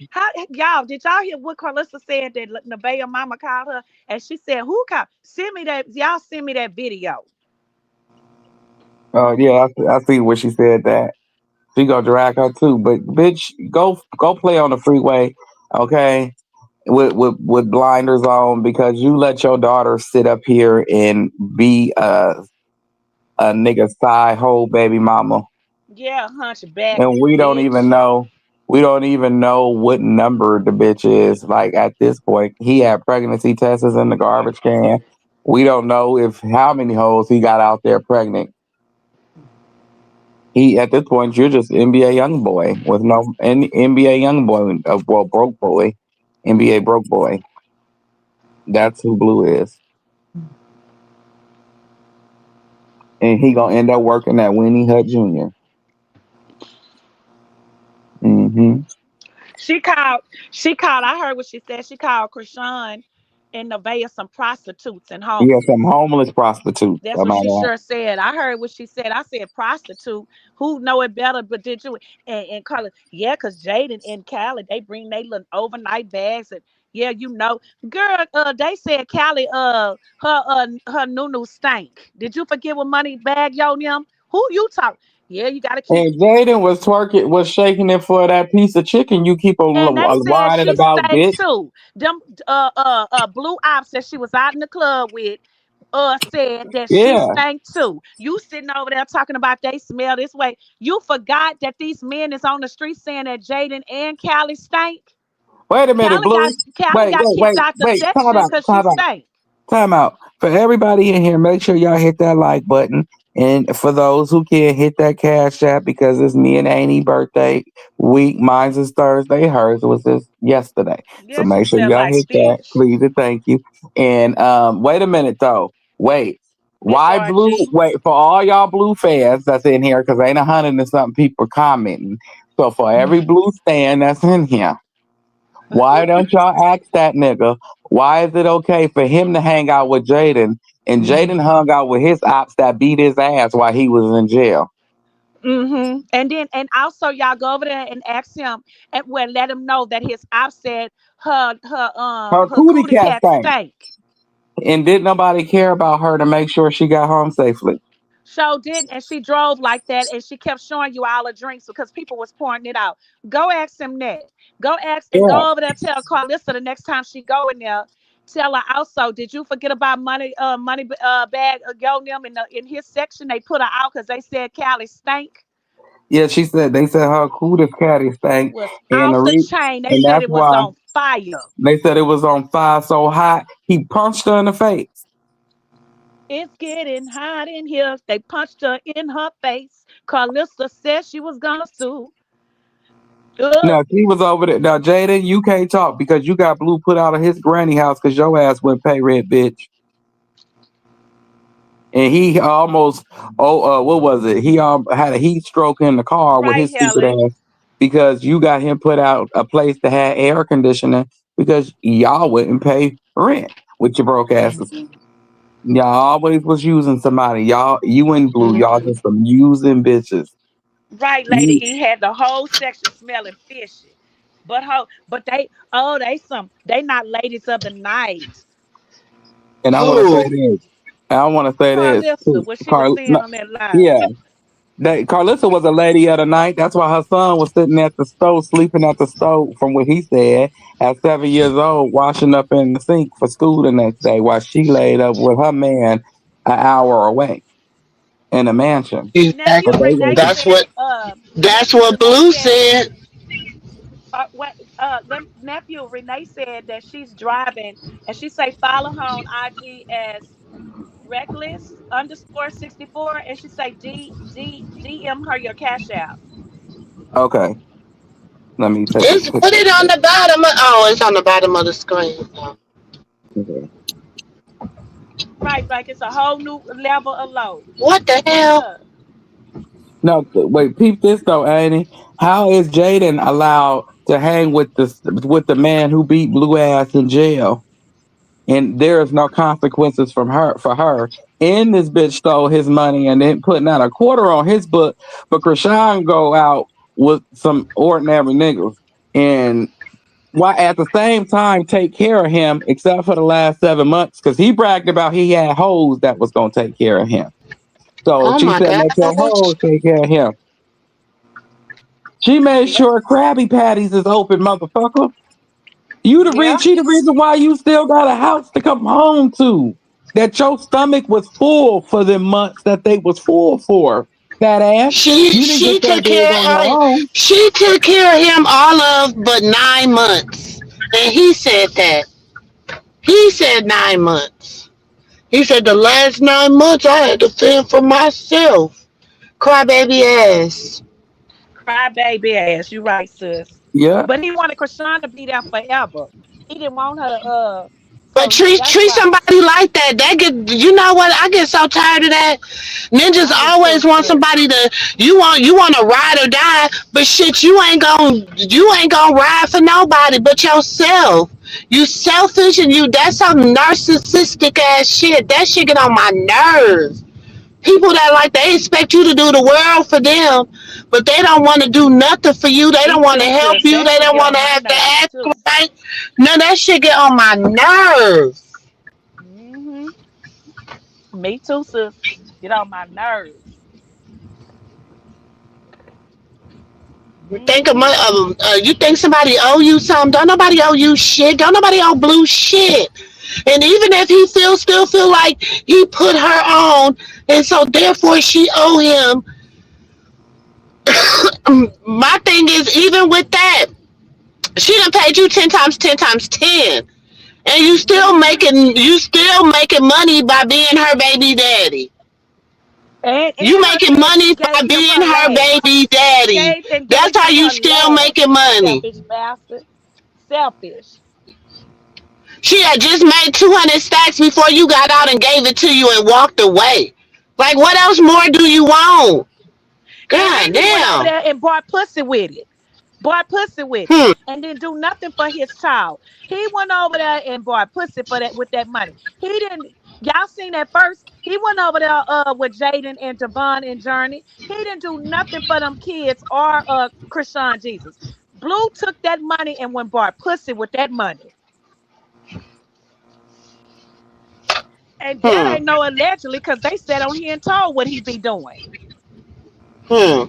how y'all did y'all hear what Carlissa said that Nevaeh mama called her and she said who called? Send me that. Y'all send me that video. Oh yeah, I see what she said that. She gonna drag her too. But bitch, go play on the freeway, okay? With blinders on because you let your daughter sit up here and be a nigga side hole baby mama. Yeah, hunchback And bitch. we don't even know what number the bitch is. Like at this point, he had pregnancy tests in the garbage can. We don't know if how many hoes he got out there pregnant. He at this point, you're just NBA young boy with no NBA young boy, well broke boy, NBA broke boy. That's who Blue is, and he gonna end up working at Winnie Hut Jr. Hmm. She called. She called. I heard what she said. She called Krishan and Nevaeh some prostitutes and He has homeless. some homeless prostitutes. That's Am what I she right? sure said. I heard what she said. I said prostitute. Who know it better? But did you and Carla? Yeah, cause Jaden and Callie they bring they little overnight bags and yeah, you know, girl. They said Callie her new stank. Did you forget what money bag yo them? Who you talk? Yeah, you gotta keep. And Jaden was shaking it for that piece of chicken you keep on And they said whining she about, stank bitch. too. Them blue ops that she was out in the club with said that she Yeah. stank too. You sitting over there talking about they smell this way. You forgot that these men is on the street saying that Jaden and Callie stank. Wait a minute, Blue. Callie got kicked out the Time section out. because she Time out. stank. Time out. For everybody in here, make sure y'all hit that like button. And for those who can't hit that cash app because it's me and Annie's birthday week. Mine's is Thursday. Hers was this yesterday. So Yeah, she make sure smell y'all like hit that, fish. please and thank you. And wait a minute though. Wait. Miss Why Blue? RG. Wait for all y'all Blue fans that's in here because ain't 100 and something people commenting. So for every Blue fan that's in here. Why don't y'all ask that nigga? Why is it okay for him to hang out with Jaden and Jaden hung out with his ops that beat his ass while he was in jail? And then and also y'all go over there and ask him and well let him know that his op said Her her cootie cootie cat cat thing. stank. And did nobody care about her to make sure she got home safely? So did and she drove like that and she kept showing you all her drinks because people was pouring it out. Go ask him that. Go ask and Yeah. go over there tell Carlissa the next time she go in there. Tell her also, did you forget about money bag of them in his section? They put her out because they said Callie stank. Yeah, she said they said her cootie caddy stank, Was and off the chain. They and said that's it was why on fire. they said it was on fire so hot he punched her in the face. It's getting hot in here. They punched her in her face. Carlissa said she was gonna sue. Ugh. Now she was over there. Now Jaden, you can't talk because you got Blue put out of his granny house because your ass went pay red, bitch. And he almost, what was it? He had a heat stroke in the car with Right, his stupid Helen. ass because you got him put out a place that had air conditioning because y'all wouldn't pay rent with your broke asses. Y'all always was using somebody. Y'all, you and Blue, y'all Hmm. just some using bitches. Right, Lady You E had the whole section smelling fishy. But they not ladies of the night. and I want to say Who? this. I want to say this Carlissa, too. what she was saying No, on that live. yeah, that Carlissa was a lady of the night. That's why her son was sitting at the stove, sleeping at the stove, from what he said, at 7 years old, washing up in the sink for school the next day, while she laid up with her man an hour away in a mansion. Nephew But Exactly. they Renee waited. That's nephew what Renee Blue said said. nephew Renee said that she's driving and she say follow her on IG as reckless underscore 64 and she say DM her your cash out. Okay, let me take a It's picture put it of on that. the bottom. It's on the bottom of the screen. Okay. Right, like it's a whole new level of low. What the What's hell? up? No, wait, peep this though, Annie. How is Jaden allowed to hang with the man who beat Blue ass in jail, and there is no consequences from her for her? And this bitch stole his money and then putting out a quarter on his book, but Krishan go out with some ordinary niggas, and while at the same time take care of him, except for the last 7 months, because he bragged about he had hoes that was gonna take care of him. So Oh she my said, "Let your gosh. hoes take care of him." She made Yep. sure Krabby Patties is open, motherfucker. Yep. She the reason why you still got a house to come home to. That your stomach was full for the months that they was full for. That ass. She You didn't she get that took big care on your of own. she took care of him all of but 9 months. And he said that. He said 9 months. He said the last 9 months I had to fend for myself. Crybaby ass. Cry baby ass. You right, sis. Yeah. But he wanted Krishan to be there forever. He didn't want her to But so treat that's treat why somebody like that. That get you know what? I get so tired of that. Ninjas I do always too, want sis. somebody to you want to ride or die, but shit, you ain't gonna ride for nobody but yourself. You selfish and you that's some narcissistic ass shit. That shit get on my nerves. People that like they expect you to do the world for them, but they don't want to do nothing for you. They Me don't want to too, help sis. you. That They should don't get want on to my have to nerves act too. right. No, that shit get on my nerves. Hmm. Me too, sis. Get on my nerves. Hmm. You think somebody owe you something? Don't nobody owe you shit. Don't nobody owe Blue shit. And even if he still feel like he put her on, and so therefore she owe him. My thing is, even with that, she done paid you 10 times 10 times 10, and Hmm. you still making money by being her baby daddy. You And her making kids money by gave him being her her last. baby daddy. Gave That's how him you her still last. making money. Selfish bastard. Selfish. She had just made 200 stacks before you got out and gave it to you and walked away. Like, what else more do you want? And then God he went over damn. there and bought pussy with it. Bought pussy with it. Hmm. And didn't do nothing for his child. He went over there and bought pussy for that with that money. He didn't y'all seen that first? He went over there with Jaden and Devon and Journey. He didn't do nothing for them kids or Krishan Jesus. Blue took that money and went bought pussy with that money. And that Hmm. ain't no allegedly because they said on here and told what he be doing. Hmm.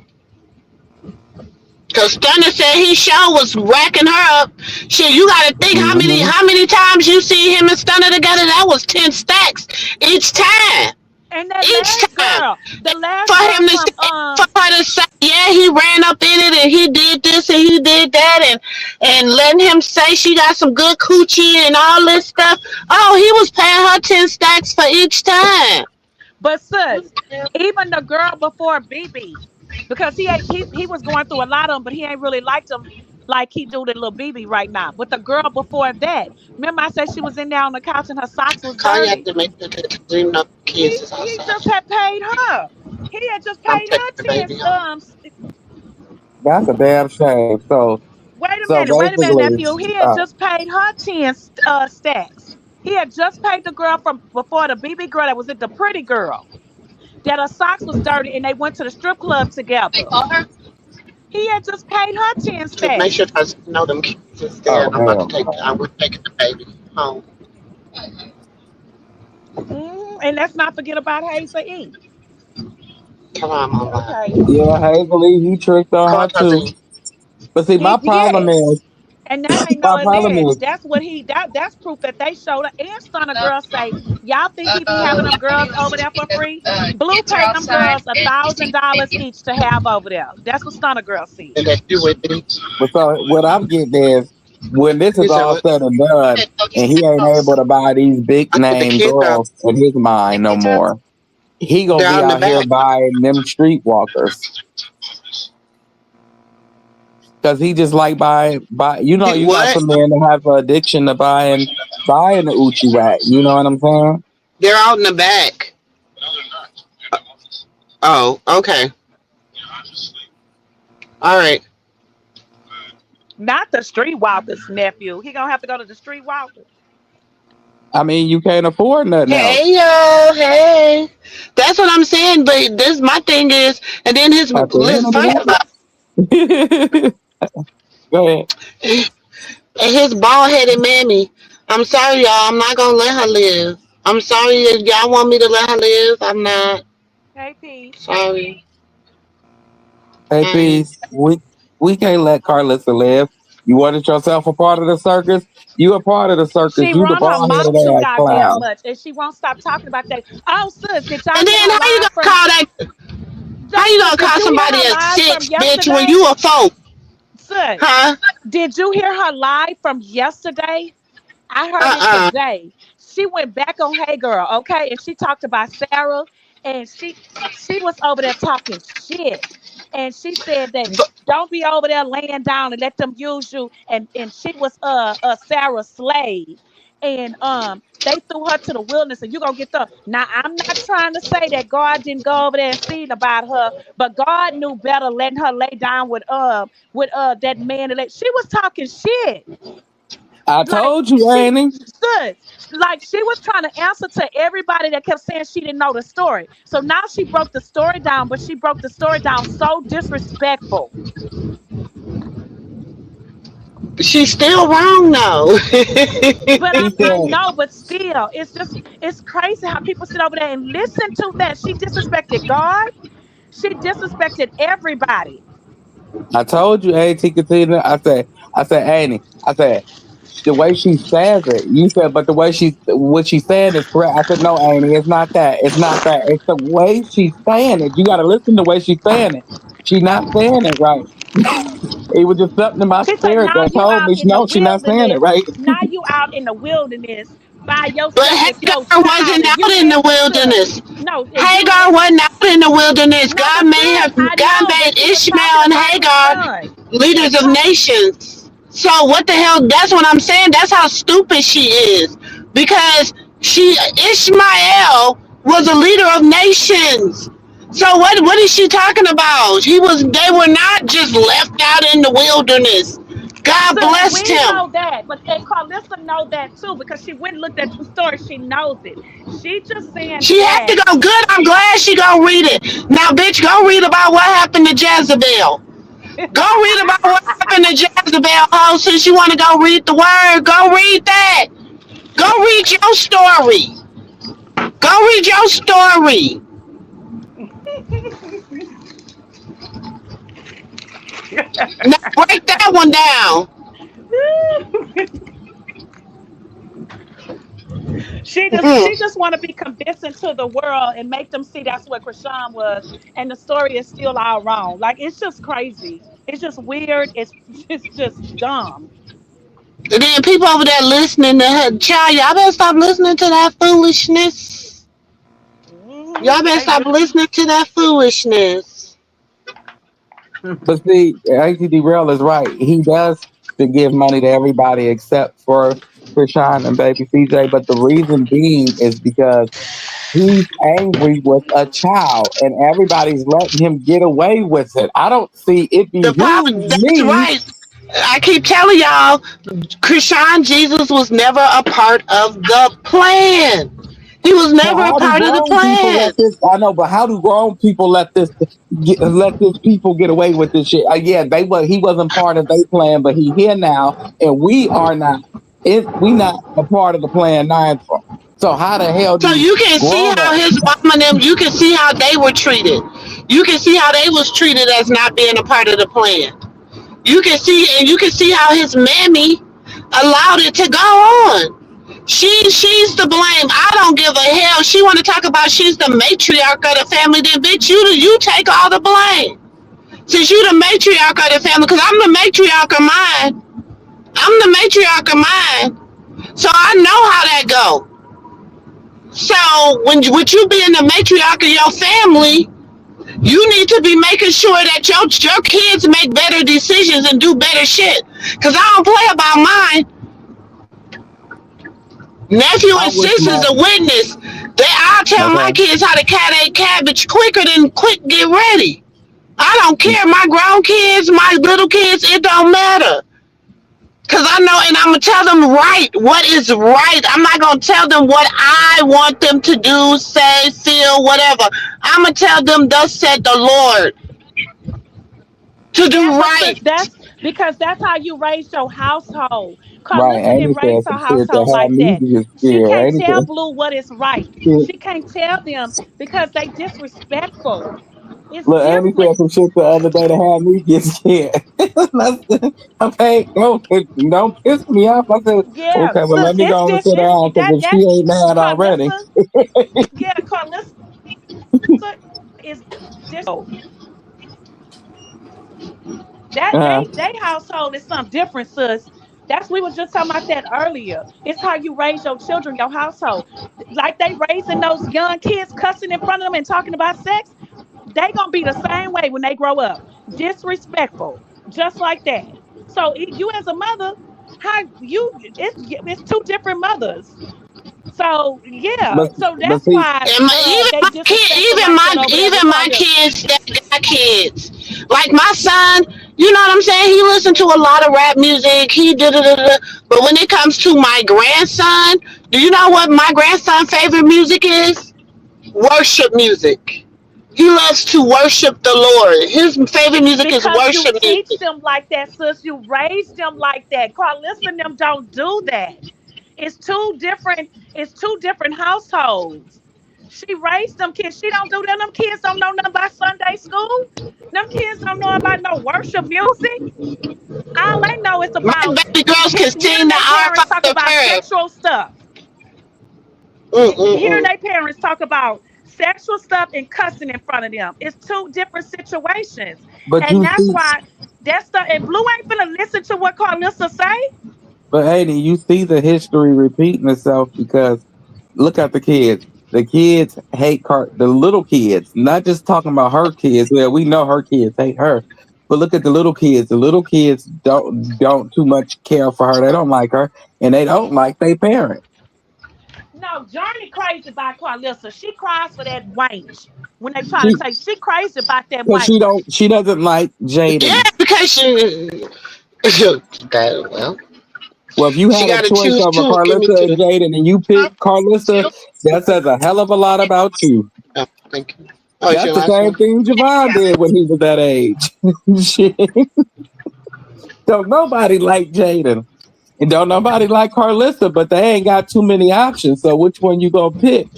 Cause Stunner said he sure was racking her up. Shit, you gotta think Hmm. how many times you see him and Stunner together. That was 10 stacks each time. And that each last time. girl, the last For girl him to from say, for her to say, yeah, he ran up in it and he did this and he did that, and letting him say she got some good coochie and all this stuff. Oh, he was paying her 10 stacks for each time. but sis, even the girl before BB, because he was going through a lot of them, but he ain't really liked them like he do the little BB right now. But the girl before that, remember I said she was in there on the couch and her socks was Call you have dirty. to make sure that you know the kids is He outside. just had paid her. He had just I'm paid taking her the 10 baby home. That's a damn shame. wait a minute, Basically, nephew. He had just paid her 10 stacks. He had just paid the girl from before, the BB girl that was it, the pretty girl, that her socks was dirty and they went to the strip club They together. call her He had just paid her 10 to make sure stacks. I know them kids is there, oh and I'm about to hell take. I no. was taking the baby home. And let's not forget about Hazel E. Come on, mama. Okay. Yeah, Hazel, he tricked on Call her too. cousin. But see, He my problem did. is, And that ain't my no problem alleged. is, That's what that's proof that they showed up. And Stunner Girl say, y'all think he be having them girls over there for free? Blue paid them girls $1,000 each to have over there. That's what Stunner Girl said. And that you with me. but so what I'm getting is, when this is He said all what? said and done, and he ain't able to buy these big I said the name kids are. girls in his mind no more, he gonna They're be out in the out here back. buying them streetwalkers. Cause he just like buy. You got What? some men that have an addiction to buying the Uchi whack. You know what I'm saying? They're out in the back. Oh, okay. All right. Not the streetwalkers, nephew. He gonna have to go to the streetwalkers. I mean, you can't afford nothing else. Hey yo, hey. That's what I'm saying. But this my thing is, and then his At the listen. First of all, end of the day, go ahead. and his bald headed mammy. I'm sorry, y'all. I'm not gonna let her live. I'm sorry if y'all want me to let her live. I'm not. Hey, Peace. Sorry. Hey, peace. We can't let Carlissa live. You wanted yourself a part of the circus. You a part of the circus. She You the run her bald mouth headed too ass goddamn clown. much, and she won't stop talking about that. Oh, sis, did y'all And hear then her how you live gonna from? call that? How Just you sis, gonna did call you hear somebody her a live from six, bitch, when yesterday? you a four? Sis, Huh? did you hear her live from yesterday? I heard it Uh-uh. today. She went back on Hey Girl, okay, and she talked about Sarah, and she was over there talking shit, and she said that But don't be over there laying down and let them use you, and she was Sarah's slave, and they threw her to the wilderness, and you gonna get the. Now I'm not trying to say that God didn't go over there and see about her, but God knew better letting her lay down with that man. She was talking shit. I Like told you, she Annie. stood, like she was trying to answer to everybody that kept saying she didn't know the story. So now she broke the story down, but she broke the story down so disrespectful. she's still wrong though. But She I said, know, but still, it's crazy how people sit over there and listen to that. She disrespected God. She disrespected everybody. I told you, Auntie Katina. I said, Annie. I said, the way she says it. You said, but the way what she's saying is correct. I said, no, Annie, it's not that. It's not that. It's the way she's saying it. You got to listen to the way she's saying it. She's not saying it right. It was just something in my She said, spirit now that you told out me, in the no, she's not saying it wilderness. right. Now you out in the wilderness by But yourself with your Hagar child wasn't and out you in in the sis. wilderness. No, and you Hagar in wasn't out in the wilderness. no, but sis, I God know, made but she was Ishmael talking and about his Hagar son. She was leaders of talking. nations. So what the hell? That's what I'm saying. That's how stupid she is. Because Ishmael was a leader of nations. So what is she talking about? They were not just left out in the wilderness. God Sis, blessed we him. know that, but and Carlissa know that too because she went and looked at the story. She knows it. She just saying She had to that. go good. I'm glad she gonna read it. Now, bitch, go read about what happened to Jezebel. Go read about what happened to Jezebel, ho, since you want to go read the word. Go read that. Go read your story. Go read your story. Now, break that one down. Mm. She just want to be convincing to the world and make them see that's what Krishan was, and the story is still all wrong. Like it's just crazy. It's just weird. It's just dumb. And then people over there listening to her, child, y'all better stop listening to that foolishness. Y'all better They stop really. listening to that foolishness. But see, ATD Rail is right. He does to give money to everybody except for Krishan and Baby CJ. But the reason being is because he's angry with a child, and everybody's letting him get away with it. I don't see it The problem, behooves that's me. right. I keep telling y'all, Krishan Jesus was never a part of the plan. He was So never a how do part of the grown people plan. let this? I know, but how do grown people let this people get away with this shit? Yeah, he wasn't part of their plan, but he here now, and we are not. We not a part of the plan neither. So how the hell So do you can see grown how up? his mom and them, you can see how they were treated. You can see how they was treated as not being a part of the plan. You can see, and you can see how his mammy allowed it to go on. She's to blame. I don't give a hell. She want to talk about she's the matriarch of the family. Then bitch, you take all the blame. Since you the matriarch of the family, because I'm the matriarch of mine. I'm the matriarch of mine. So I know how that go. So when with you being the matriarch of your family, you need to be making sure that your kids make better decisions and do better shit. Cause I don't play about mine. Nephew I and wish sis is my a witness. I'll tell my okay. kids how to cat a cabbage quicker than quick get ready. I don't care. My grown kids, my little kids, it don't matter. Cause I know, and I'm gonna tell them right what is right. I'm not gonna tell them what I want them to do, say, feel, whatever. I'm gonna tell them, "Thus said the Lord," to Yeah, do but right. sis, that's because that's how you raise your household. Right, Carlissa Amy didn't said raise her some shit that household had like me that. get She scared. can't Amy tell said Blue what is right. shit. She can't tell them because they disrespectful. It's Look, Amy said different. some shit the other day that had me get scared. I said, okay, don't piss me off. I said, Yeah, okay, well, let sis, me go and sit it's down because that if she that ain't mad already, Carlissa, yeah, Carlissa is disrespectful. That uh, they household is something different, sis. That's we was just talking about that earlier. It's how you raise your children, your household. Like they raising those young kids, cussing in front of them and talking about sex. They gonna be the same way when they grow up, disrespectful, just like that. So you as a mother, how you it's two different mothers. So yeah, but so but that's see, why And they disrespectful even like that over there with even my Carlissa. kids that got kids, like my son, you know what I'm saying? He listened to a lot of rap music. He did it, but when it comes to my grandson, do you know what my grandson's favorite music is? Worship music. He loves to worship the Lord. His favorite music is Because you worship teach music. them like that, sis. You raise them like that. Carlissa and them don't do that. It's two different households. She raised them kids. She don't do that. Them kids don't know nothing about Sunday school. Them kids don't know about no worship music. All they know is My about baby girls can hearing sing the their Our parents talk Father about prayer. sexual stuff. Hearing Mm-mm-mm. their parents talk about sexual stuff and cussing in front of them. It's two different situations. but And you that's see, why that's the and Blue ain't finna listen to what Carlissa say. but Hayden, you see the history repeating itself because look at the kids. The kids hate the little kids, not just talking about her kids. Well, we know her kids hate her, but look at the little kids. The little kids don't too much care for her. They don't like her, and they don't like their parents. No, Journey crazy about Carlissa. She cries for that wench. When they try to She say she crazy about that because wench. she doesn't like Yeah, Jaden. because she, that, well, Well, if you she had a got to choice choose over two. Give me Carlissa and two. Jaden, and you pick Carlissa, that says a hell of a lot about you. Oh, thank you. Oh, it's That's your the last same one. thing Javon did when he was that age. Shit. Don't nobody like Jaden. And don't nobody like Carlissa, but they ain't got too many options. So which one you gonna pick?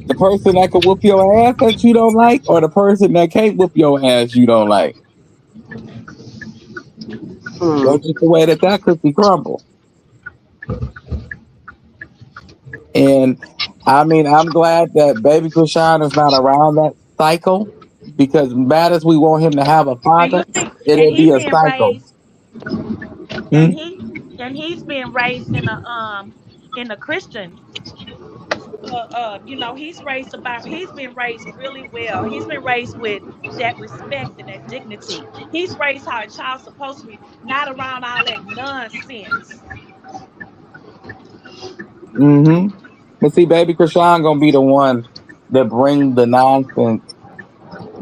The person that can whoop your ass that you don't like, or the person that can't whoop your ass you don't like? Hmm. That's just the way that cookie crumble. And I mean, I'm glad that baby Krishan is not around that cycle because bad as we want him to have a Do you father, think? And it'll he be a being cycle. raised, and Hmm? he's being raised in a Christian. He's been raised really well. He's been raised with that respect and that dignity. He's raised how a child's supposed to be, not around all that nonsense. Hmm. But see, baby Krishan gonna be the one that bring the nonsense,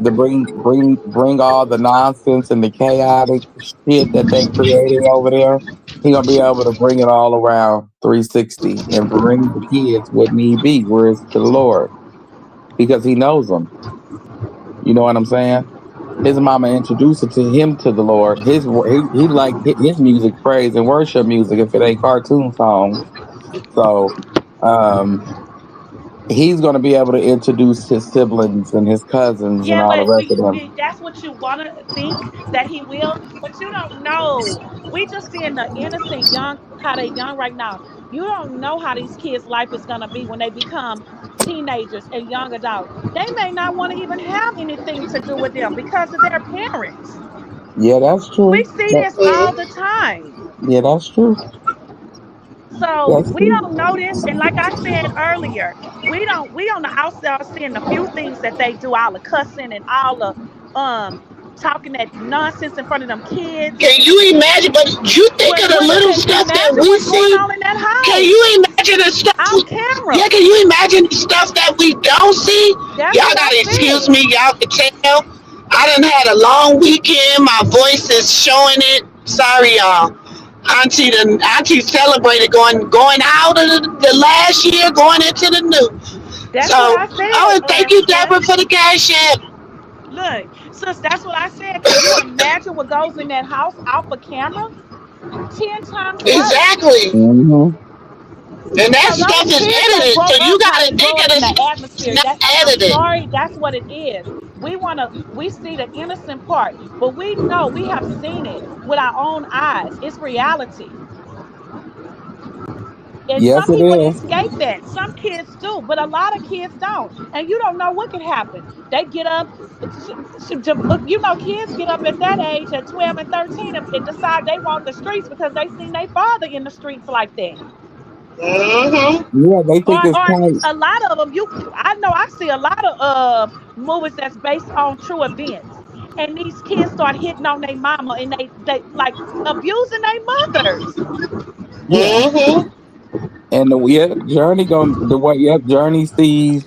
to bring all the nonsense and the chaotic shit that they created over there. He gonna be able to bring it all around 360 and bring the kids what need be, where it's to the Lord, because he knows them. You know what I'm saying? His mama introduced him to the Lord. He like his music, praise and worship music. If it ain't cartoon songs, so um, he's gonna be able to introduce his siblings and his cousins and Yeah, all the but rest of them. that's what you want to think that he will, but you don't know. We just seeing the innocent young, how they young right now. You don't know how these kids' life is gonna be when they become teenagers and young adults. They may not want to even have anything to do with them because of their parents. Yeah, that's We true. see this all the time. Yeah, that's true. So That's we true. don't know this. And like I said earlier, we on the outside seeing the few things that they do, all the cussing and all the talking that nonsense in front of them kids. Can you imagine? But you think But of the little stuff that imagine we what's going see. on in that Can house you imagine the stuff? on Yeah, camera. can you imagine the stuff that we don't see? That's Y'all what I gotta excuse said. me. Y'all can tell. I done had a long weekend. My voice is showing it. Sorry, y'all. Auntie celebrated going out of the last year, going into the new. That's what So, I said, oh, and thank you, Chef. Deborah, for the cash app. Look, sis, that's what I said. Can you imagine what goes in that house off of camera? 10 times worse. Exactly. Hmm. And that So stuff those is kids gonna edited. grow So you up how they gotta grow think up of in the the stuff atmosphere. that's That not I'm edited. sorry, that's what it is. We see the innocent part, but we know we have seen it with our own eyes. It's reality. And Yes, some it people is. escape that. Some kids do, but a lot of kids don't. And you don't know what could happen. They get up, kids get up at that age at 12 and 13 and decide they want the streets because they seen their father in the streets like that. Mm-hmm. Yeah, they think it's Or quite. a lot of them, I know I see a lot of movies that's based on true events, and these kids start hitting on their mama and they like abusing their mothers. Yeah, Mm-hmm. and the way Journey sees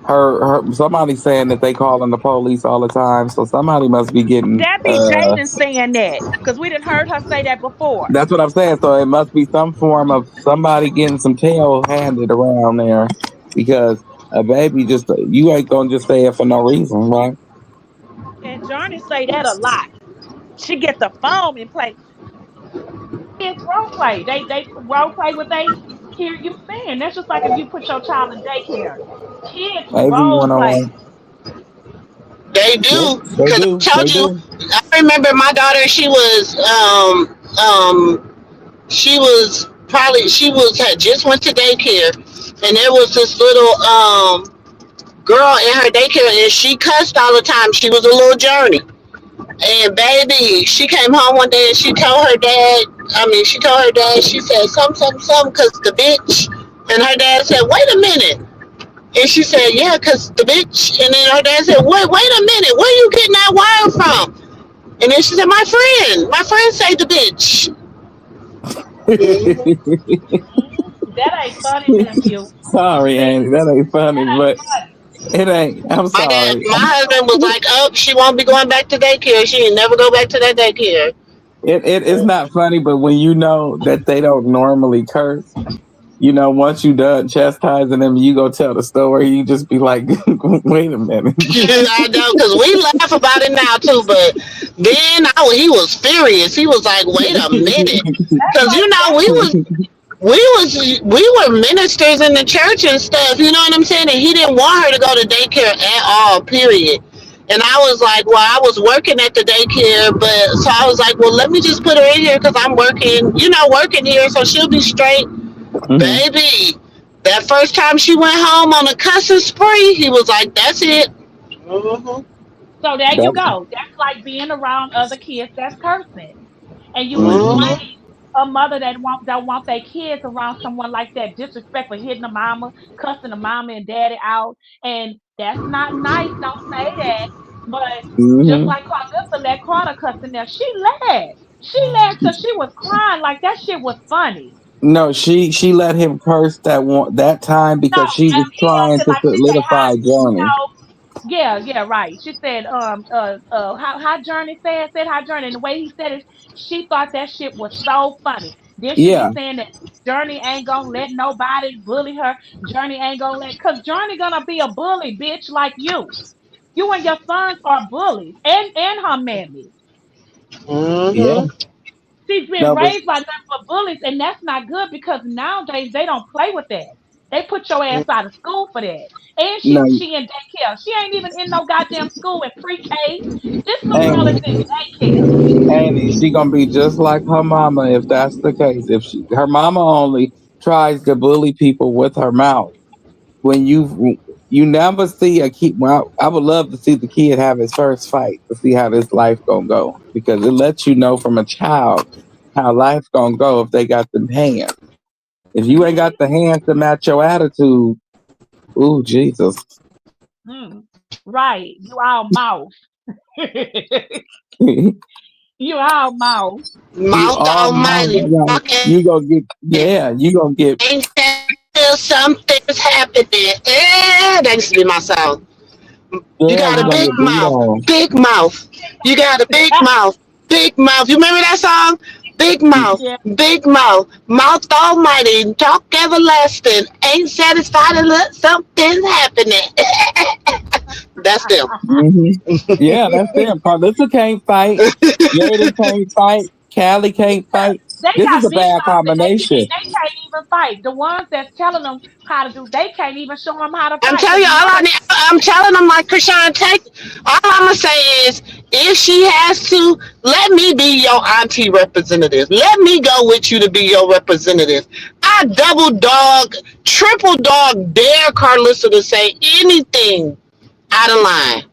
her somebody saying that they calling the police all the time, so somebody must be getting That be Jaden saying that because we didn't heard her say that before. that's what I'm saying. So it must be some form of somebody getting some tail handed around there because a baby just you ain't gonna just say it for no reason, right? And Johnny say that a lot. She get the phone and play. Kids role play. They role play what they hear you saying. That's just like if you put your child in daycare. Kids Maybe role one on play. one. They Yes, do, they because I do. told They you. do. I remember my daughter. She was had just went to daycare, and there was this little girl in her daycare, and she cussed all the time. She was a little journey, and baby, she came home one day and she told her dad. I mean, she told her dad. She said some, because the bitch. And her dad said, "Wait a minute." And she said, "Yeah, because the bitch." And then her dad said, "Wait a minute. Where you getting that wire from?" And then she said, My friend say the bitch." Mm-hmm. That ain't funny, nephew. Sorry, See, Andy, that ain't funny, that ain't but funny. it ain't. I'm sorry. My husband was like, "Oh, she won't be going back to daycare. She ain't never go back to that daycare." It is not funny, but when you know that they don't normally curse, once you done chastising them, you go tell the story. You just be like, "Wait a minute." I know, because we laugh about it now too, but then he was furious. He was like, "Wait a minute," That's because like that. we were ministers in the church and stuff. You know what I'm saying? And he didn't want her to go to daycare at all. Period. And I was like, well, I was working at the daycare, but so I was like, well, let me just put her in here because I'm working, working here, so she'll be straight. Hmm. Baby, that first time she went home on a cussing spree, he was like, "That's it." Hmm. So there you That, go. That's like being around other kids that's cursing. And you would hmm. Hmm. blame a mother that don't want their kids around someone like that, disrespectful, hitting the mama, cussing the mama and daddy out. And that's not nice. Don't say that. But just Hmm. like Carlissa let Carter cuss in there, she laughed. She laughed till she was crying like that shit was funny. No, she let him curse that time No, because she was he trying acted to like she said, solidify Journey. no, yeah, yeah, right. She said, how Journey said how Journey, and the way he said it, she thought that shit was so funny. Then she Yeah, be saying that Journey ain't gonna let nobody bully her. Journey ain't gonna let, cause Journey gonna be a bully, bitch, like you. You and your sons are bullies, and her mammies. yeah. Hmm. She's been No, but raised by nothing but bullies, and that's not good because nowadays they don't play with that. They put your ass out of school for that. And no, she in daycare. She ain't even in no goddamn school in pre-K. This little girl is Amy, in daycare. Amy, she gonna be just like her mama if that's the case. If her mama only tries to bully people with her mouth, when you never see a kid. Well, I would love to see the kid have his first fight to see how this life gonna go because it lets you know from a child how life's gonna go if they got the hands. If you ain't got Mm-hmm. the hands to match your attitude, ooh Jesus. Mm. Right. You all mouth. You all mouth. You Mouth all mouth, Almighty, talking. you gonna get, yeah, you gonna get, Ain't that still something's happening? That used to be my song. You yeah, got you a gonna big get beat mouth, on. big mouth. You got a big mouth, big mouth. You remember that song? Yeah. Big mouth, mouth almighty, talk everlasting. Ain't satisfied unless something's happening. That's them. Hmm. Yeah, that's them. Carlissa can't fight. Jaden can't fight. Callie can't fight. They This is got a big bad mouths and combination. they can't even fight. The ones that's telling them how to do, they can't even show them how to I'm fight telling because you, you know they. I'm telling them like Krishan, take. All I'm gonna say is, if she has to, let me be your auntie representative. Let me go with you to be your representative. I double dog, triple dog dare Carlissa to say anything out of line.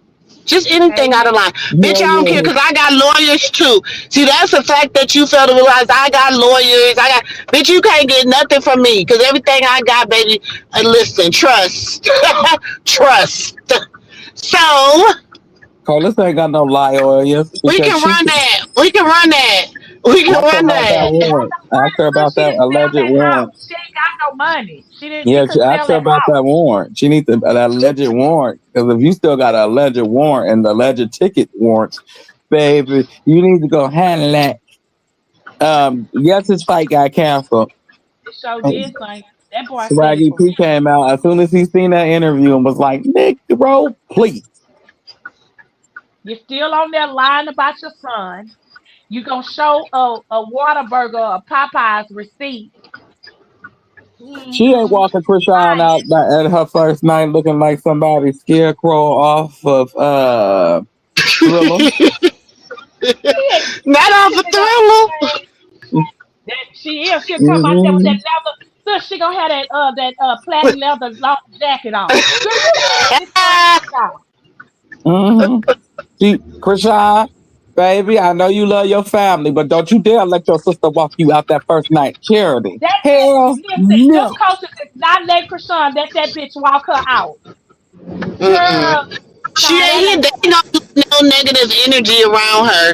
Just anything out Amen. of line. Bitch, Hell I don't care yeah. because I got lawyers too. See, that's the fact that you fail to realize I got lawyers. Bitch, you can't get nothing from me because everything I got, baby, listen, trust. Trust. So, Carlissa ain't got no lawyers we because can she. run that. We can run that. We can Ask her run about that that. She ain't got warrant. no Ask money her because about she that didn't sell alleged that warrant. house. She ain't got no money. She didn't. She Yeah, couldn't ask sell her that about house. that warrant. She needs that alleged warrant because if you still got an alleged warrant and the alleged ticket warrants, baby, you need to go handle that. Yes, his fight got canceled. It sure did, son. That boy said it Swaggy for P real. came out as soon as he seen that interview and was like, "Nick, bro, please." You're still on there lying about your son. You gonna show a Whataburger, a Popeyes receipt. She ain't Mm-hmm. walking Krishan out at her first night looking like somebody scarecrow off of Thriller. Shit, Not that off shit a is gonna be thriller. changed. That she is. She'll come out there with that Hmm. leather. So she gonna have that platinum leather long jacket on. Girl, you better get this stuff out. Hmm. She, Krishan, baby, I know you love your family, but don't you dare let your sister walk you out that first night. Charity. That Hell listen, them no. coaches is not letting Krishan let that bitch walk her out. Girl, Mm-mm. She nah, ain't that here. ain't They gonna ain't happen. gonna do no negative energy around her.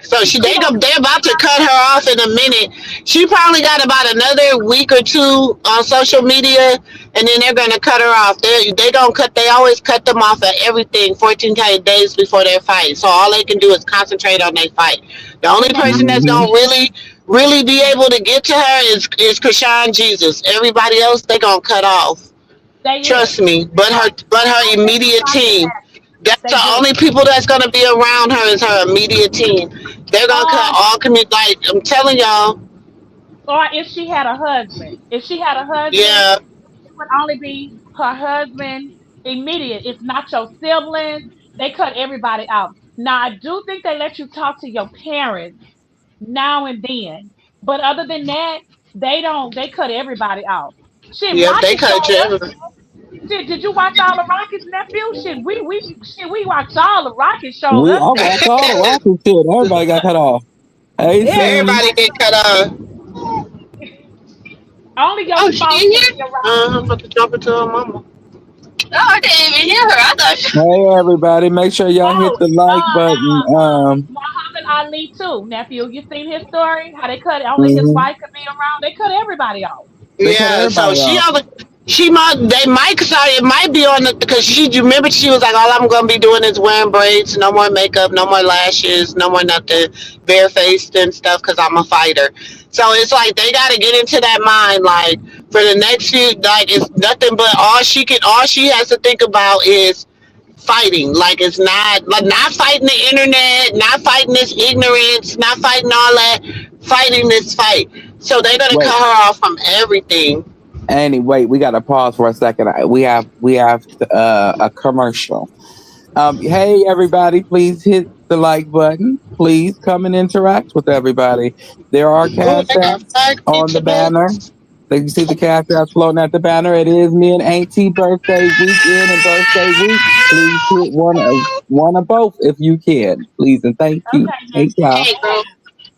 So She don't they're she about to not cut her off in a minute. She probably got about another week or two on social media, and then they're gonna cut her off. They gonna cut. They always cut them off at everything 14 days before their fight. So all they can do is concentrate on their fight. The only and they person don't that's Hmm. gonna really be able to get to her is Krishan Jesus. Everybody else they gonna cut off. they is. Trust me. They are. But They her don't think immediate Krishan can team. handle it. That's They the do. only people that's gonna be around her is her immediate team. They're gonna cut Um, all community. Like I'm telling y'all, or if she had a husband. If she had a husband, yeah. it would only be her husband immediate. It's not your siblings. They cut everybody out. Now I do think they let you talk to your parents now and then. But other than that, They don't. They cut everybody off. Shit, Yep, they Rocket cut showed you. up. Shit, did you watch all the Rockets, nephew? We watched all the Rockets shows We up I there. watched all the Rocky shit. Everybody got cut off. Hey, Everybody Sammy. Everybody got get cut cut. off. Only your Oh, she spouse in can here? be around. I'm about to jump into her mama. Oh, I didn't even hear her. I thought she... Hey, everybody. Make sure y'all hit Oh, the like button. Muhammad Ali too, nephew. You seen his story? How they cut only his Mhm. wife could be around. They cut everybody off. They cut Yeah, so everybody she off. on the, she might, they might, sorry, it might be on the, because she, you remember she was like, all I'm going to be doing is wearing braids, no more makeup, no more lashes, no more nothing, barefaced and stuff, because I'm a fighter. So it's like, they got to get into that mind, like, for the next few, like, it's nothing but all she has to think about is fighting. Like, it's not, like, not fighting the internet, not fighting this ignorance, not fighting all that, fighting this fight. So they're going to Wait, cut her off from everything. anyway, we got to pause for a second. We have a commercial. Hey, everybody, please hit the like button. Please come and interact with everybody. There are Oh, cash they got apps five on the pizza banner. bugs. So you see the cash apps floating at the banner. It is me and Auntie birthday weekend and birthday week. Please hit one of both if you can. Please and thank you. Okay, Thank nephew. y'all. Hey, girl. Okay.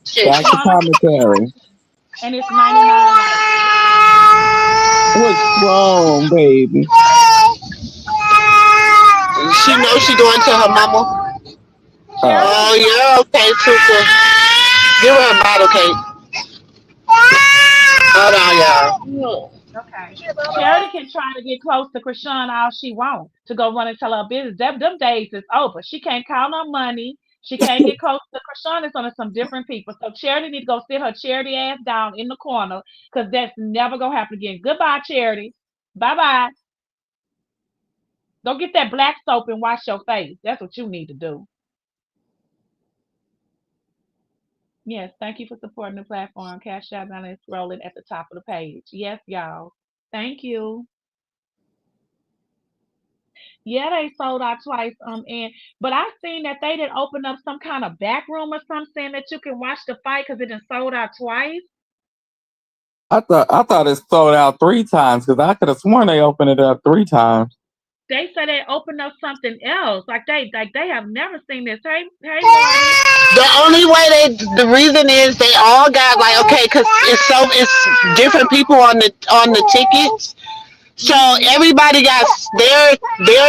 Shit. Back Click to on her commentary. and it's 99 likes. What's wrong, baby? She knows she going to her mama. Oh, Charity Oh, can try to you're get okay, Tuka. Give her a bottle, Kate. Hold on, y'all. okay. Charity can try to get close to Krishan all she wants to go run and tell her business. Them days is over. She can't count on money. She can't get close to Krishan. It's on some different people. So Charity need to go sit her charity ass down in the corner because that's never gonna happen again. Goodbye, Charity. Bye bye. Go get that black soap and wash your face. That's what you need to do. Yes, thank you for supporting the platform. Cash App now is scrolling at the top of the page. Yes, y'all. Thank you. Yeah, they sold out twice. And but I seen that they didn't open up some kind of back room or something that you can watch the fight because it didn't sold out twice. I thought it sold out 3 times because I could have sworn they opened it up 3 times. They said they opened up something else. Like they have never seen this. Hey, Marty. The only way the reason is they all got like, okay, because it's different people on the tickets. So Mhm. everybody got, they're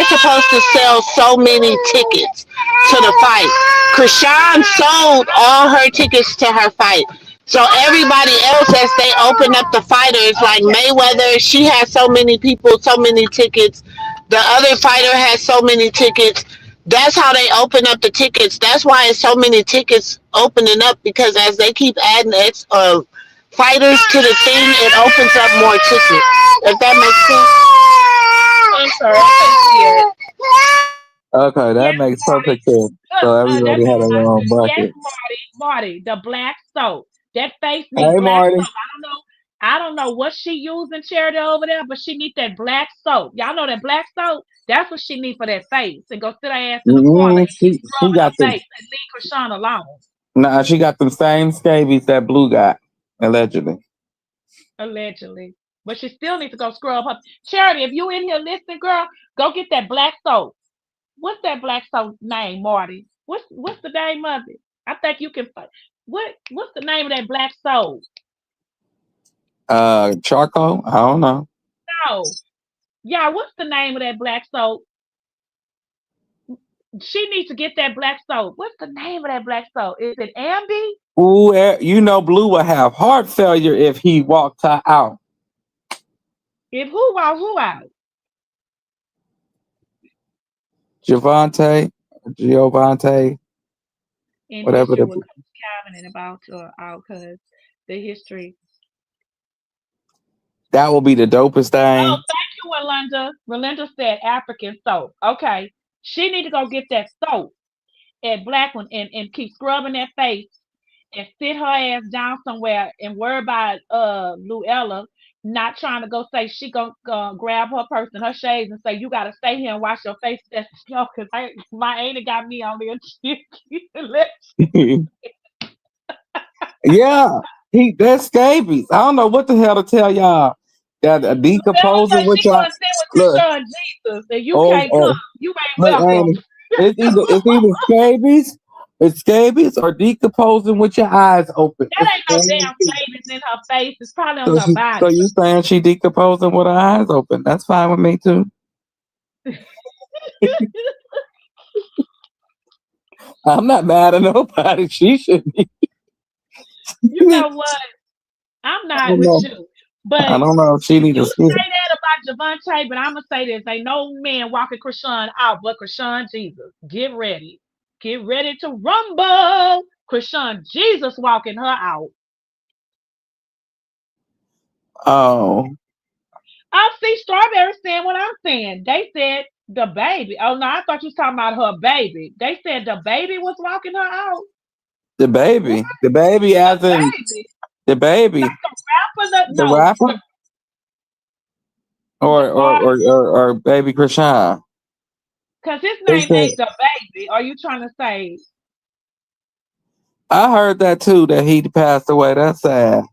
supposed to sell so many tickets to the fight. Krishan sold all her tickets to her fight. So everybody else, as they open up the fighters, like Mayweather, she has so many people, so many tickets. The other fighter has so many tickets. That's how they open up the tickets. That's why it's so many tickets opening up, because as they keep adding fighters to the thing, it opens up more tickets. If that makes sense. I'm sorry, I Okay, that Yes, makes Marty. perfect sense. So That everybody had makes their a lot of own sense. Yes, bucket. Marty, the black soap. That face need Hey, black Marty. soap. I don't know what she using charity over there, but she need that black soap. Y'all know that black soap? That's what she need for that face. And go sit her ass in the corner Mm-hmm. and keep She scrubbing got her them. face and leave Krishan alone. Nah, she got them same scabies that Blue got allegedly. Allegedly. But she still needs to go scrub her. Charity, if you in here listening, girl, go get that black soap. What's that black soap name, Marty? What's the name of it? I think you can. What's the name of that black soap? Charcoal. I don't know. No, yeah. What's the name of that black soap? She needs to get that black soap. What's the name of that black soap? Is it Ambi? Ooh, you know, Blue would have heart failure if he walked her out. If who out? Giovante, In whatever history the. with Coach Calvin and about out because the history. That will be the dopest Oh, thing. thank you, Melinda. Melinda said African soap. Okay, she need to go get that soap at Black one and keep scrubbing that face and sit her ass down somewhere and worry about Luella not trying to go say she gonna grab her purse and her shades and say you gotta stay here and wash your face. That's no, cause my auntie got me on there. Yeah, That's scabies. I don't know what the hell to tell y'all. Got a Tell her decomposing that with she y'all. gonna stay with Look, Krishan Jesus, and you or can't come. You ain't look, welcome. Annie, it's either scabies, or decomposing with your eyes open. That It's ain't no one of the damn two. scabies in her face. It's probably on So her she, so body. you saying she decomposing with her eyes open? That's fine with me too. I'm not mad at nobody. She should be. You I know what? I'm not don't with know. you. But I don't know if she need you to see. say that about Javante, but I'm gonna say this: ain't no man walking Krishan out but Krishan Jesus. Get ready. Get ready to rumble. Krishan Jesus walking her out. Oh, I see Strawberry saying what I'm saying. They said the baby. Oh no, I thought you was talking about her baby. They said the baby was walking her out. What? the baby, The as in baby? the baby, Like the rapper? The the no, rapper, the artist. or baby Krishan. Cause his They name said ain't the baby. Are you trying to say I heard that too that he passed away. That's sad.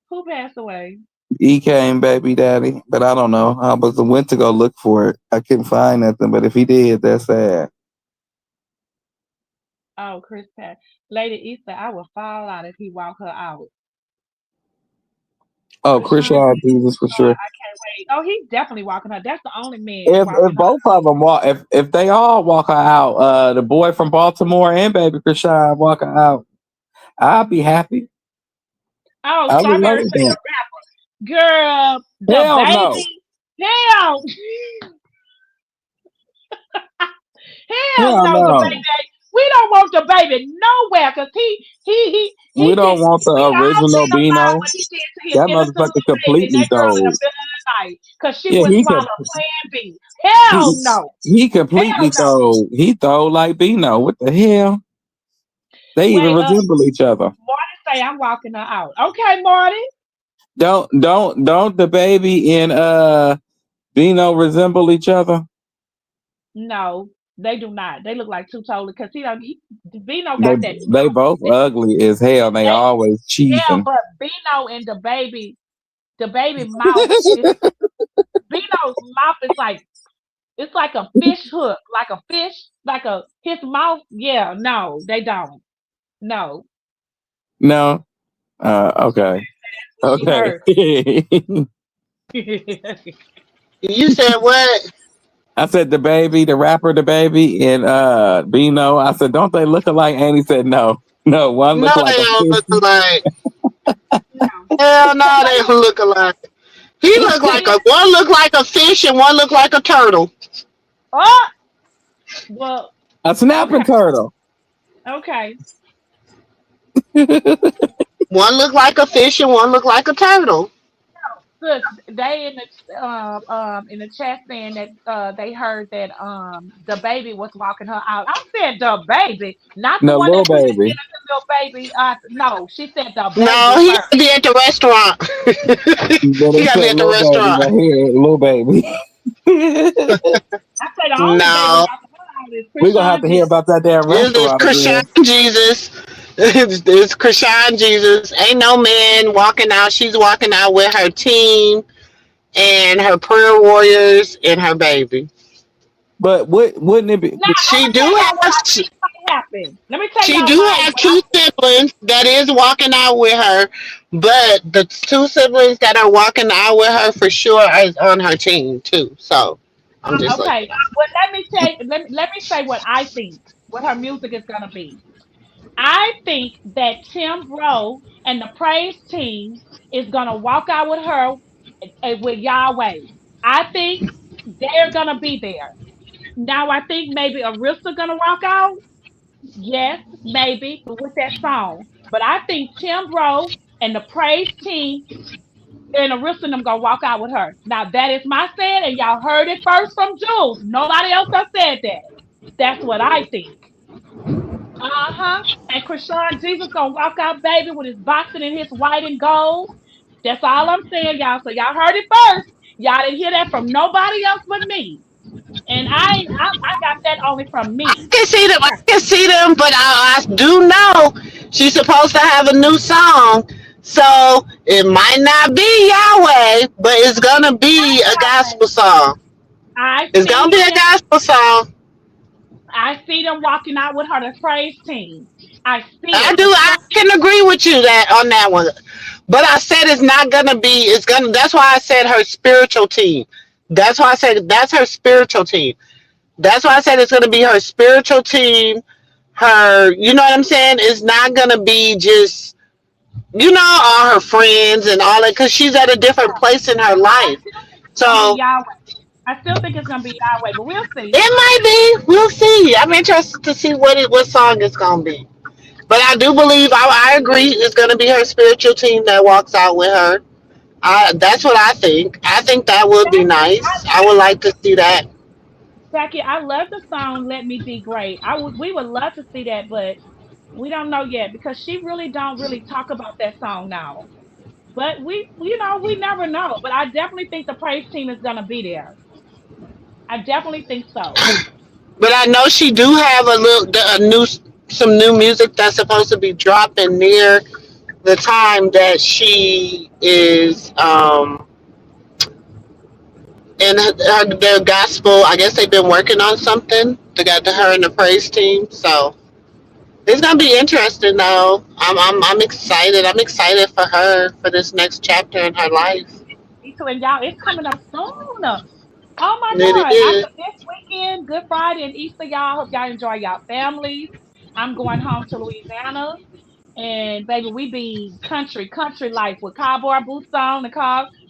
who passed away? He came baby daddy, but I don't know. I was went to go look for it. I couldn't find nothing, but if he did, that's sad. Oh, Chris Pat. Lady Easter, I will fall out if he walk her out. Oh, Krishan Krishan Jesus, Jesus for Lord, sure. I can't wait. Oh, he's definitely walking her. That's the only man If walking her. both of them walk, if they all walk her out, the boy from Baltimore and baby Krishan walk her out, I'll be happy. Oh, I would love Strawberry say that. the rapper. Girl, the Hell no. baby. Hell, hell Hell no, the no. baby. We don't want the baby nowhere because We he don't did. want the We all original seen about Bino. what he did to his That innocent motherfucker little baby and completely that girl in the throw. middle of the night because she Yeah, wouldn't swallow Plan B. Hell he no. he completely Hell no. throw. He throw like Bino. What the hell? They even Wait, resemble each other. Marty say I'm walking her out. Okay, Marty. Don't the baby and Bino resemble each other? No, they do not. They look like two totally because Vino They got that they mouth. both ugly as hell. And they They always yeah, cheesing. but Vino and the baby mouth is Vino's mouth is like it's like a fish hook, like a fish, like a his mouth. Yeah, no, they don't. No, No. Okay. that's what she Okay. heard. You said what? I said the baby, the rapper, the baby, and Bino. I said, don't they look alike? And he said, no, no. One No, look like they a don't look fish. alike. no, Hell so no, they don't look alike. He look let like me. a one look like a fish and one look like a turtle. Oh, well, A okay, snapping turtle. okay. One look like a fish and one look like a turtle. Look, they in the chat saying that they heard that the baby was walking her out. I said the baby, not the No, one that little put his baby. innocent little baby. No, she said the No, baby he first. gotta be at the restaurant. But He they gotta be said at the little baby, restaurant. but here, little baby. I said the only baby No, walking her out is We're gonna have Krishan to hear Jesus. about that damn it is restaurant Krishan again. Jesus. It's Krishan Jesus. Ain't no man walking out. She's walking out with her team and her prayer warriors and her baby. But wouldn't it be? Now I'm She gonna do tell y'all what have I think might happen. Let me tell she y'all do my have what I two siblings that is walking out with her, but the two siblings that are walking out with her for sure is on her team too. So I'm just like, okay. Well, let me say what I think. What her music is gonna be. I think that Tim Bro and the praise team is gonna walk out with her with Yahweh. I think they're gonna be there. Now I think maybe Arista gonna walk out. Yes, maybe, but with that song. But I think Tim Bro and the praise team and Arista and them gonna walk out with her. Now that is my saying, and y'all heard it first from Jules. Nobody else has said that. That's what I think. Uh-huh. And Krishan Jesus gonna walk out, baby, with his boxing and his white and gold. That's all I'm saying, y'all. So y'all heard it first. Y'all didn't hear that from nobody else but me. And I got that only from I me. can see them. I can see them, but I do know she's supposed to have a new song. So it might not be Yahweh, but it's gonna be a gospel song. I It's gonna see be a them. gospel song. I see them walking out with her the praise team. I see I it. do. I can agree with you that on that one. But I said it's not gonna be. It's gonna. That's why I said her spiritual team. That's why I said that's her spiritual team. That's why I said it's gonna be her spiritual team. Her, you know what I'm saying? It's not gonna be just all her friends and all that because she's at a different place in her I life. still think it's gonna be So Yahweh. I still think it's gonna be Yahweh, but we'll see. it might be. We'll see. I'm interested to see what song it's gonna be. But I do believe I agree it's gonna be her spiritual team that walks out with her. That's what I think. I think that would be Jackie, I nice. I would like to see that. Jackie, I love the song "Let Me Be Great." We would love to see that, but we don't know yet because she really don't really talk about that song now. But we never know. But I definitely think the praise team is gonna be there. I definitely think so. But I know she do have some new music that's supposed to be dropping near the time that she is in their gospel. I guess they've been working on something. They got to her and the praise team. So it's gonna be interesting though. I'm excited. I'm excited for her for this next chapter in her life. Me too. And y'all, it's coming up soon. Oh my It God. is. After this weekend, Good Friday and Easter, y'all. Hope y'all enjoy y'all families. I'm going home to Louisiana. And baby, we be country life with cowboy boots on, the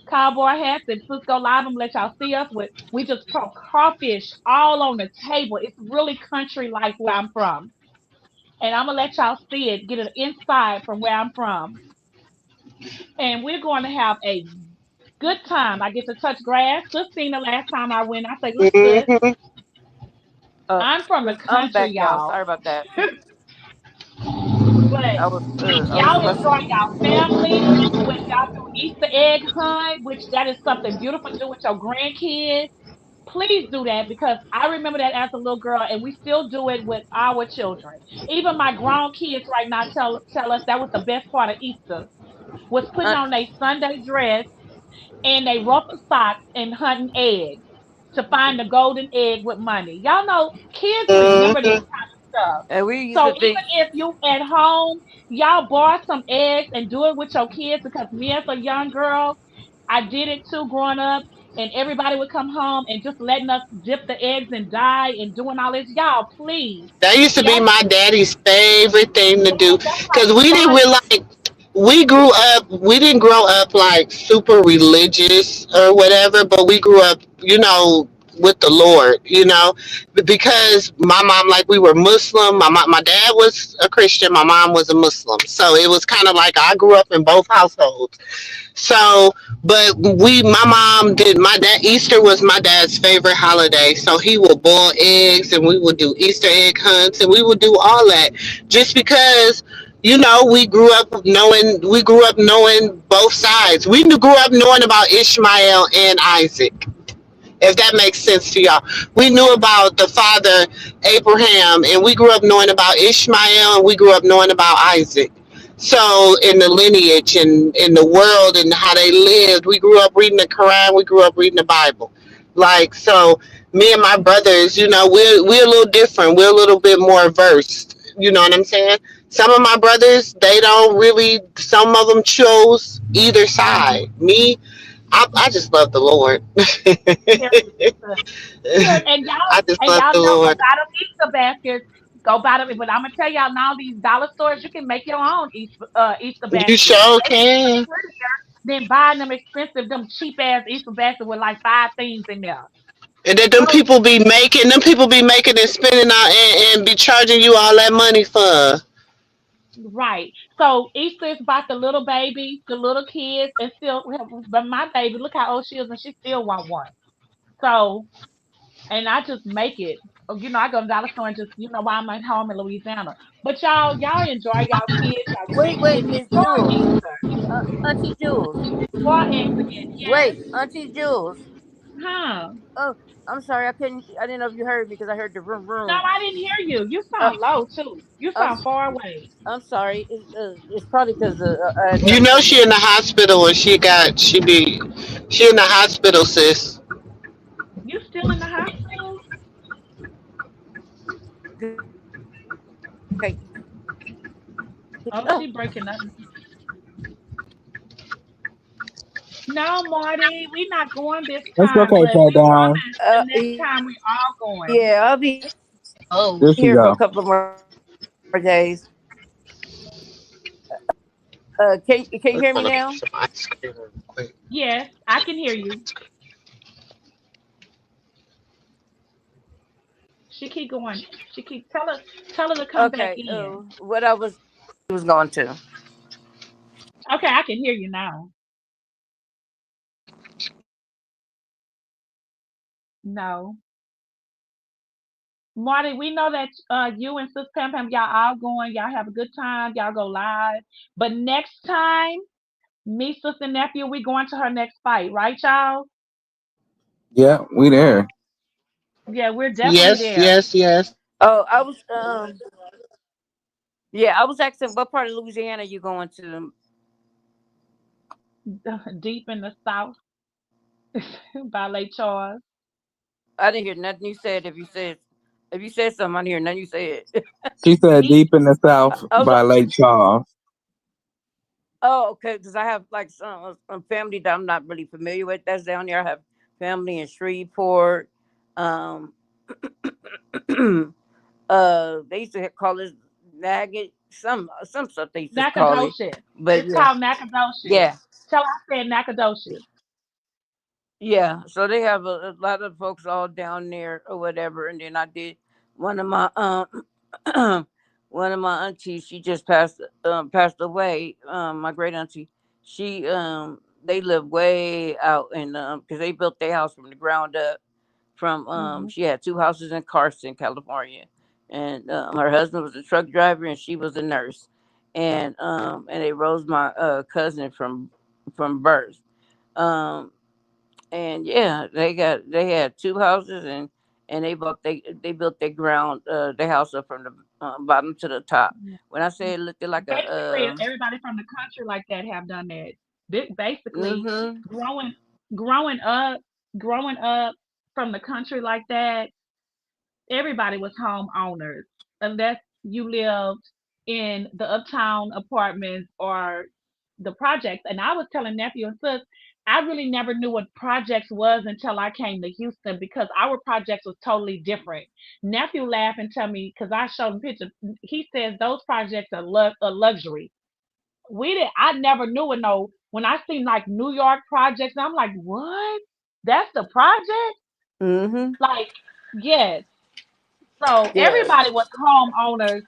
cowboy hats, and Cisco Live. I'm gonna let y'all see us with. We just throw crawfish all on the table. It's really country life where I'm from, and I'm gonna let y'all see it, get an insight from where I'm from, and we're going to have a good time. I get to touch grass. Just seen the last time I went. I say, look, sis, Hmm. I'm from the Yes, I'm country, back, y'all. y'all. Sorry about that. But I was y'all supposed enjoy to. y'all families when y'all do Easter egg hunt, which that is something beautiful to do with your grandkids. Please do that because I remember that as a little girl, and we still do it with our children. Even my grown kids right now tell us that was the best part of Easter was putting Uh, on their Sunday dress and they ruffle socks and hunting eggs to find the golden egg with money. Y'all know kids remember this Hmm. kind of stuff. and we used So to even think. if you at home, y'all borrow some eggs and do it with your kids because me as a young girl, I did it too growing up. And everybody would come home and just letting us dip the eggs and dye and doing all this. Y'all, please. That used to be Y'all, my daddy's favorite thing to yes, do that's because like we didn't fun. realize we didn't grow up like super religious or whatever, but we grew up, with the Lord, because my mom, like, we were Muslim. My dad was a Christian, my mom was a Muslim, so it was kind of like I grew up in both households. So, but my mom did, my dad, Easter was my dad's favorite holiday. So he would boil eggs and we would do Easter egg hunts and we would do all that just because, we grew up knowing both sides. Grew up knowing about Ishmael and Isaac, if that makes sense to y'all. We knew about the father Abraham, and we grew up knowing about Ishmael, and we grew up knowing about Isaac. So in the lineage and in the world and how they lived, we grew up reading the Quran, we grew up reading the Bible. Like, so me and my brothers, we're a little different. We're a little bit more versed. You know what I'm saying? Some of my brothers, they don't really. Some of them chose either side. Me, I just love the Lord. Period. Period. I just And love y'all the know, go Lord. buy them Easter baskets. Go buy them. But I'm gonna tell y'all now, these dollar stores, you can make your own Easter You baskets. sure They be much can. prettier than buying them expensive, them cheap ass Easter baskets with like five things in there. And then Go them people be making and spending out and be charging you all that money for. right. So Easter is about the little babies, the little kids, and still. But my baby, look how old she is, and she still want one. So and I just make it. I go to Dollar Store and just while I'm at home in Louisiana. But y'all enjoy y'all kids, y'all Wait, grandkids, Miss enjoy Jules, Easter. Auntie Jules. Enjoy Easter. Yes. Wait, Auntie Jules. Huh? Oh, I'm sorry. I couldn't. I didn't know if you heard me because I heard the room No, room. I didn't hear you. You Uh, sound low too. You I'm sound far away. I'm sorry. It's probably because I had You turned know the she in the hospital and she in the hospital, sis. You still in the hospital? okay. Oh, Oh, she breaking up. No, Marty, we not going this It's time, okay, but Pat we Down. promise the next time we all going. yeah. I'll be There she here for a go. couple of more days. Can you I'm hear me gonna put now? some ice cream real quick. Yes, I can hear you. She keep going. She keep tell her to come back Okay. in. What I was going to. Okay, I can hear you now. No. Marty, we know that you and Sis Pam Pam, y'all all going, y'all have a good time, y'all go live. But next time, me, Sis, and nephew, we going to her next fight, right, y'all? Yeah, we there. Yeah, we're definitely Yes, there. yes, yes. Oh, I was. Yeah, I was asking what part of Louisiana you going to. Deep in the South by Lake Charles. I didn't hear nothing you said. If you said something, I didn't hear nothing you said. She said Deep. deep in the south I was by Lake Charles. Oh, okay. Because I have like some family that I'm not really familiar with. That's down there. I have family in Shreveport. Um, they used to call it Nugget. Some stuff they used to call it. Nacogdoches. But It's yeah, called Nacogdoches. yeah, Tell I said Nacogdoches. yeah. So they have a lot of folks all down there or whatever. And then I did one of my one of my aunties. She just passed away. My great auntie. She they live way out in because they built their house from the ground up. From Hmm. she had two houses in Carson, California, and her husband was a truck driver and she was a nurse, and they rose my cousin from birth. Um, and yeah, they had two houses and they built their ground their house up from the bottom to the top. When I say it looked like a Basically, everybody from the country like that have done that. Basically, mm-hmm. growing, growing up, growing up from the country like that, everybody was homeowners unless you lived in the uptown apartments or the projects. And I was telling nephew and sis, I really never knew what projects was until I came to Houston because our projects was totally different. Nephew laughed and tell me because I showed him pictures. He says those projects are a luxury. We did. I never knew it. No, when I seen like New York projects, I'm like, what? That's the project? Mm-hmm. Like, yes. So Yeah. everybody was homeowners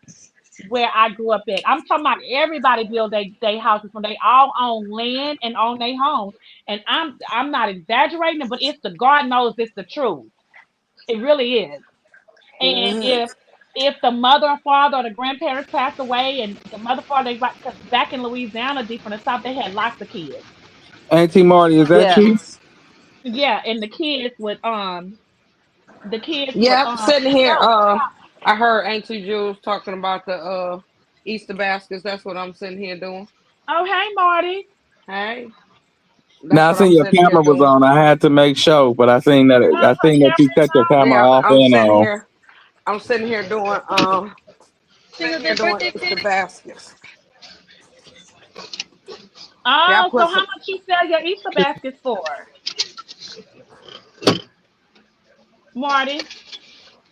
where I grew up at. I'm talking about everybody build they houses when they all own land and own their homes. And I'm not exaggerating, but it's the God knows it's the truth. It really is. And Mm-hmm. if the mother or father or the grandparents passed away and the mother father they because back in Louisiana, deep in the south, they had lots of kids. Auntie Marty, is that Yeah. you? Yeah, and the kids would Yep, sitting end here. up. I heard Auntie Jules talking about the Easter baskets. That's what I'm sitting here doing. Oh, hey Marty. Hey, that's Now I what seen I'm your sitting here camera was doing. on. I had to make sure, but Oh, I her seen that you camera is cut your on. camera Yeah, off I'm and sitting on. here. I'm sitting here doing Easter baskets. Yeah, I Oh, so put how some. much you sell your Easter baskets for, Marty?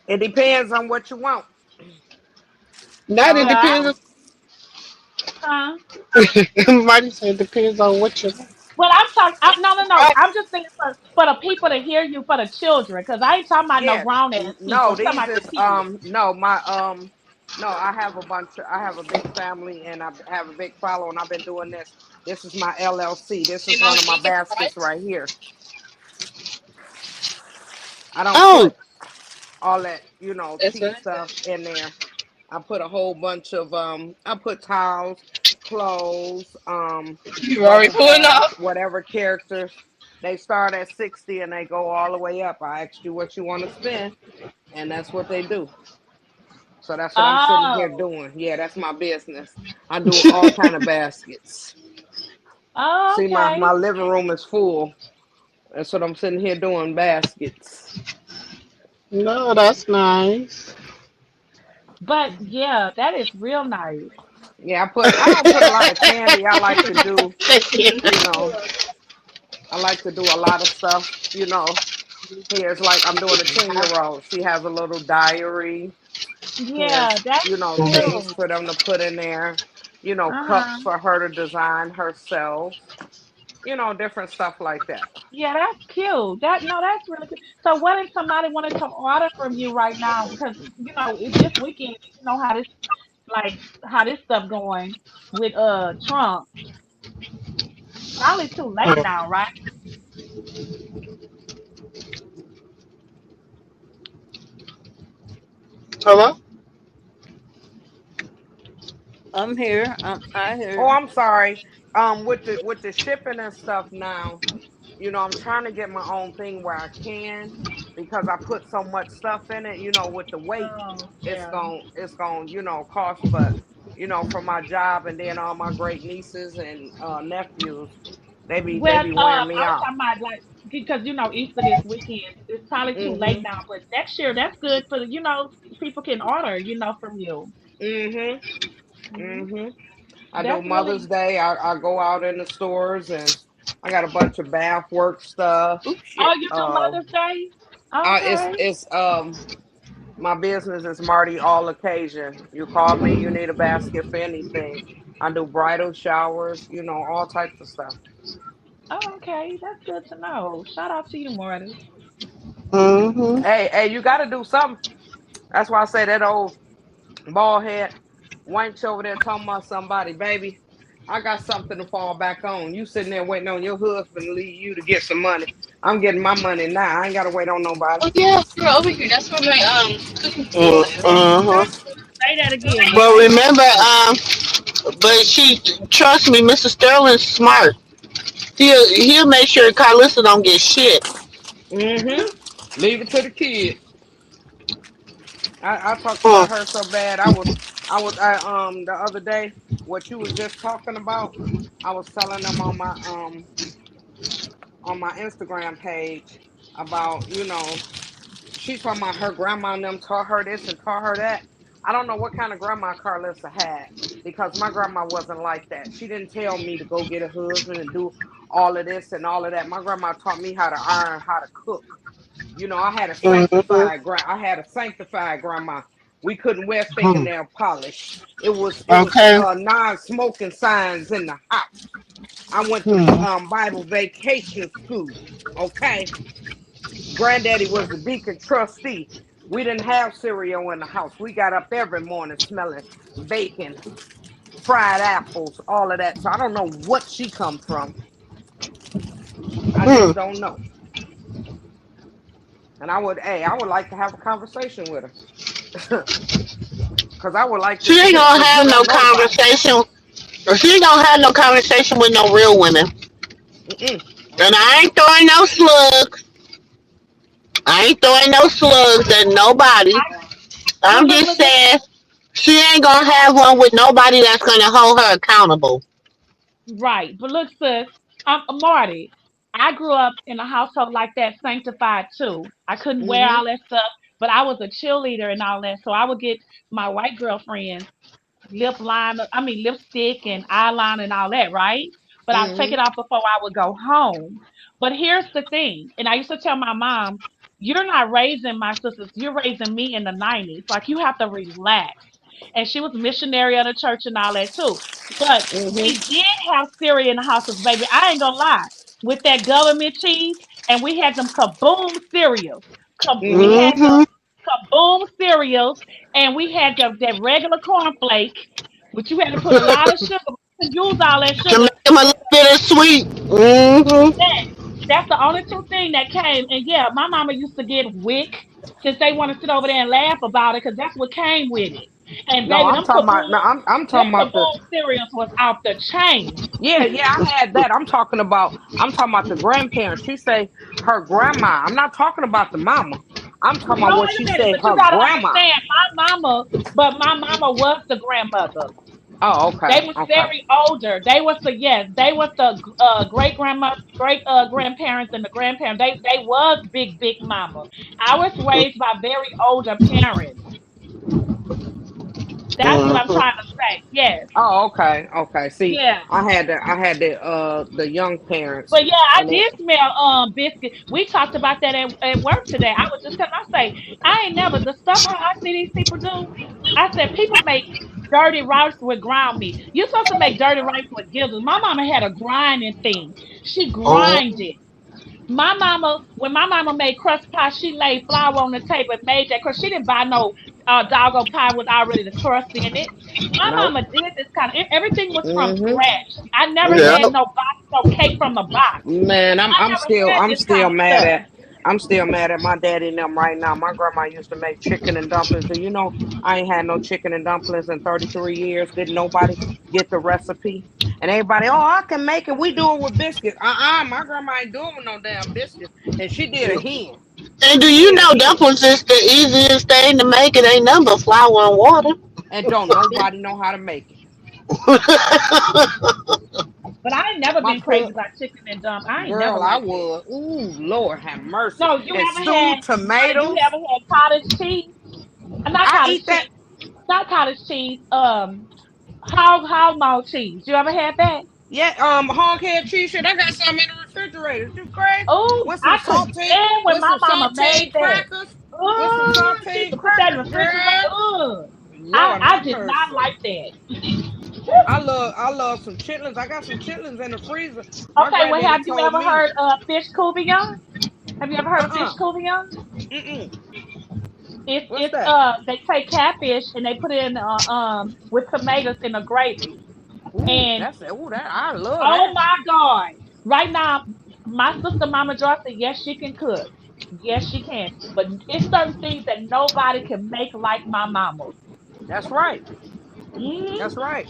It depends on what you want. Not it Well, Um, depends. huh? Marty said it depends on what you want. Well, I'm talking. No, no, no. I'm just saying for the people to hear you, for the children, because I ain't talking about no yeah, grown ass people. no, I'm talking these about the is kids. no my no. I have a big family and I have a big following. I've been doing this. This is my LLC. This is one of my baskets right here. I don't Oh, put all that that's cheap what I stuff said. in there. I put a whole bunch of I put towels, clothes, You already rubber pulling bands, off. whatever characters. They start at 60 and they go all the way up. I asked you what you want to spend, and that's what they do. So that's what I'm sitting here Oh, doing. Yeah, that's my business. I do all kind of baskets. oh, See, my okay. living room is full. That's what I'm sitting here doing, baskets. No, that's nice. But yeah, that is real nice. Yeah, I don't put a lot of candy. I like to do, you know, I like to do a lot of stuff, Here's like I'm doing a 10-year old. She has a little diary. Yeah, Here's, that's things cute. for them to put in there, cups Uh-huh. for her to design herself, different stuff like that. Yeah, that's cute. That's really cute. So what if somebody wanted to order from you right now? Because this weekend, how this how this stuff going with Trump. Probably too late now, right? Hello? I'm here. I Oh, hear. I'm sorry. With the shipping and stuff now, I'm trying to get my own thing where I can because I put so much stuff in it. With the weight, Oh, it's yeah. going cost. But for my job and then all my great nieces and nephews, they be wearing me I was out. talking about like because Easter this weekend. It's probably too late Mhm. now, but next year that's good for people can order, from you. Mhm. Hmm. Mhm. I do That's Mother's really. Day. I go out in the stores and I got a bunch of bath work stuff. Oops, Oh, shit. you do Mother's Day? It's Okay. it's my business is Marty all occasion. You call me, you need a basket for anything. I do bridal showers, all types of stuff. Oh, okay. That's good to know. Shout out to you, Marty. Mm-hmm. Hey, you got to do something. That's why I say that old bald head wench over there talking about somebody, baby. I got something to fall back on. You sitting there waiting on your husband to leave you to get some money. I'm getting my money now. I ain't gotta wait on nobody. Oh yeah, we're over here. That's where my cooking school is. Uh-huh. Say that again. What But they remember, but she trust me, Mr. Sterling's smart. He'll make sure Carlissa don't get shit. Mm-hmm. Leave it to the kids. I talked Mm. about her so bad. The other day what you was just talking about. I was telling them on my Instagram page about she talking about her grandma and them taught her this and taught her that. I don't know what kind of grandma Carlissa had because my grandma wasn't like that. She didn't tell me to go get a husband and do all of this and all of that. My grandma taught me how to iron, how to cook. Mm-hmm. I had a sanctified grandma. We couldn't wear fingernail polish. It was Okay. non-smoking signs in the house. I went to Hmm. Bible vacation school. Okay, granddaddy was the deacon trustee. We didn't have cereal in the house. We got up every morning smelling bacon, fried apples, all of that. So I don't know what she come from. I Hmm. just don't know. And I would like to have a conversation with her. Cause I would like to She see ain't her. gonna Cause you have no don't know about it. conversation. She ain't gonna have no conversation with no real women. Mm-mm. And I ain't throwing no slugs. I ain't throwing no slugs at nobody. look, I'm look, just look, look. saying she ain't gonna have one with nobody that's gonna hold her accountable. Right, but look, sis, Marty. I grew up in a household like that, sanctified too. I couldn't wear Mm-hmm. all that stuff, but I was a cheerleader and all that, so I would get my white girlfriends lipstick and eyeliner and all that, right? But I'd take Mm-hmm. it off before I would go home. But here's the thing, and I used to tell my mom, you're not raising my sisters, you're raising me in the 90s. Like, you have to relax. And she was missionary of the church and all that too. But we Mm-hmm. did have cereal in the houses, baby. I ain't gonna lie. With that government cheese, and we had them kaboom cereals. We Mm-hmm. had Mm-hmm. the kaboom cereals, and we had that regular cornflake, but you had to put a lot of sugar. You couldn't use all that To sugar. make them a little bit of sweet. Mm-hmm. That, that's the only two things that came. And yeah, my mama used to get wick since they want to sit over there and laugh about it because that's what came with it. And No, baby, I'm talking about. No, I'm them talking about the. kaboom cereals was out the chain. Yeah, yeah, I had that. I'm talking about the grandparents. She say her grandma. I'm not talking about the mama. I'm talking about Oh, what wait a she minute, said but you her gotta grandma. understand, my mama was the grandmother. Oh, They okay, was okay. very older. They was the great grandma, great grandparents, and the grandparents. They was big mama. I was raised by very older parents. That's what I'm Mhm. trying to say. Yes, Oh, okay, okay. See, yeah. I had the young parents, But yeah, I and it did smell biscuit. We talked about that at work today. I was just telling I say I ain't never the stuff how I see these people do. I said people make dirty rice with ground meat. You're supposed to make dirty rice with gizzards. My mama had a grinding thing. She grinded. When my mama made crust pie, she laid flour on the table and made that crust. She didn't buy no doggo pie with already the crust in it. My nope. mama did this everything was from Mhm. scratch. I never Yeah. had Mhm. no box, no cake from a box. Man, I'm I I'm never still had I'm this still kind of mad stuff. at I'm still mad at my daddy and them right now. My grandma used to make chicken and dumplings, and I ain't had no chicken and dumplings in 33 years. Didn't nobody get the recipe? And everybody, oh, I can make it. We do it with biscuits. My grandma ain't doing with no damn biscuits, and she did a hen. And do She you did a know hen, dumplings is the easiest thing to make? It ain't nothing but flour and water. and don't nobody know how to make it. But I ain't never My been crazy cook, about chicken and dump. I ain't never girl, I liked that. would. Ooh, Lord have mercy. So you And ever had stewed you tomatoes. ever had cottage cheese? Not I cottage eat that. cheese. Not cottage cheese. Hog maw cheese. You ever had that? Yeah, hog head cheese shit. I got some in the refrigerator. You crazy? Oh, With some I could saltine, stand when with my some mama made saltine that. crackers, with some Oh, she used saltine to put that in the crackers, refrigerator. girl. I Lord I have did not mercy. like that. I love some chitlins. I got some chitlins in the freezer. My Okay, well, granddaddy have you told ever me, heard of fish courtillon? Have you ever heard of fish uh-uh, courtillon? mm-mm. It's What's it's that? they take catfish and they put it in with tomatoes in a gravy. And That I love oh that. my God. Right now, my sister Mama Joy said, yes, she can cook. Yes, she can. But it's certain things that nobody can make like my mama. That's right. Hmm. That's right.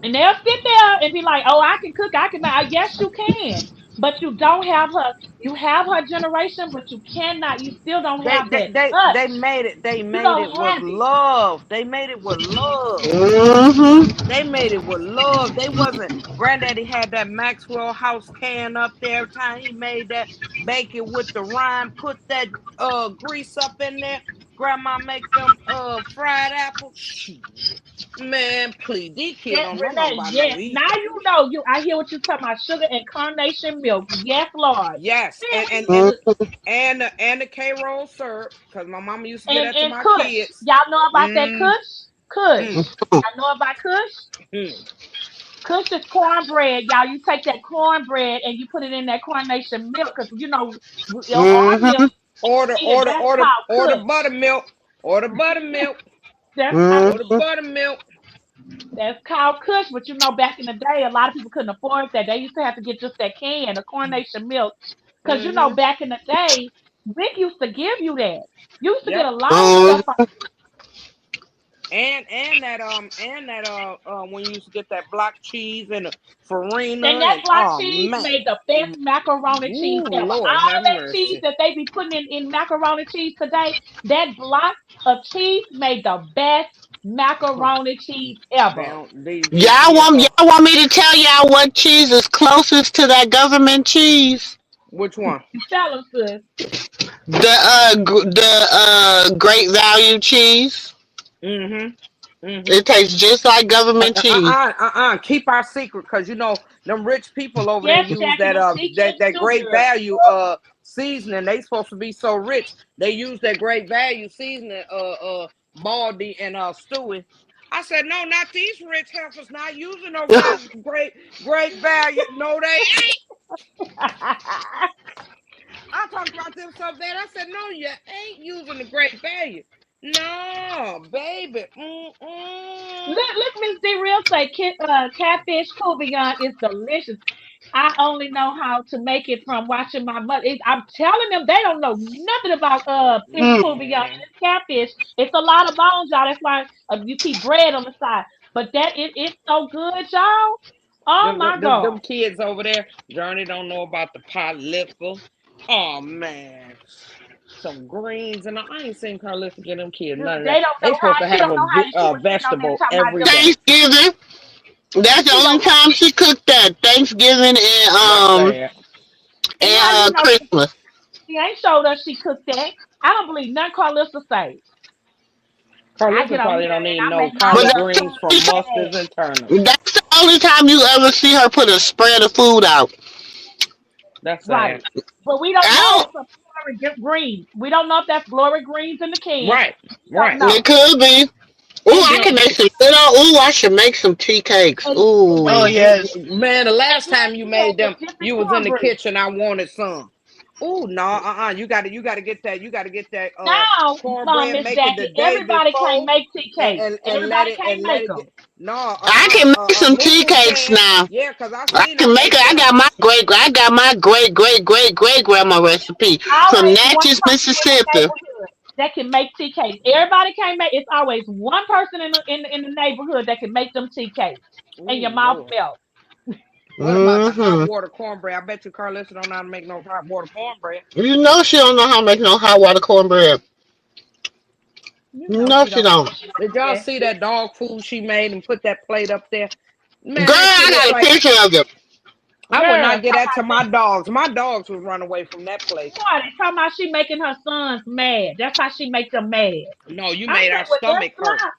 And they'll sit there and be like, "Oh, I can cook. I can make." Yes, you can, but you don't have her. You have her generation, but you cannot. You still don't They have they that they they touch. made it. They You made don't it with have it. love. They made it with love. Hmm. They made it with love. They wasn't. Granddaddy had that Maxwell House can up there. Every time he made that, bake it with the rind, put that grease up in there. Grandma make them fried apples. Shit. Man, please, these kids Yes, don't know nothing Renee. about no Yes. eat. Now you know. You. I hear what you're talking about. Sugar and carnation milk. Yes, Lord. Yes, Man, and and we and Mhm. the and the K roll syrup, because my mama used to get that to and my Kush. kids. Y'all know about that Mm, Kush? Kush. mm, Y'all know about Kush? mm. Kush is cornbread, y'all. You take that cornbread and you put it in that coronation milk, cause our milk Mhm. Order, here. order, That's order, called order Kush. buttermilk. Order buttermilk. That's called Order Mhm. buttermilk. that's called Kush. But back in the day, a lot of people couldn't afford that. They used to have to get just that can of coronation milk, cause Mm-hmm. back in the day, Vic used to give you that. You used to get Yep. a lot of stuff. Mhm. And that when you used to get that block cheese and the And farina that and block oh cheese man. made the best macaroni cheese Ooh, ever. Lord All have that cheese mercy. that they be putting in macaroni cheese today, that block of cheese made the best Huh. macaroni cheese They ever. don't these Y'all kids want don't y'all want me to tell y'all what cheese is closest to that government cheese? which one? Tell them, sis. The great value cheese. Mm-hmm. Mm-hmm. It tastes just like government cheese. Keep our secret, because them rich people over there Yes, use Jackie, that them secrets that too, great girl. value seasoning. They supposed to be so rich. They use that great value seasoning Baldy and Stewie. I said, no, not these rich heifers not using no great value. No, they ain't. I talked about them so bad. I said, no, you ain't using the great value. No, baby. Mm-mm. Look, Miss D Real say catfish courtillon is delicious. I only know how to make it from watching my mother. I'm telling them they don't know nothing about fish courtillon and Man. it's catfish. It's a lot of bones, y'all. That's why you see bread on the side. But it's so good, y'all. Oh Them, my them, God. them kids over there, Journey don't know about the pot liquor. Oh man, some greens, and I ain't seen Carlissa get them kids none of They that. don't They know supposed how. to She have don't a know how she was sitting on there vegetable talking about every them. day. Thanksgiving. That's the She only don't. time she cooked that. Thanksgiving That's sad. See how you and know Christmas. she ain't showed us she cooked that. I don't believe none Carlissa say. I Carlissa get on probably here don't and even I know make my But collard little greens sons from mustards and turnips. mad. that's the only time you ever see her put a spread of food out. That's sad. Right. But we don't know I if some glory greens. We don't know if that's glory greens in the can. Right, We don't right. don't. It know. could be. Ooh, And I then can make some good. Ooh, I should make some tea cakes. Oh Ooh. yes, man. The last you time you had made the them, different you was in the cornbread. kitchen. I wanted some. Oh no, You gotta get that. You gotta get that Now, cornbread. Miss Make it the Jackie, day everybody can't before, make tea cakes. and let Everybody it can't make get. them. No, I can make some Moo tea Moo cakes can. now. Yeah, cause I I seen her can make make it. I them. got my great grandma recipe from Always one Natchez, person in the Mississippi. neighborhood that can make tea cakes. Everybody can't make. It's always one person in the neighborhood that can make them tea cakes, and Oh your mouth Lord. melts. What about the hot Mm-hmm. water cornbread? I bet you Carlissa don't know how to make no hot water cornbread. You know she don't know how to make no hot water cornbread. You You know know she she don't know. don't. She Did don't y'all do see that dog food she made and put that plate up there? Girl, Man, that shit I looked got a like picture of it. I would Girl, not talking get that to about my dogs. My dogs would run away from that place. they talking about she making her sons mad. That's how she make them mad. No, you I made said, our well, that's stomach hurt. lie.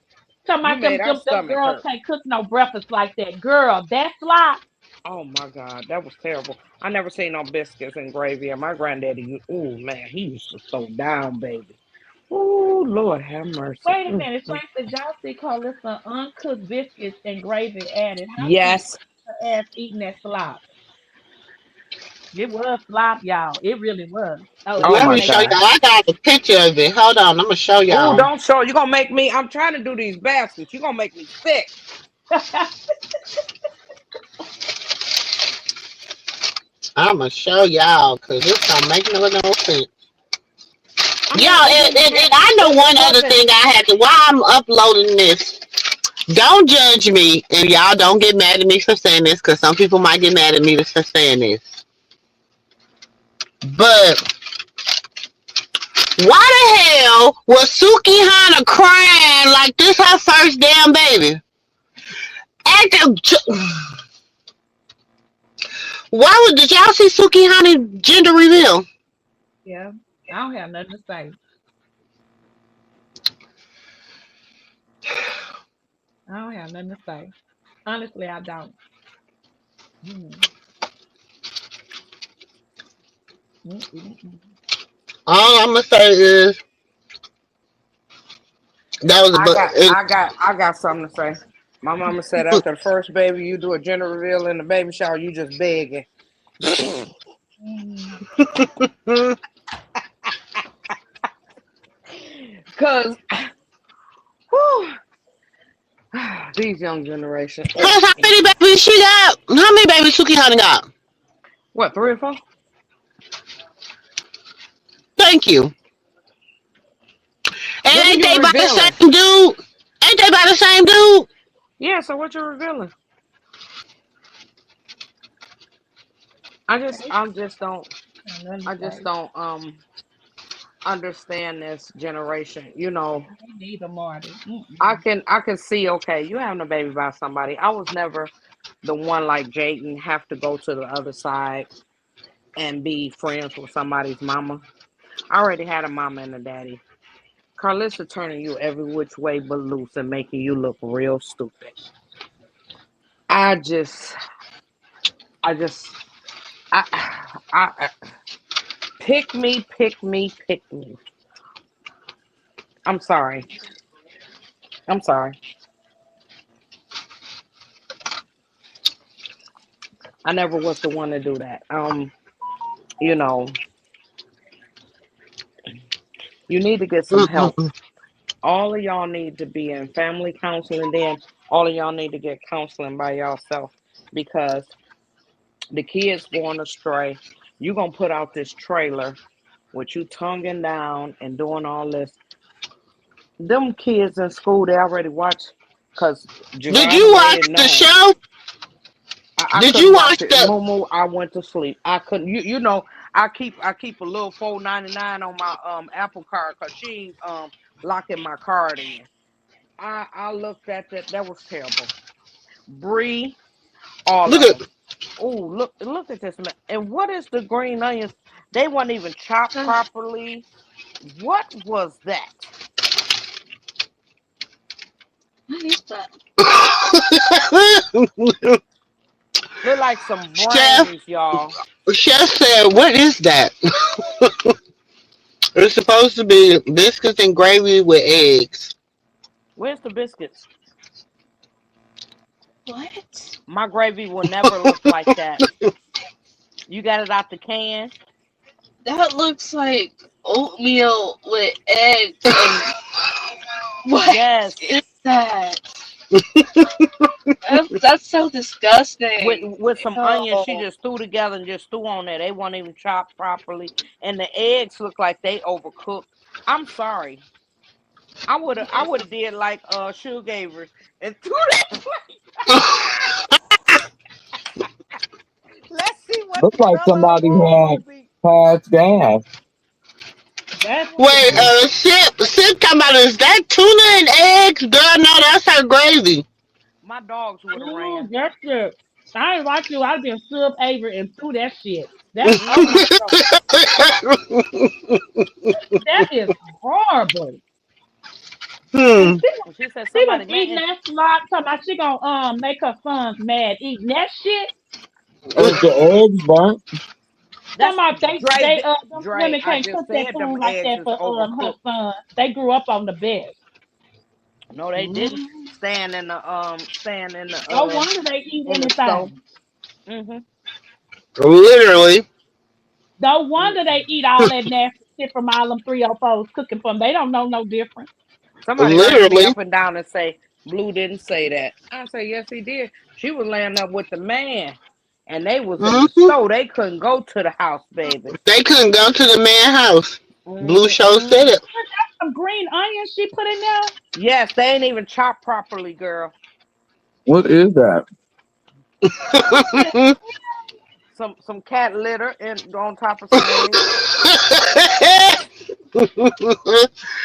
Talking You about made our them stomach girls hurt. can't cook no breakfast like that. Girl, that's lie. Oh my God, that was terrible. I never seen no biscuits and gravy. And my granddaddy, oh man, he used to throw down, baby. Oh Lord, have mercy. Wait a minute, Frank, did y'all see Carlissa uncooked biscuits and gravy added? How she Yes, her ass eating that slop? It was slop, y'all. It really was. Oh, oh Let it my me tastes show God. y'all. I got a picture of it. Hold on, I'm gonna show Oh, y'all. don't show. You gonna make me. I'm trying to do these baskets. You gonna make me sick. I'm gonna show y'all because this don't make no sense. I Y'all, mean, it didn't. I know It one other wasn't. thing I had to while I'm uploading this. Don't judge me, and y'all don't get mad at me for saying this because some people might get mad at me for saying this. But why the hell was Suki Hana crying like this her first damn baby? At the, why did y'all see Suki Hana gender reveal? Yeah, I don't have nothing to say. I don't have nothing to say. Honestly, I don't. Mm, mm. All I'm gonna say is that was a I got something to say. My mama said after the first baby, you do a gender reveal in the baby shower. You just begging. Mm. Cause whew, these young generation. Cause how many babies she got? How many babies Suki Hana got? What, 3 or 4? Thank you. And What are ain't you they by the revealing? same dude? Ain't they by the same dude? Yeah, so what you revealing? I just don't Have nothing to I just say. don't understand this generation. I ain't neither, Marty. I can see, okay, you having a baby by somebody. I was never the one like Jaden have to go to the other side and be friends with somebody's mama. I already had a mama and a daddy. Carlissa turning you every which way but loose and making you look real stupid. I just I just I pick me, pick me, pick me. I'm sorry. I'm sorry. I never was the one to do that. You know, you need to get some help. Mm-mm-mm. All of y'all need to be in family counseling. Then all of y'all need to get counseling by yourself because the kids going astray. You gonna put out this trailer with you tonguing down and doing all this. Them kids in school, they already watch because Did Javon you made watch it the known. show? I Did couldn't you watch watch it. the? Moo, I went to sleep. I couldn't. You know, I keep a little 4.99 on my Apple card because she ain't locking my card in. I looked at that. That was terrible. Bree, all Look of at. them. Oh, look at this man. And what is the green onions? They weren't even chopped properly. What was that? What is that? Look like some Chef, brains, y'all. Chef said, "What is that?" It's supposed to be biscuits and gravy with eggs. Where's the biscuits? What? My gravy will never look like that. You got it out the can? That looks like oatmeal with eggs and what Yes. is that? That's so With disgusting. with some onions, she Ew. just threw together and just threw on there. They weren't even chopped properly, and the eggs look like they overcooked. I'm sorry. I would have did like Sugar Avery and threw that. Let's see what Looks the like color of the somebody bowl had gonna be. passed gas. That's Wait, disgusting. Sip talking about is that tuna and eggs? Girl, no, that's her gravy. My dogs would have ran. That's it. I ain't like you. I'd been sub Avery and threw that shit. That's oh Mm-hmm. my god. That is horrible. And Hmm. She said she was somebody eating man. that slop, talking about she gonna make her sons mad eating that shit. Is the eggs burnt? That's Talking about Dre. them Dre, women I can't just cook that said them food like eggs that is for her overcooked. sons. They grew up on the best. No, they didn't Mm. stand No wonder they eat in the stove. anything. Mm-hmm. Literally. No wonder they eat all that nasty shit from all them 304s cooking from. They don't know no difference. Somebody heard me Literally. up and down and say Blue didn't say that. I say yes, he did. She was laying up with the man, and they was in the Hmm. store. They couldn't go to the house, baby. They couldn't go to the man house. Blue show said Mm-mm. it. Some green onions she put in there. Yes, they ain't even chopped properly, girl. What is that? What the Some cat litter and on top of some eggs.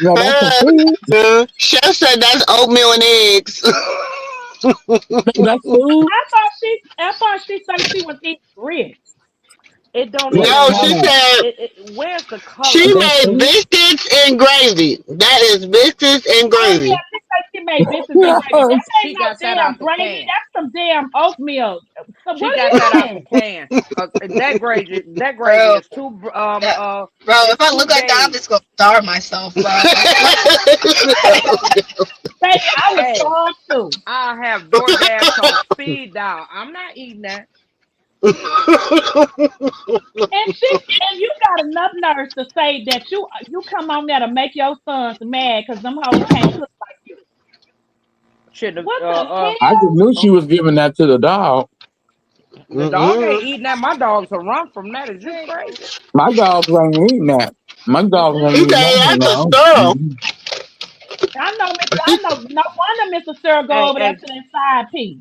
No, that's some food. Chef said that's oatmeal and eggs. No, that's food. I thought she said she was eating grits. It don't What No, even she look. kind? said Where's the she Is color? that made food? biscuits and gravy. That is biscuits and Oh yeah, gravy. she said she made biscuits and gravy. That ain't She no got that damn out the gravy. can. That's some damn oatmeal. So She what got is that out the that? can. Cause that gravy Bro, is too bro, it's if I look too like that, I'm days. just gonna starve myself, bro. Baby, I was Hey, starved too. I have DoorDash on speed dial. I'm not eating that. And you got enough nerves to say that you come on there to make your sons mad because them hoes can't cook like you. Should have What the I just hell? knew she was giving that to the dog. the dog Mm-mm. ain't eating that. My dogs will run from that. Is you crazy? My dogs ain't eating that. My dogs ain't He Mm-mm. eating said that that's a no squirrel. I I know no wonder Mr. Sir go Hey, over there hey, to that side piece.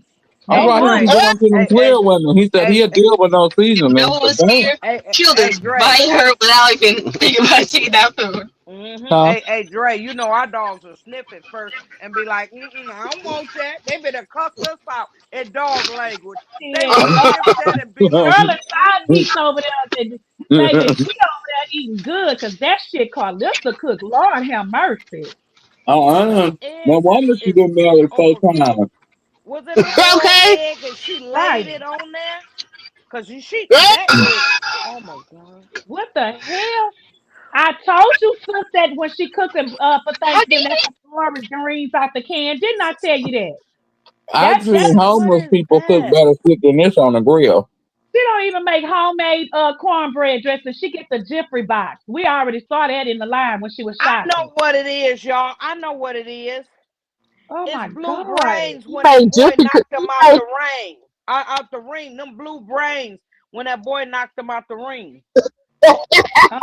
I hey, No brought him Dre. wonder. down to them Hey, clear hey, women. He said hey, he'll deal with no If no seasoning. one But was damn, here, hey, hey, she'll hey, just Dre. bite her without even thinking about taking that food. huh? Hey, Dre, you know our dogs will sniff it first and be like, I don't want that. They better cuss us out in dog language. They Yeah. will sniff that and be like, Shirley side piece over there, baby, she over there eating good because that shit Carlissa cooked. Lord have mercy. uh-uh. Them No eggs wonder she is didn't marry the first overcooked. time. Was it a boiled Okay. egg and she laid Right. it on there? Cause that egg, oh my god. What the hell? I told you, sis, that when she cooking for How do Thanksgiving, that's some glory greens out the can. Didn't I tell you that? I've That seen What homeless is people cook that? better shit than this on the grill. she don't even make homemade cornbread dressing. She gets the Jiffrey box. We already saw that in the line when she was I shopping. know what it is, y'all. I know what it is. Oh It's my blue god. brains when Hey, that boy Jiffy, knocked him out hey, the ring. Out the ring. Them blue brains when that boy knocked him out the ring. Uh,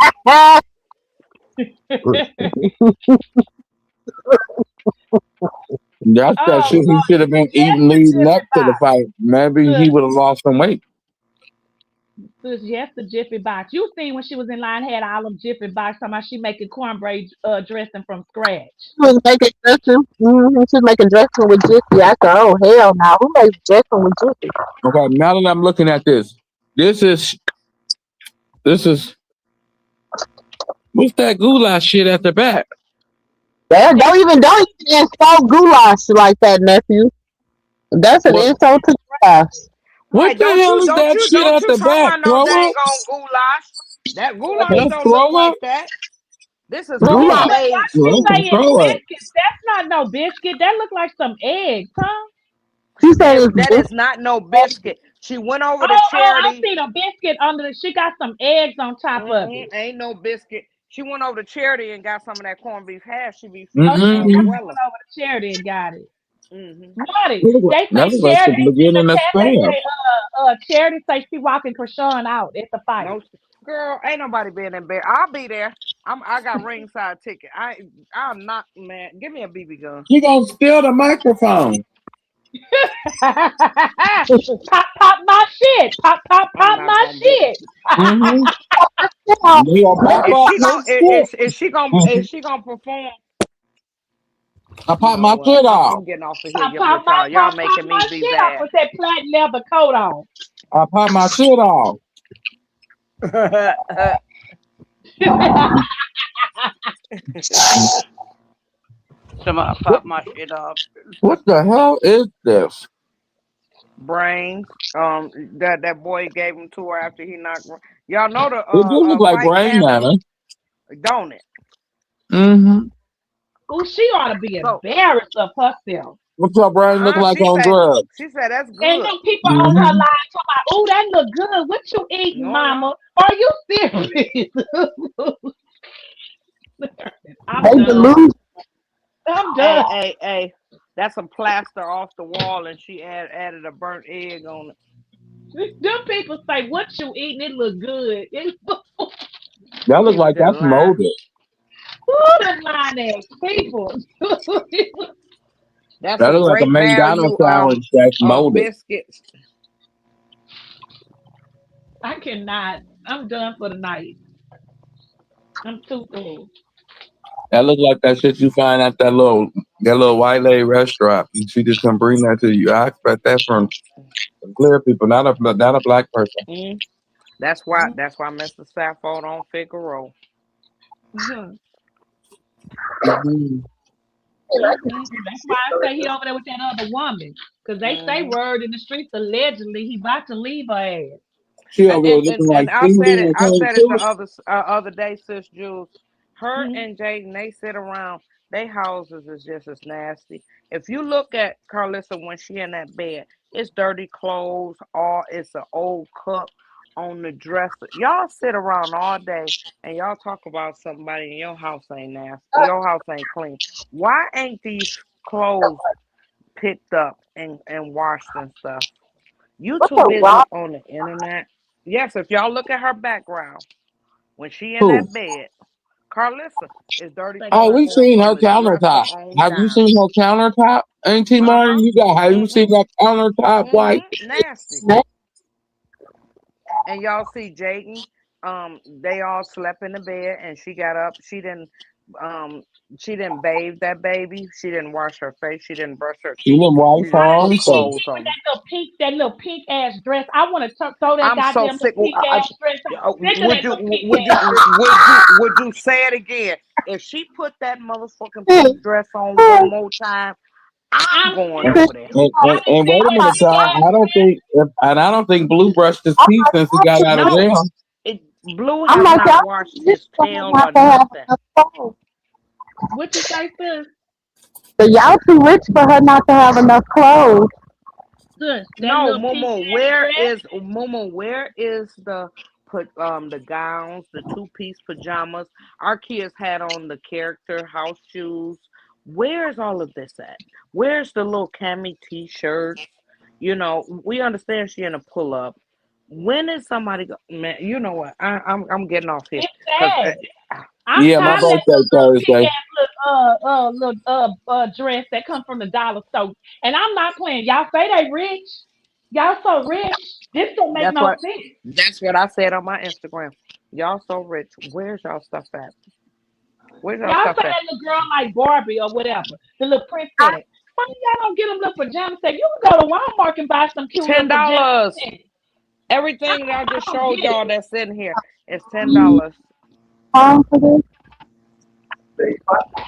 That's that Oh, shit he should have been yes, eating the leading up Jiffy to the Box. fight. Maybe he Sis, would have lost some weight. sis, yes, the Jiffy Box. You seen when she was in line, had all them Jiffy Box talking about she making cornbread dressing from scratch. She was making dressing. She was making dressing with Jiffy. I said, oh hell no, who makes dressing with Jiffy? Okay, now that I'm looking at this is this is what's that goulash shit at the back? Dad, That's don't even insult goulash like that, nephew. That's an What insult to goulash. what Right? the hell is that shit Don't at you the talk back? about no Throw dang up? on goulash. That goulash That's don't look throw like up? that. This is Throw Goulash. up. why cornbread. she Well, that's some saying throw up. biscuits? That's not no biscuit. That look like some eggs, huh? She said it's That is not no biscuit. She went over to I Charity. seen a biscuit under the. She got some eggs on top of Mm-mm, it. ain't no biscuit. She went over to Charity and got some of that corned beef hash she be Oh, feeding she definitely Wella. went over to charity and got it. Mm-hmm. Marty, they That say looks like charity the in the beginning of chat. They spam. say charity say she walking Krishan out at the fight. No, girl, ain't nobody being in bed. I'll be there. I got ringside ticket. I'm not man. Give me a BB gun. She gonna steal the microphone. Pop my shit. I'm Pop not my gonna be. shit. Mm-hmm. yeah, He gonna pop Is up she no gonna shit. is she gonna perform? I You pop know my what? shit off. I'm getting off of here Pop with y'all. Y'all pop making me my be shit off bad. with that platin leather coat on. I pop my shit off. Somebody What, pop my shit off. what the hell is this? Brains. That boy gave him to her after he knocked. Y'all know the It do look like fight brain happened, matter. don't it? Mm-hmm. Oh, she ought to be So, embarrassed of herself. What's your brain look like on drugs? she said that's And good. them people on her Mm-hmm. line talking about, oh, that look good. What you eating, No, yeah. mama? Are you serious? I'm they done. delusional. I'm Hey, done. hey. That's some plaster off the wall, and she added a burnt egg on it. Them people say, what you eating? It look good. That look People like just that's lying. molded. Ooh, them line ass people. That's That some look like a great McDonald's value sandwich that's molded. biscuits. I cannot. I'm done for the night. I'm too full. That look like that shit you find at that little white lady restaurant. And she just come bring that to you. I expect that from clear people, not a black person. Mm. That's why Mr. Safford on Figaro. Mm-hmm. Mhm. That's why I say he over there with that other woman. Because they say Hmm. word in the streets, allegedly, he about to leave her ass. She And, over there and and looking like and I said Stevie it. and I came said it the to. other day, sis Jules. Her Mm-hmm. and Jaden, they sit around. They houses is just as nasty. If you look at Carlissa when she in that bed, it's dirty clothes. All it's an old cup on the dresser. Y'all sit around all day and y'all talk about somebody and your house ain't nasty. Your house ain't clean. Why ain't these clothes picked up and washed and stuff? You What's too up, busy Rob? on the internet. Yes, if y'all look at her background when she in Who? that bed, Carlissa is dirty Say Oh, clothes we Carlissa. going seen from her the dresser countertop. on Have you down. seen her countertop? Auntie Martin, Uh-huh. you got have you seen Mm-mm. that countertop white? Nasty. And y'all see Jaden, they all slept in the bed and she got up. Um she didn't bathe that baby. She didn't wash her face. She didn't brush her She teeth. didn't wipe She her just Why put own she keep face. clothes wearing on. that little pink ass dress? I want to throw that I'm so goddamn sick. little pink ass dress. Think of Would that you little pink ass would you say it again? If she put that motherfucking pink dress on one more time, I'm I'm going serious. over there. And See wait a that minute, pink child. ass I don't think Blue brushed his teeth since he got out of No, jail. Blue I'm have like, not y'all washed rich his for her tail not or to have nothing. enough clothes. What you say, sis? So y'all too rich for her not to have enough clothes. Sis, that No, little pink Momo, ass dress. where is the put the gowns, the two-piece pajamas? Our kids had on the character house shoes. Where's all of this at? Where's the little cami t-shirts? We understand she in a pull-up. When is somebody man, you know what? I'm getting off here It's because sad. I'm Yeah, my tired of that birthday little pink Thursday. ass little little dress that come from the dollar store. And I'm not playing. Y'all say they rich. Y'all so rich. This don't make That's no what sense. that's what I said on my Instagram. Y'all so rich. Where's y'all stuff at? Where's y'all Y'all stuff say at? that little girl like Barbie or whatever, the little princess. Why y'all don't get them little pajamas set? You can go to Walmart and buy some cute Ten little pajama dollars. set. Everything that I I just don't showed get y'all it. that's in here is $10. And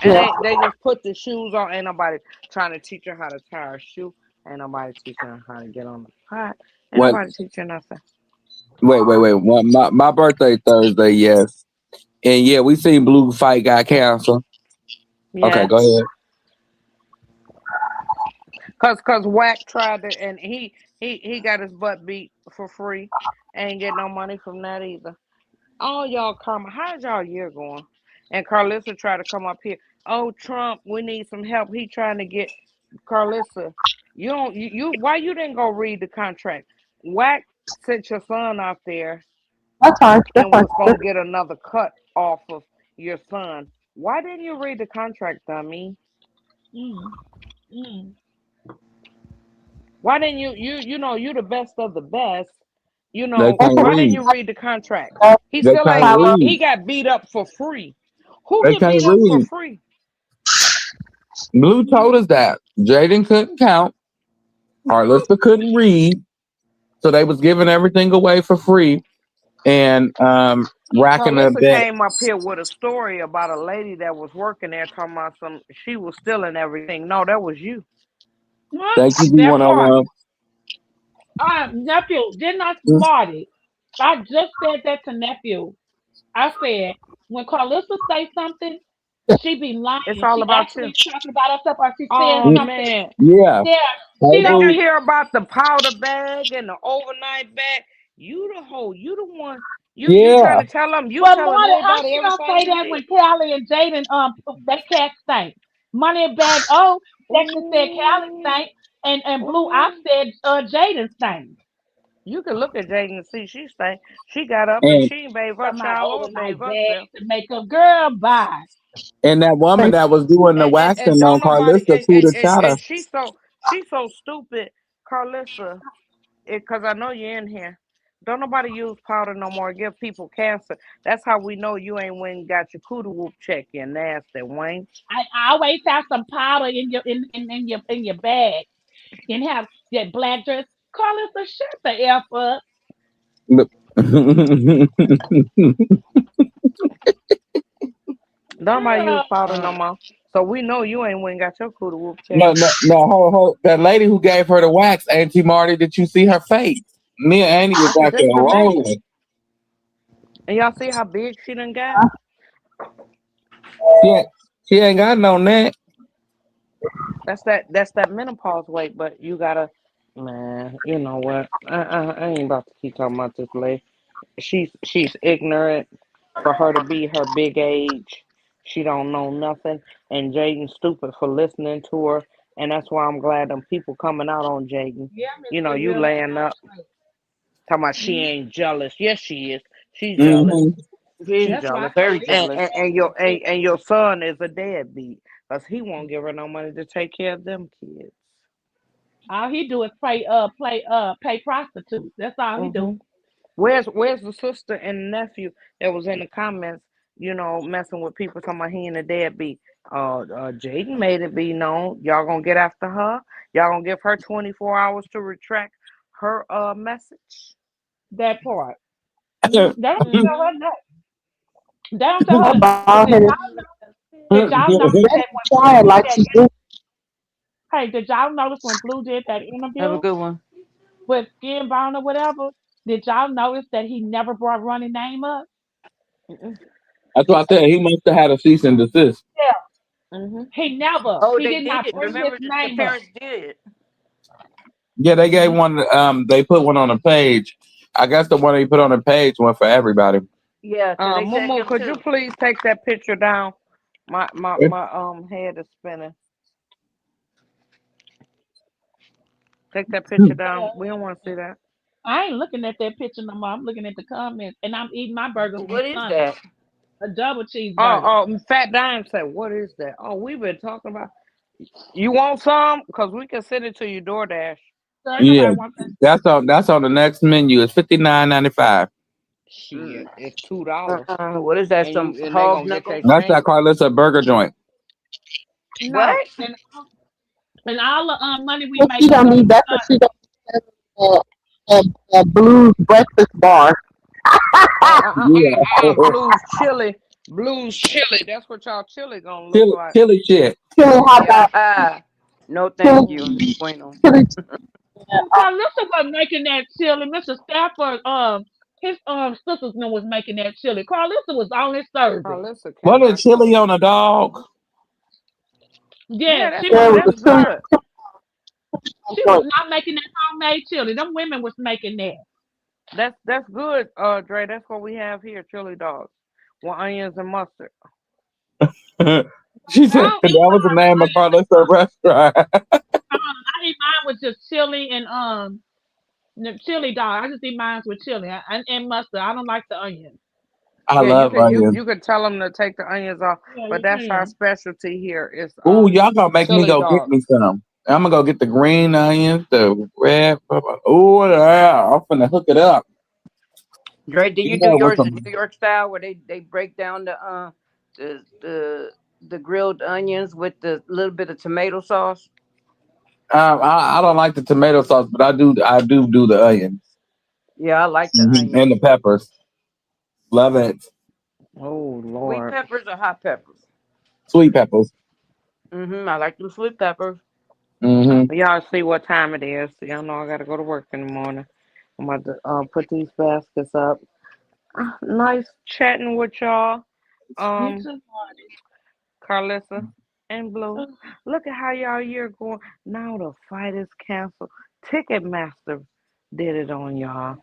Yeah. they just put the shoes on. Ain't nobody trying to teach her how to tie her shoe. Ain't nobody teaching her how to get on the pot. Ain't What? nobody teaching nothing. Wait. My birthday Thursday, yes. And yeah, we seen Blue fight got canceled. Okay, Yeah. go ahead. Cause Wack tried to, and he got his butt beat for free. Ain't get no money from that either. All y'all comment, how's y'all year going? And Carlissa tried to come up here. Oh, Trump, we need some help. He trying to get Carlissa. You don't you why you didn't go read the contract? Wack sent your son out there That's fine. That's and fine. was gonna get another cut off of your son. Why didn't you read the contract, dummy? Mm, mm. Why didn't you the best of the best? They can't Why didn't read. you read the contract? He They still can't ain't he read. got beat up for free. Who They get can't beat up for read. free? Blue told us that Jaden couldn't count. Arlissa couldn't read, so they was giving everything away for free and racking up Carlissa debt. came up here with a story about a lady that was working there talking about some she was stealing everything. No, that was you. What? Thank you, That part. B101. Nephew, didn't I start it? I just said that to nephew. I said when Carlissa say something, she be It's lying. all She about you. actually talking about herself or she says Oh something. man. Yeah. Yeah, Hey, she Did don't you Blue. be. hear about the powder bag and the overnight bag? You the hoe. You the one. You trying Yeah. to tell them. You Well, telling Money, how everybody she gonna everything say you that when did. Callie and Jaden they cat stank? Money bag. Oh, Lexus said Callie Ooh, stank, and Blue I ooh. said Jaden stank. You can look at Jaden and see she stay. She got up and And she ain't bathe her From my child or bathe overnight bag herself. to make a girl buy. that woman that was doing the And waxing on don't nobody Carlissa too to Chata. and she so stupid, Carlissa. Because I know you're in here. Don't nobody use powder no more. Give people cancer. That's how we know you ain't went and got your cootie whoop check. You nasty wank. I always have some powder in your bag and have that black dress. Carlissa, shut the F up. Nobody use Girl, powder no more. So we know you ain't went and got your cootie whoop check. No, that lady who gave her the wax, Auntie Marty, did you see her face? Me and Annie was I back there just imagine. rolling. And y'all see how big she done got? She ain't, she ain't got no neck. That's that menopause weight, but you gotta man, you know what? I ain't about to keep talking about this lady. She's ignorant for her to be her big age. She don't know nothing, and Jaden's stupid for listening to her. And that's why I'm glad them people coming out on Jaden. yeah, Miss You Gabrielle, laying up talking about she mm, ain't jealous. Yes, she is. She's jealous. Hmm. She's that's why I jealous. say Very leave jealous. And your son is a deadbeat because he won't give her no money to take care of them kids. all he do is pay prostitutes. That's all he do. hmm Where's the sister and nephew that was in the comments? Messing with people talking about he and the deadbeat. Jaden made it be known. Y'all gonna get after her. Y'all gonna give her 24 hours to retract her message. That part. They don't tell hmm her nothing. They don't tell her That nothing. bald Did headed y'all know? Did y'all notice that that when Blue child did like that? she do. Hey, did y'all notice when Blue did that Have a interview good one. with Skinbone or whatever? Did y'all notice that he never brought Ronnie's name up? That's what I said. He must have had a cease and desist. Yeah, hmm he never. Oh, He they did not did. bring his Remember, the name up. parents did. Yeah, they gave Mhm. one. They put one on the page. I guess the one they put on the page went for everybody. Yeah, because they said Mumu, him could you too. please take that picture down? My head is spinning. Take that picture down. We don't want to see that. I ain't looking at that picture no more. I'm looking at the comments, and I'm eating my burgers with What is Sunny. that? A double cheeseburger. Fat Dime said, "What is that?" Oh, we've been talking about. You want some? Cause we can send it to you DoorDash. So ain't Yeah, nobody want that. that's on the next menu. It's $59.95. Shit, Mm. it's $2, What is that? and Some they hog gonna get their knuckles? That's that change. Carlissa burger joint. No, What? and all the money we What make she will don't go to need, that's what she Scotty. don't need, a blues breakfast bar. Yeah, Blues chili, blues chili. That's what y'all chili gonna look chili, like. chili shit. Chili hot dog, Yeah. No, thank chili, you. Mm. No bueno. chili, Carlissa was making that chili. Mr. Stafford, his sisters was making that chili. Carlissa was only serving. Alyssa What is cannot chili cook. on a dog? Yeah, Yeah, she that's was there was that's a really chili good. serving. She was joint. not making that homemade chili. Them women was making that. That's good, Dre. That's what we have here, chili dogs, with onions and mustard. She I said don't that eat was the mine with name of onions and Carlissa mustard. restaurant. I eat mine with just chili and the chili dog. I just eat mine with chili and mustard. I don't like the onions. I Yeah, love onions. you could tell them to take the onions off, Yeah, but you that's our can. specialty here. Is Ooh, y'all gonna make me chili go get dogs. me some. I'm gonna go get the green onions, the red. Ooh, yeah, I'm finna hook it up. Dre, did you do Yeah, with yours the some. New York style where they break down the the the grilled onions with the little bit of tomato sauce? I don't like the tomato sauce, but I do the onions. Yeah, I like the And onions. the peppers. Love it. Oh Sweet Lord. peppers or hot peppers? Sweet peppers. I like them sweet peppers. Hmm. Y'all see what time it is. Y'all know I gotta go to work in the morning. I'm about to put these baskets up. Nice chatting with y'all. You Um, too. Carlissa and Blue. Marty. Look at how y'all year going. Now the fight is canceled. Ticketmaster did it on y'all.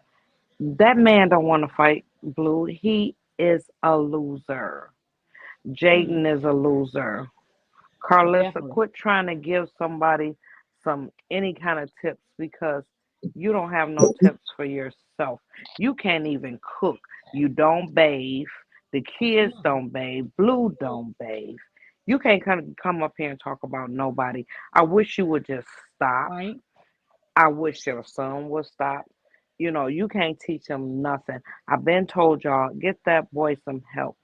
That man don't want to fight Blue. He is a loser. Mm, Jaden is a loser. Carlissa, definitely. quit trying to give somebody some any kind of tips because you don't have no tips for yourself. You can't even cook. You don't bathe. The kids No, don't bathe. Blue don't bathe. You can't come up here and talk about nobody. I wish you would just stop. right? I wish your son would stop. You know, you can't teach him nothing. I've been told y'all, get that boy some help.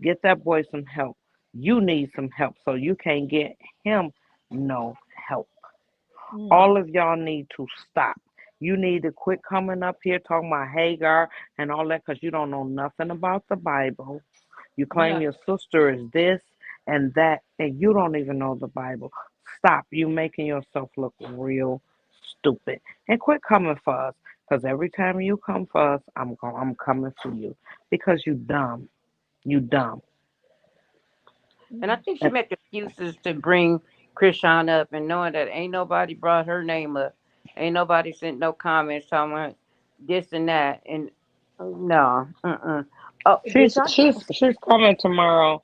Get that boy some help. You need some help, so you can't get him no help. All Mm, of y'all need to stop. You need to quit coming up here talking about Hagar and all that because you don't know nothing about the Bible. You claim your nothing. sister is this and that, and you don't even know the Bible. Stop. You making yourself look real stupid. And quit coming for us. Because every time you come for us, I'm coming for you. Because you dumb. You dumb. And I Mm, think she make excuses to bring Krishan up, and knowing that ain't nobody brought her name up, ain't nobody sent no comments talking about this and that, and no, Oh, did y'all? She's coming tomorrow,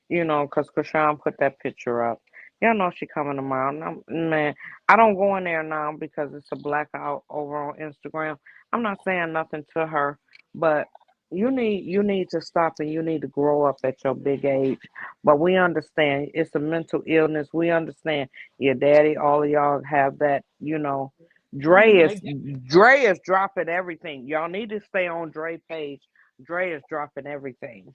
you know, because Krishan put that picture up. Y'all know she coming tomorrow. Now, man, I don't go in there now because it's a blackout over on Instagram. I'm not saying nothing to her, but you need to stop and you need to grow up at your big age. But we understand it's a mental illness. We understand your daddy, all of y'all have that, you know. Dre mm, is they definitely do. Dre is dropping everything. Y'all need to stay on Dre page. Dre is dropping everything.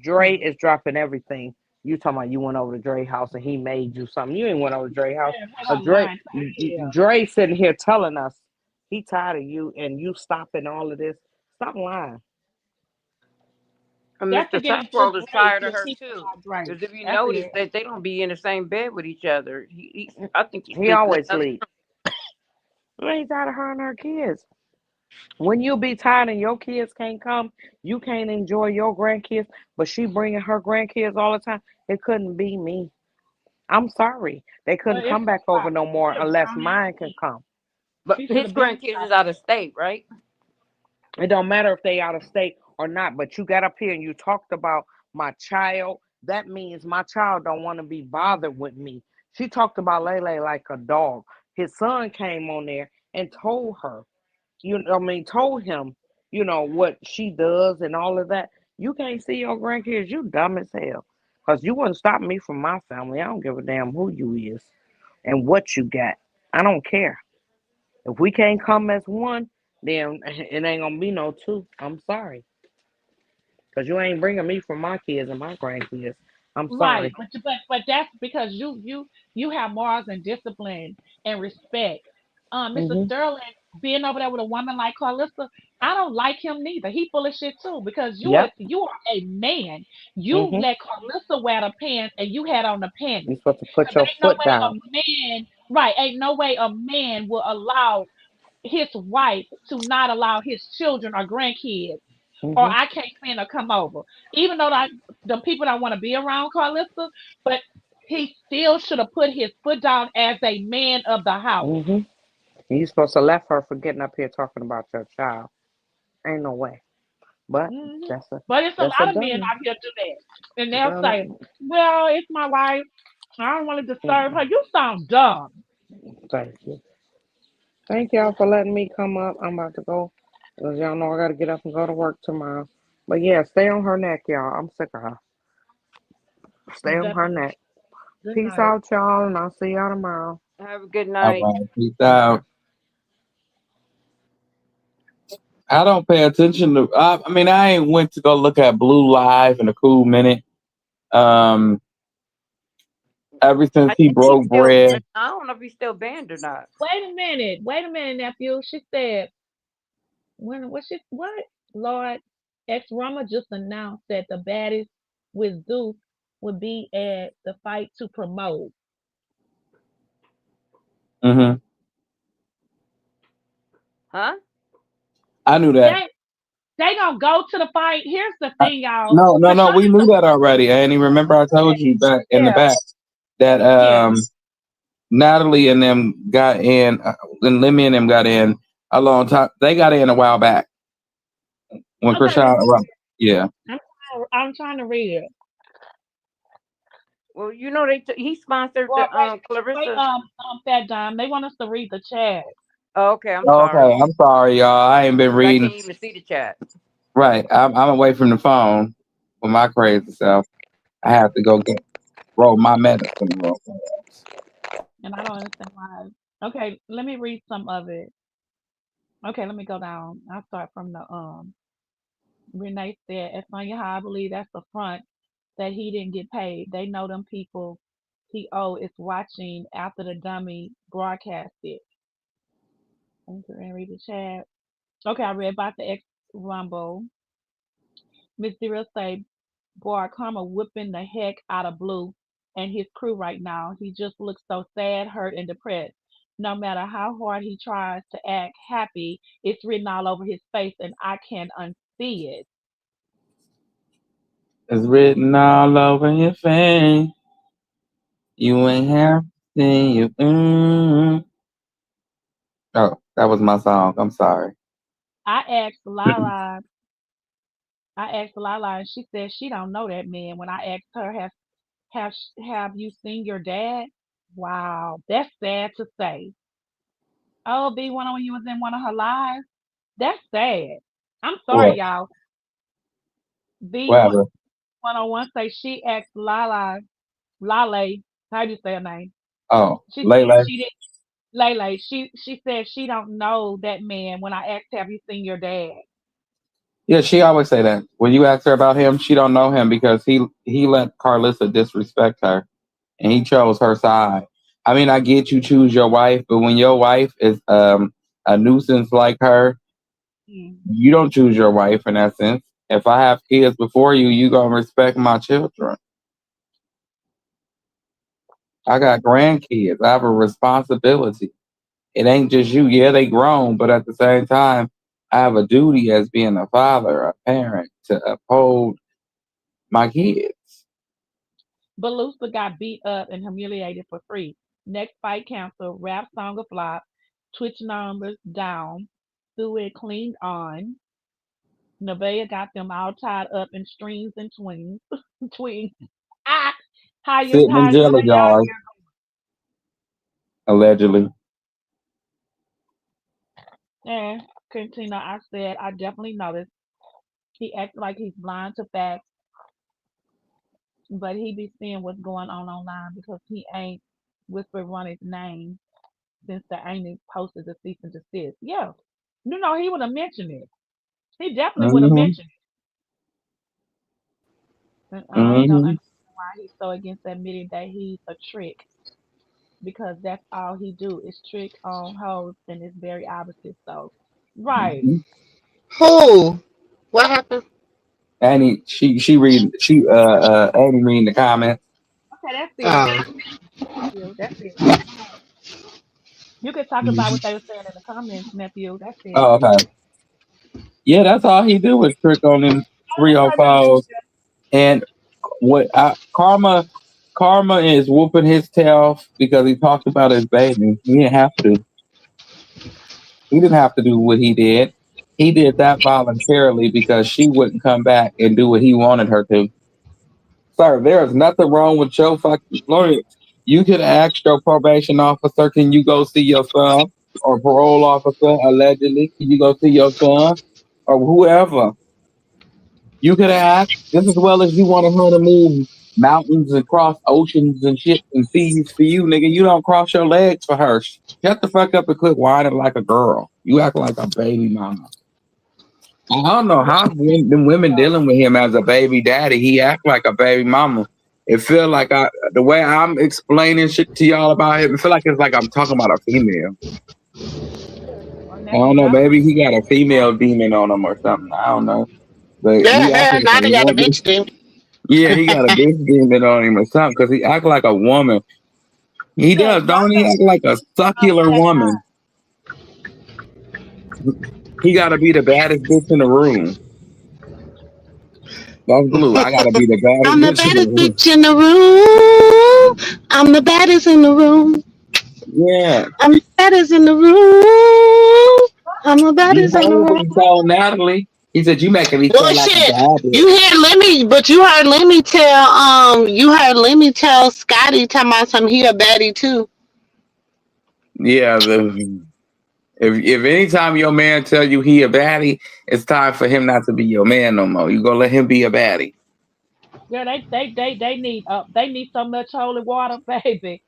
Dre Mm. is dropping everything. You talking about you went over to Dre house and he made you something. You ain't went over to Dre house. Man, what I'm Dre lying. Yeah. Dre sitting here telling us he tired of you and you stopping all of this. Stop lying. And That's to Mr. get into Safrold is Drake. tired of He'll her keep too, about Drake. because if you That's notice it. that they don't be in the same bed with each other, I think he's He sleeping in always another. leave. You ain't tired of her and her kids. When you be tired and your kids can't come, you can't enjoy your grandkids, but she bringing her grandkids all the time. It couldn't be me. I'm sorry. They couldn't Well, it's come her back over problem. no She more a unless grown ass mine can kid. come. But She should his have been grandkids is out of state, right? It don't matter if they out of state or not, but you got up here and you talked about my child. That means my child don't want to be bothered with me. She talked about Lele like a dog. His son came on there and told her, told him, what she does and all of that. You can't see your grandkids. You dumb as hell. Cause you wouldn't stop me from my family. I don't give a damn who you is and what you got. I don't care. If we can't come as one, then it ain't gonna be no two. I'm sorry, cause you ain't bringing me from my kids and my grandkids. I'm Right, sorry. but that's because you have morals and discipline and respect. Mr. Mhm. Sterling being over there with a woman like Carlissa, I don't like him neither. He full of shit too because Yep. you are a man. You Mhm. let Carlissa wear the pants and you had on the You're panties. supposed to put Cause your ain't no foot way a down. man, right? Ain't no way a man will allow his wife to not allow his children or grandkids or Mhm. I can't stand to come over. Even though the people don't want to be around Carlissa, but he still should have put his foot down as a man of the house. Mhm. You supposed to left her for getting up here talking about your child. Ain't no way. But hmm that's a But it's a that's a lot of men dummy. out here do that. And they'll Girl, say, well, it's my wife. I don't want to disturb her. You sound dumb. thank you. Thank y'all for letting me come up. I'm about to go. Cause y'all know I gotta get up and go to work tomorrow. But yeah, stay on her neck, y'all. I'm sick of her. Stay on her Definitely. neck. Good Peace night. out, y'all, and I'll see y'all tomorrow. Have a good All night. right, peace out. I don't pay attention to. I mean, I ain't went to go look at Blue Live in a cool minute. Um, ever since I he think he's broke still. bread. I don't know if he's still banned or not. Wait a minute. Wait a minute, nephew. She said, what? Lord, ex Rama just announced that the baddest with Zeus would be at the fight to promote. Hmm. Huh? I knew that. They they gonna go to the fight. Here's the I, thing, y'all. no, no, no. We knew Prashana, that already. And you remember I told you back in the Yeah. back that yeah. Natalie and them got in, and Lemmy and them got in a long time. They got in a while back when Okay, let Krishan. me. Yeah. I'm trying to read it. Well, you know he sponsored Well, the wait, Clarissa. Fat Dime. They want us to read the chat. Oh, okay, I'm sorry. Okay. I'm sorry, y'all. I ain't been 'Cause I can't reading. even see the chat. Right. I'm away from the phone with my crazy self. I have to go get roll my medicine real fast. And I don't understand why. Okay, let me read some of it. Okay, let me go down. I'll start from the Renee said, "At Sonya High, I believe that's the front that he didn't get paid. They know them people he owe is watching after the dummy broadcasted." I'm going to read the chat. Okay, I read about the ex Rumble. Miss Zero say, "Boy, Karma whipping the heck out of Blue and his crew right now. He just looks so sad, hurt, and depressed. No matter how hard he tries to act happy, it's written all over his face, and I can't unsee it." It's written all over your face. You ain't have to you. Oh, that was my song. I'm sorry. I asked Lala, and she said she don't know that man. When I asked her, have you seen your dad? Wow, that's sad to say. Oh, B one when you was in one of her lives. That's sad. I'm sorry, What? y'all. B one Whatever. 101 say she asked Lale, how do you say her name? Oh, She said Lele. she didn't. Lele, she said she don't know that man. When I asked, have you seen your dad? Yeah, she always say that. When you ask her about him, she don't know him because he let Carlissa disrespect her, and he chose her side. I mean, I get you choose your wife, but when your wife is a nuisance like her, Mm. you don't choose your wife in that sense. If I have kids before you, you gonna respect my children. I got grandkids. I have a responsibility. It ain't just you. Yeah, they grown, but at the same time, I have a duty as being a father, a parent, to uphold my kids. Belusa got beat up and humiliated for free. Next fight canceled. Rap song a flop. Twitch numbers down. Sued cleaned on. Nevaeh got them all tied up in strings and twins. Twins. Ah, Sitting in how jelly y'all jars, allegedly. hear? And Cantina, I said I definitely noticed. He acts like he's blind to facts, but he be seeing what's going on online because he ain't whispered Ronnie's name since the Amy posted the cease and desist. Yeah, he would have mentioned it. He definitely would have Mm-hmm. mentioned it. And I don't Mm-hmm. understand why he's so against admitting that he's a trick because that's all he do is trick on hoes and it's very obvious. So, right. Mm-hmm. Who? What happened? Annie, Annie reading the comments. Okay, that's it. Oh. Nephew. That's it. You could talk about Mm-hmm. what they were saying in the comments, nephew. That's it. Oh, okay. Yeah, that's all he do is trick on them Okay, baby. 305s. And Karma is whooping his tail because he talked about his baby. He didn't have to. He didn't have to do what he did. He did that voluntarily because she wouldn't come back and do what he wanted her to. Sir, there is nothing wrong with your fucking lawyer. You could ask your probation officer, can you go see your son? Or parole officer, allegedly, can you go see your son? Or whoever. You could ask just as well as you wanted her to move mountains and cross oceans and shit and seas for you, nigga. You don't cross your legs for her. Shut the fuck up and quit whining like a girl. You act like a baby mama. I don't know how the women dealing with him as a baby daddy. He act like a baby mama. It feel like the way I'm explaining shit to y'all about him, it feel like it's like I'm talking about a female. Or I don't nephew. know. I don't Maybe he got a female demon on him or something. I don't know. But he act Yeah, like a now they got a woman. bitch thing. Yeah, he got a bitch demon on him or something because he act like a woman. He sis. does, don't he? Act like a succular Fat woman. He got to be the baddest bitch in the room. That's blue. I got to be the I'm the baddest bitch in the baddest room. bitch in the room. I'm the baddest in the room. Yeah. I'm the baddest in the room. I'm the You baddest in the heard room. what he told Natalie. He said, you making me Well, feel like a shit. bad You bitch. heard Lemmy, but you heard Lemmy tell Scotty talking about something. He a baddie too. Yeah. If anytime your man tell you he a baddie, it's time for him not to be your man no more. You gonna let him be a baddie. girl, they need so much holy water, baby.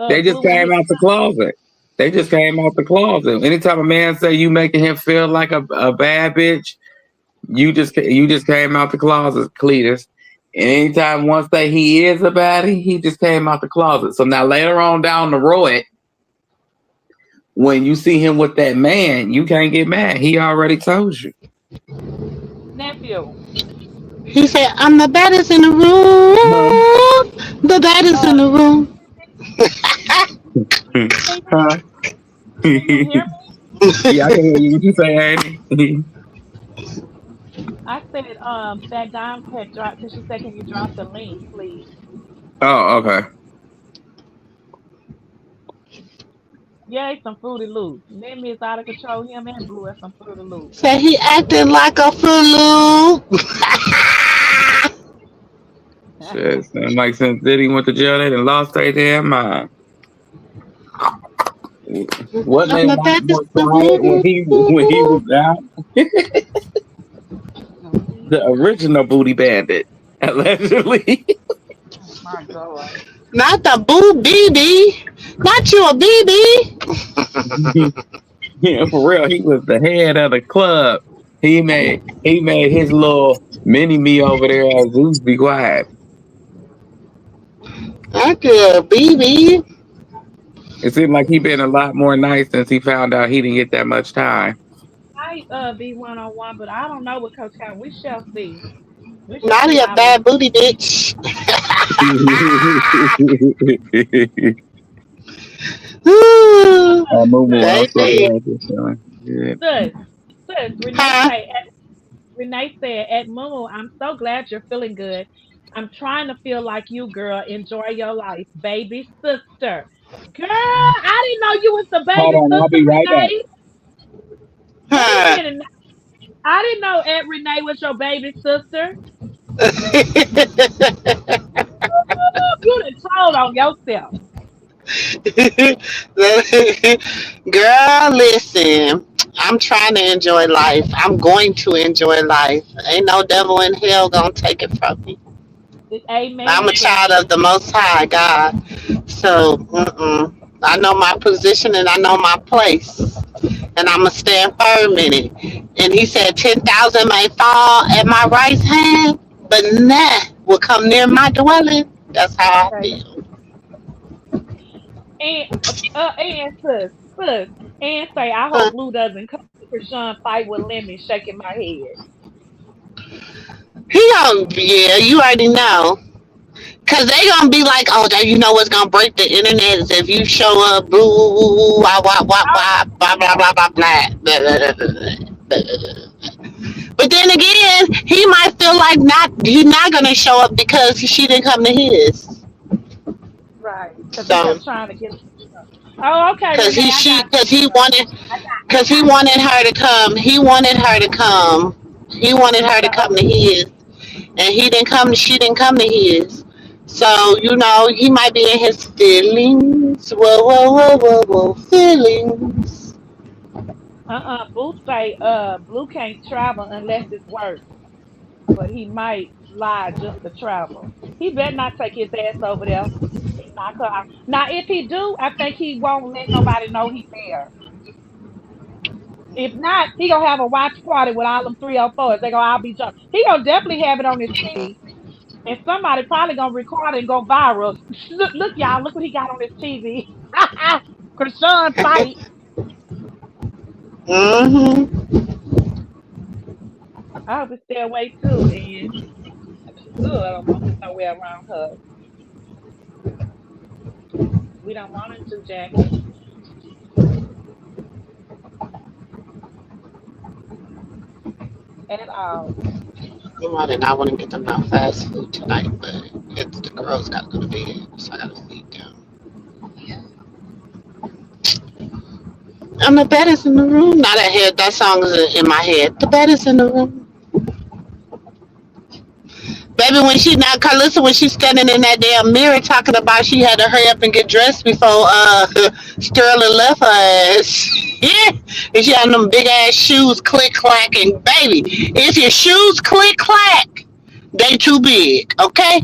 They just Blue and came his out the closet. They just came out the closet. Anytime a man say you making him feel like a bad bitch, you just came out the closet, Cletus. And anytime one say he is a baddie, he just came out the closet. So now later on down the road, when you see him with that man, you can't get mad. He already told you. nephew. He said, I'm the baddest in the Huh? room. The baddest in the room. Can Huh? you hear me? Yeah, I can hear you. What you say, Annie? I said, Fat Dime had dropped because she said, can you drop the link, please? Oh, okay. Yay, some Fruity Loops. Lemmy is out of control. Him and Blue are some Fruity Loops. Said he acting like a fool. Shit, sound like since Diddy went to jail, they done lost their damn mind. Wasn't I'm they the much baddest more in quiet when he was the out? The original booty bandit, allegedly. Oh my God. Not the boo BB. Not you a BB. Yeah, for real, he was the head of the club. He made his little mini me over there as Zeus be quiet. Not you a BB. It seemed like he been a lot more nice since he found out he didn't get that much time. Might be 101, but I don't know what Coach Count. We shall see. We shall Not see a how they. bad booty bitch. Moo, I'm so Baby. glad you're feeling good. Sis, sis. Huh? Renee said at Moo, I'm so glad you're feeling good. I'm trying to feel like you, girl. Enjoy your life, baby sister. Girl, I didn't know you was the Hold baby on, I'll sister, be right back. Renee. Wait a Huh? minute. I didn't know Aunt Renee was your baby sister. You done told on yourself. Girl, listen. I'm trying to enjoy life. I'm going to enjoy life. Ain't no devil in hell gonna take it from me. I'm Amen, a child sister. of the Most High God. So, I know my position and I know my place. And I'm going to stand firm in it. And he said, 10,000 may fall at my right hand, but none will come near my dwelling. That's how I Okay. feel. And sis, and say, I Huh. hope Blue doesn't come to Krishan fight with Lemmy, shaking my head. He gonna, yeah, you already know. Cause they gonna be like, oh, you know what's gonna break the internet is if you show up, boo, wah, wah, wah, wah, blah, blah, blah, blah, blah, blah, blah, blah, blah. But then again, he might feel like not he's not gonna show up because she didn't come to his. Right. Because he So, kept trying to get. Oh, okay, cause Renee, he I she got cause you. he wanted cause he wanted her to come. He wanted her to come. He wanted her to come to his, and he didn't come. She didn't come to his. So he might be in his feelings. Whoa, whoa, whoa, whoa, whoa, feelings. Blue say, Blue can't travel unless it's work, but he might lie just to travel. He better not take his ass over there and knock her out. Now, if he do, I think he won't let nobody know he there. If not, he gonna have a watch party with all them 304s. They gonna all be drunk. He gonna definitely have it on his TV, and somebody probably gonna record it and go viral. Look, y'all, look what he got on his TV. Krishan fight. Mm-hmm. I hope it stay away too, and I don't want him nowhere around her. We don't want him to, Jackie, at all. I did not want to get them no fast food tonight, but the girls got to go to bed, so I got to feed them. And the bed is in the room. Now that song is in my head. The bed is in the room. Baby, when she now Carlissa, when she's standing in that damn mirror talking about she had to hurry up and get dressed before Sterling left her ass. Yeah. And she had them big ass shoes click clacking. Baby, if your shoes click clack, they too big, okay?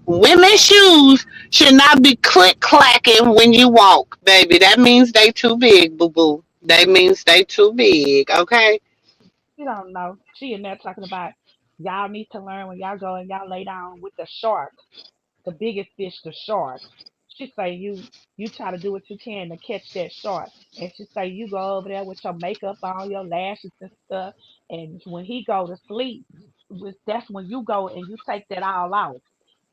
Women's shoes should not be click clacking when you walk, baby. That means they too big, boo boo. That means they too big, okay? You don't know. She in there talking about y'all need to learn when y'all go and y'all lay down with the shark, the biggest fish, the shark. She say you try to do what you can to catch that shark. And she say you go over there with your makeup on, your lashes and stuff. And when he go to sleep, that's when you go and you take that all off.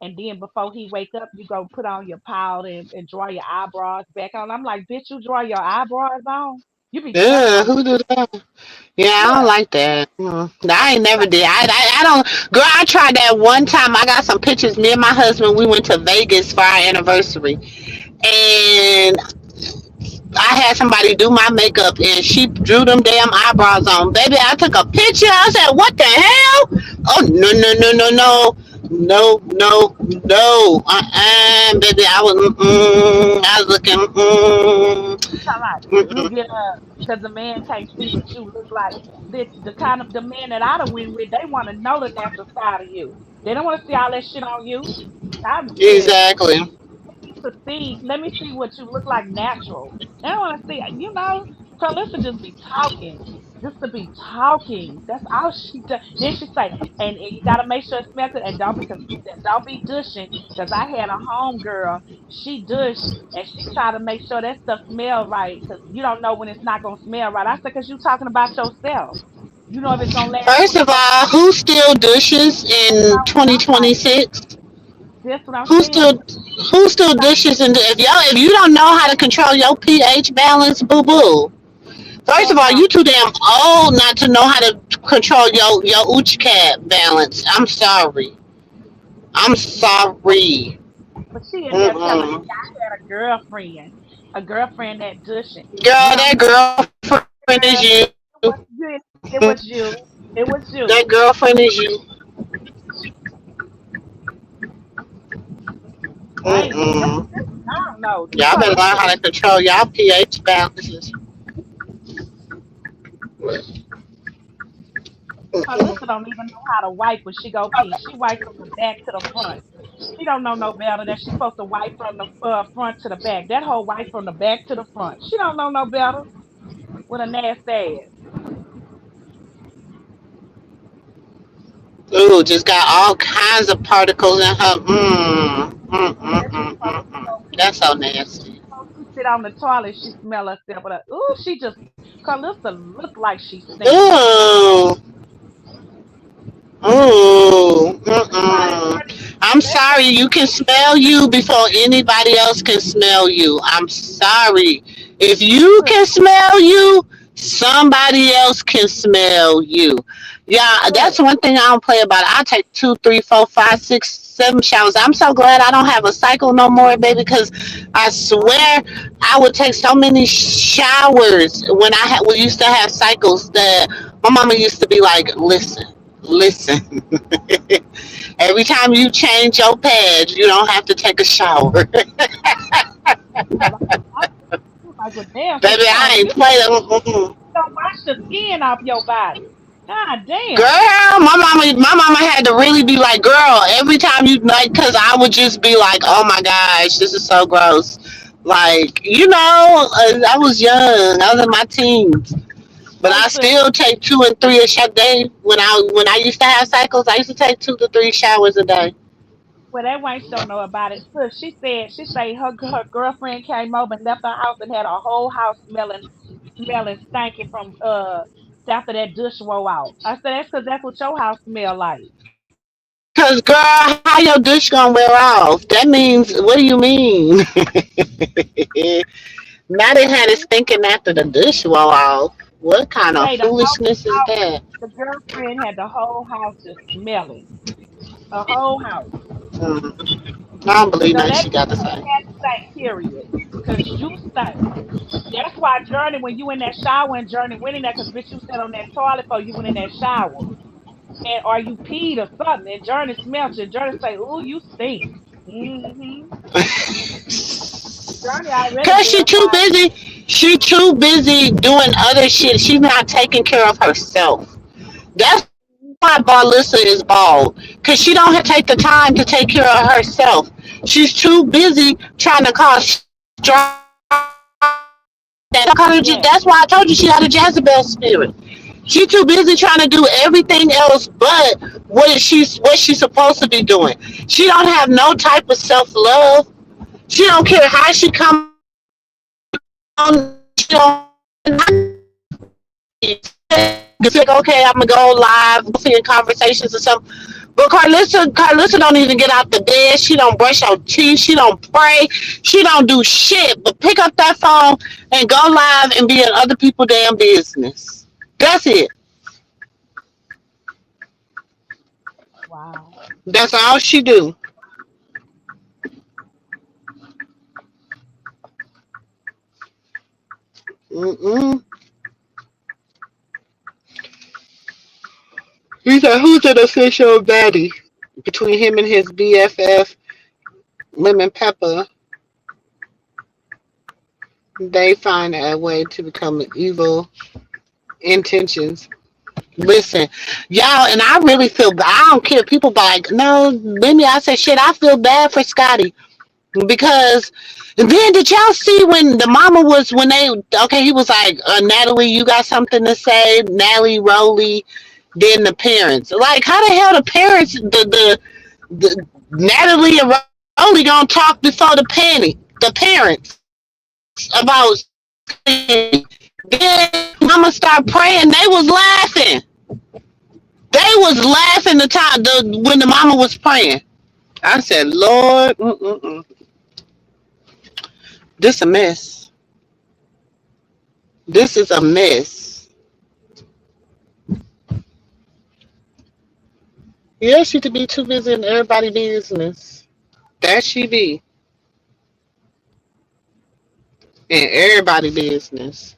And then before he wake up, you go put on your powder and draw your eyebrows back on. I'm like, bitch, you draw your eyebrows on? You be playing Yeah, with me. who do that? Yeah, I don't Yeah. like that. I ain't never did. I don't. Girl, I tried that one time. I got some pictures. Me and my husband, we went to Vegas for our anniversary, and I had somebody do my makeup, and she drew them damn eyebrows on. Baby, I took a picture. I said, "What the hell? Oh no no no no no." No, no, no. Baby, I was looking. Talking about you Mm-mm. get because the man can't see what you look like. The kind of the man that I done went with, they want to know the natural side of you. They don't want to see all that shit on you. I'm shit. Exactly. To see, let me see what you look like natural. They don't want to see, Carlissa just be talking, just to be talking. That's all she does. Then she say, and you gotta make sure it smells good, and don't be dushing. Cause I had a home girl, she dushed, and she tried to make sure that stuff smelled right. Cause you don't know when it's not gonna smell right. I said, cause you talking about yourself. You know if it's gonna last First of 24 all, hours. who still dishes That's what in I'm like. 2026? That's what I'm Who saying. still who still dishes? And if you don't know how to control your pH balance, boo boo. First Hell of all, no. you too damn old not to know how to control your Uchi cat balance. I'm sorry. I'm sorry. But she in there telling me, Mm-mm. yeah, I had a girlfriend that dushing. You Girl, don't that know, girlfriend is you. girl. It was you. It was you. It was That you. girlfriend is you. I ain't. Mm-mm. I don't know. Y'all better learn Carlissa, how to control y'all pH balances. don't even know how to wipe when she go pee. She wipes from the back to the front. She don't know no better that she's supposed to wipe from the front to the back. That whole wipe from the back to the front. She don't know no better with a nasty ass. Ooh, just got all kinds of particles in her. Yeah, that bitch supposed to go That's so nasty. she sit on the toilet, she smell herself. But ooh, she just Calista look like she stink. Ooh, ooh, Right, mm-mm. Journey. I'm That sorry. You can smell you before anybody else can smell you. I'm sorry. If you look, can smell you, somebody else can smell you. Yeah, look, that's one thing I don't play about. I take 2, 3, 4, 5, 6, 7 showers. I'm so glad I don't have a cycle no more, baby, because I right. swear I would take so many showers when we used to have cycles that my mama used to be like, listen. Every time you change your pads, you don't have to take a shower. Baby, Yeah, I was like, well, damn, sis, I you ain't playing. Mm-mm. don't wash the skin off your body. God Girl, damn. my mama had to really be like, girl, every time you like, cause I would just be like, oh my gosh, this is so gross. Like, I was young, I was in my teens, but So, I sis, still take 2 and 3 a day. When I used to have cycles, I used to take 2 to 3 showers a day. well, that wench don't know about it. Sis, she say her girlfriend came over and left her house and had a whole house smelling stinking from after that dish wore out. I said that's because that's what your house smell like. Cause girl, how your dish gonna wear off? That means what do you mean? Now they had it stinking after the dish wore off. What kind of Hey, the whole foolishness is house, that? the girlfriend had the whole house just smelling. A whole house. I don't believe So nothing that she got bitch to ain't say. had to say period. Cause you stink. That's why Journey, when you in that shower and Journey went in there, cause bitch you sat on that toilet before you went in that shower. And or you peed or something and Journey smelt you. Journey say, ooh, you stink. Mm-hmm. Journey already Cause she too verified. busy. She too busy doing other shit. She's not taking care of herself. That's why Barlissa is bald. Cause she don't take the time to take care of herself. She's too busy trying to cause strife and drama. That's Yes. why I told you she had a Jezebel spirit. She too busy trying to do everything else but what she's supposed to be doing. She don't have no type of self love. She don't care how she come on. She don't. It's like, okay, I'm gonna go live, goofy in conversations or something. But Carlissa don't even get out the bed. She don't brush her teeth. She don't pray. She don't do shit but pick up that phone and go live and be in other people's damn business. That's it. Wow. That's all she do. Mm-mm. He said, who's an official baddie? Between him and his BFF, Lemon Pepper, they find a way to become evil intentions. Listen, y'all, and I really feel bad. I don't care. People be like, no, Lemmy, I said, shit, I feel bad for Scotty. Because and then did y'all see when the mama was, when they, okay, he was like, Natalie, you got something to say? Natalie, Rowley, then the parents. Like, how the hell the parents, the Natalie and Rowley gonna talk before the parents about then mama start praying. They was laughing. They was laughing when the mama was praying. I said, Lord, this a mess. This is a mess. Yeah, she to be too busy in everybody business. That she be in everybody business.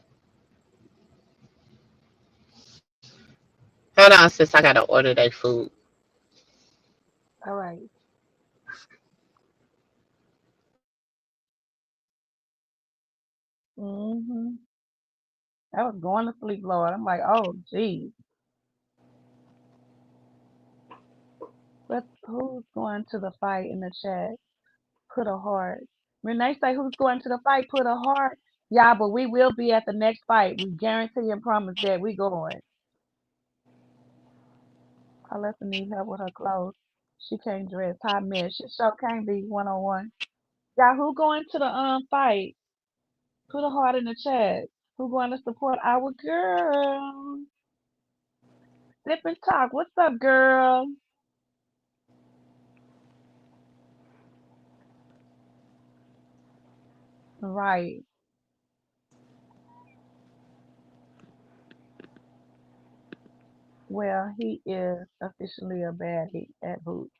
Hold on, sis. I gotta order that food. All right. Mm-hmm. I was going to sleep, Lord. I'm like, oh, geez. But who's going to the fight in the chat? Put a heart. Renee say who's going to the fight? Put a heart. Yeah, but we will be at the next fight. We guarantee and promise that we going. Alyssa need help with her clothes. She can't dress. Hot mess. She sure can't be 101. Yeah, who going to the fight? Put a heart in the chat. Who going to support our girl? Sip and talk. What's up, girl? Right. Well, he is officially a baddie at Boots.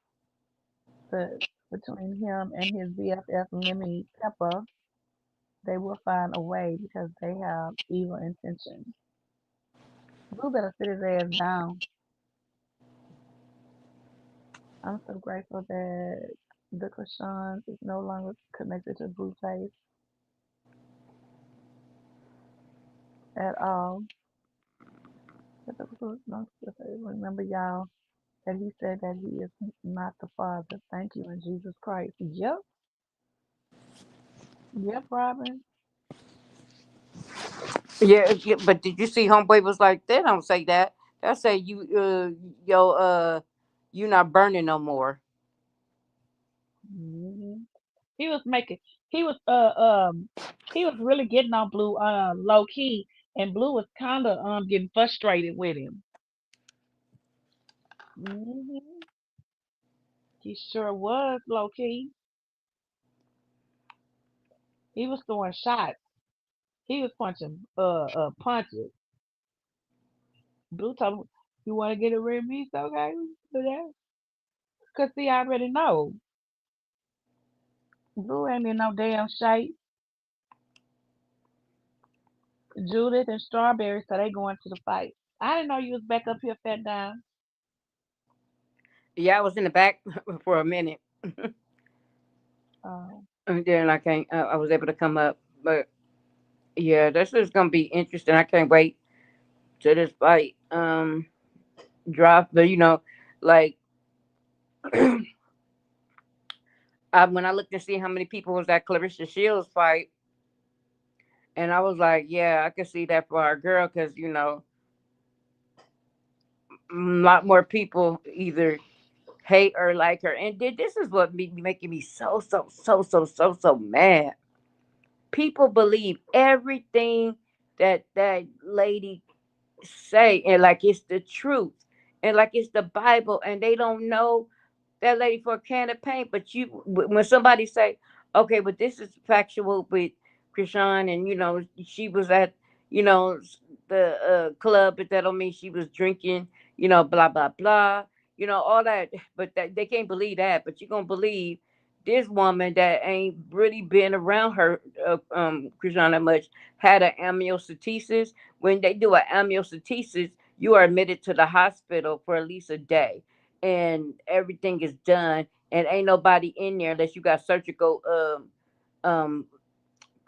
But between him and his BFF Lemmy Pepper, they will find a way because they have evil intentions. Blue better sit his ass down. I'm so grateful that the Krishans is no longer connected to Blueface at all. But remember, y'all, that he said that he is not the Father. Thank you in Jesus Christ. Yep. Yep, Robin. Yeah, yeah, but did you see homeboy was like, they don't say that. They'll say you not burning no more. hmm He was making. He was he was really getting on Blue low key, and Blue was kind of getting frustrated with him. hmm He sure was low key. He was throwing shots. He was punching punches. Blue told him, "You want to get a remix, okay? Do that." Cause he already know Blue ain't in no damn shape. Judith and Strawberry, so they going to the fight. I didn't know you was back up here, fat down. Yeah, I was in the back for a minute, Oh, and then I can't. I was able to come up, but yeah, this is gonna be interesting. I can't wait to this fight. Drop, but like when I looked and see how many people was at Clarissa Shields fight, and I was like, yeah, I could see that for our girl, because a lot more people either hate or like her, and this is what making me so mad. People believe everything that lady say, and like it's the truth, and like it's the Bible, and they don't know that lady for a can of paint. But when somebody say, okay, but this is factual with Krishan, and she was at you know the club, but that don't mean she was drinking, blah blah blah, all that. But they can't believe that. But you're gonna believe this woman that ain't really been around her Krishan that much, had an amniocentesis. When they do an amniocentesis, you are admitted to the hospital for at least a day, and everything is done, and ain't nobody in there unless you got surgical um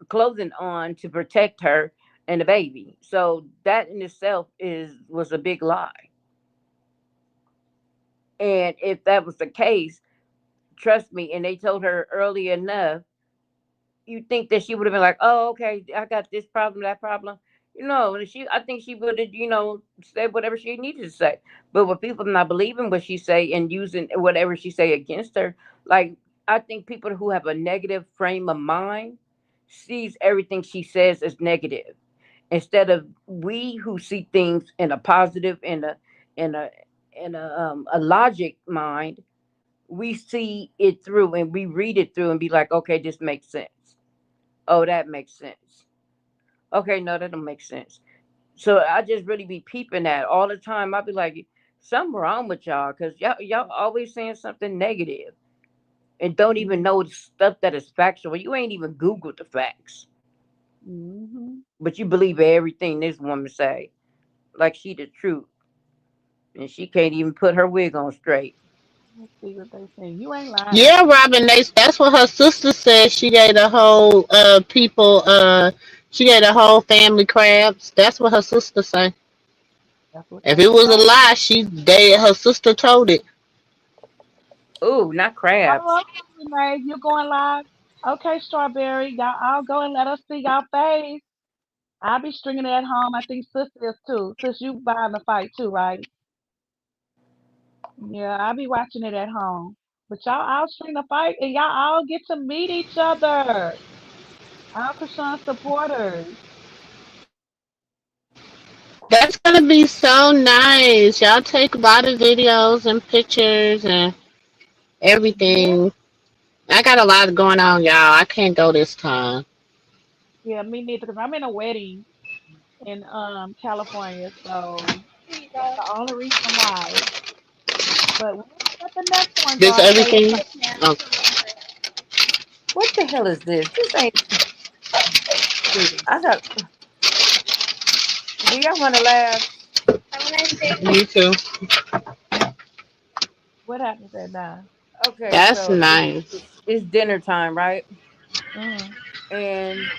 clothing on to protect her and the baby. So that in itself was a big lie. And if that was the case, trust me, and they told her early enough, you think that she would have been like, "Oh, okay, I got this problem, that problem." I think she would have, said whatever she needed to say. But with people not believing what she say and using whatever she say against her, like I think people who have a negative frame of mind sees everything she says as negative, instead of we who see things in a positive, in a a logic mind. We see it through and we read it through and be like, okay, this makes sense. Oh, that makes sense. Okay, no, that don't make sense. So I just really be peeping that all the time. I be like, something wrong with y'all, because y'all always saying something negative and don't even know the stuff that is factual. You ain't even Googled the facts, mm-hmm. but you believe everything this woman say like she the truth, and she can't even put her wig on straight. Let's see what they saying. You ain't lying. Yeah, Robin, that's what her sister said. She gave the whole people she gave the whole family crabs. That's what her sister say. That's what If they it was a say. lie, her sister told it. Ooh, not Oh, crabs. okay, Renee, you going live? Okay, Strawberry, y'all, I'll go and let us see y'all face. I'll be stringing it at home. I think Sis is too. Sis, you buying the fight too, right? Yeah, I'll be watching it at home. But y'all, I'll string the fight, and y'all all get to meet each other. All Krishan supporters. That's gonna be so nice. Y'all take a lot of videos and pictures and Yeah, everything. I got a lot going on, y'all. I can't go this time. yeah, me neither, because I'm in a wedding in California, so that's the only reason why. But we'll see what the next one This gonna say. everything. Okay. What the hell is this? This ain't. I got. Do y'all want to laugh? You too. What happens at 9? Okay, That's so it's nice. it's, it's dinner time, right? Mm-hmm. And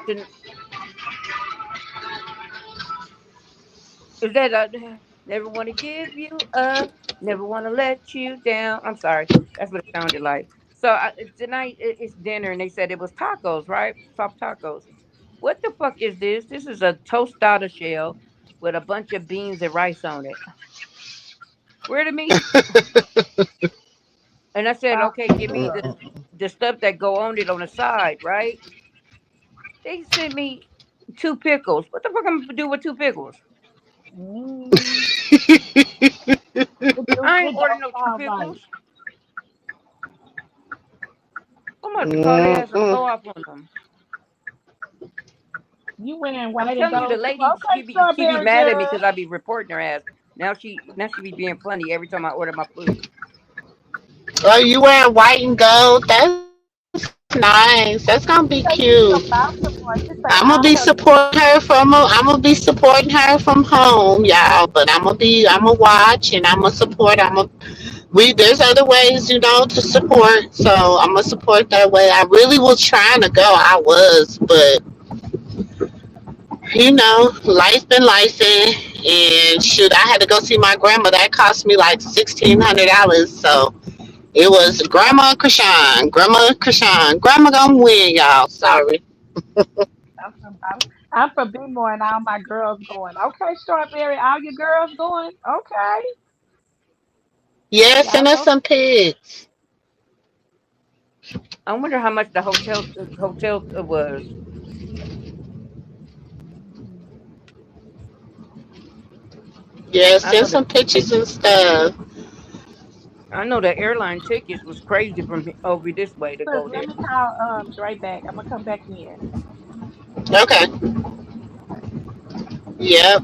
the, is that never want to give you up, never want to let you down. I'm sorry, that's what it sounded like. So tonight it's dinner, and they said it was tacos, right? Soft tacos. What the fuck is this? This is a tostada shell with a bunch of beans and rice on it. Where the meat? And I said, Sounds okay, give me good. the stuff that go on it on the side, right? They sent me two pickles. What the fuck am I gonna do with two pickles? Mm, I ain't it ordered don't no two sound right. pickles. I'm about to call their ass and Mm-mm. blow off on them. You wearing I'm white and telling you, the gold too. lady Okay, she be strawberry mad at me girl. because I be reporting her ass. Now she be being funny every time I order my food. Oh, you wearing white and gold? That's nice. That's gonna be She cute. say she's a bouncer boy. She say I'm gonna all be her supporting her from. I'm gonna be supporting her from home, y'all. But I'm gonna be. I'm gonna watch and I'm gonna support. I'm gonna. We there's other ways, to support. So I'm gonna support that way. I really was trying to go. I was, but life been life and shoot, I had to go see my grandma. That cost me like $1,600. So it was Grandma Krishan. Grandma gonna win, y'all. Sorry. I'm from B-more and all my girls going. Okay, strawberry, all your girls going. Okay, Yeah, y'all send us go. some pics. I wonder how much the hotel was. Mm, Yeah, I know send the some pictures and stuff. I know the airline tickets was crazy from over this way to Look, go let there. me call Dre back. I'm gonna come back in. Okay. Okay. Yep.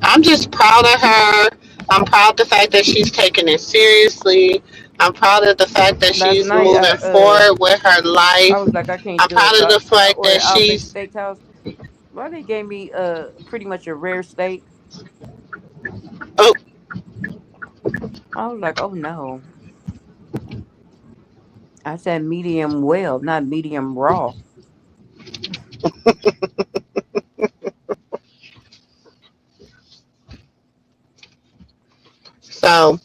I'm just proud of her. I'm proud of the fact that she's taking it seriously. I'm proud of the fact that Last she's night, moving forward with her I life. was like, I can't I'm do it, proud so of the I fact ordered that Outback she's. Steakhouse. Well, they gave me pretty much a rare steak. Oh, I was like, oh no. I said medium well, not medium raw. so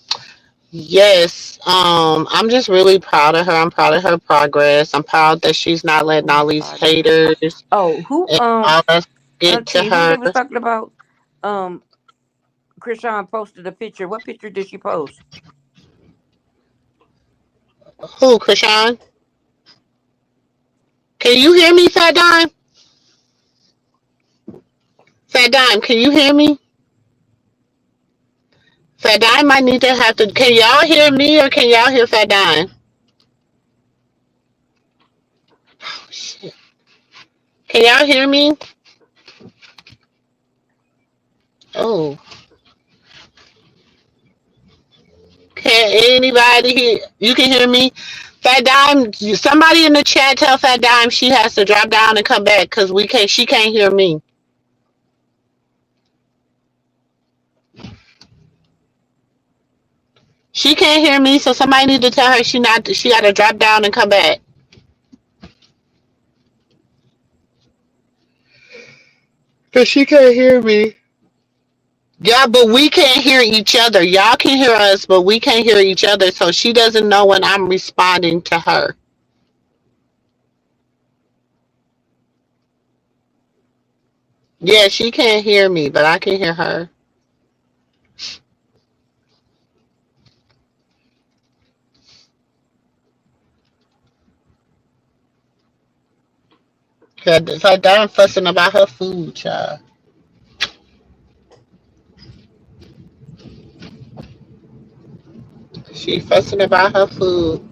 yes. I'm just really proud of her. I'm proud of her progress. I'm proud that she's not letting Oh all these God, this. haters Oh, who and all that get to Auntie, who her. they was talking about? Um, Krishan posted a picture. What picture did she post? Who, Krishan? Can you hear me, Fat Dime? Fat Dime, can you hear me? Fat Dime might need to have to. Can y'all hear me or can y'all hear Fat Dime? Oh, shit. Can y'all hear me? Oh, can anybody hear? You can hear me? Fat Dime, somebody in the chat tell Fat Dime she has to drop down and come back because we can't. She can't hear me. She can't hear me, so somebody need to tell her she not. She got to drop down and come back because she can't hear me. Yeah, but we can't hear each other. Y'all can hear us, but we can't hear each other. So she doesn't know when I'm responding to her. Yeah, she can't hear me, but I can hear her. Cause it's like darn fussing about her food, child. She fussing about her food.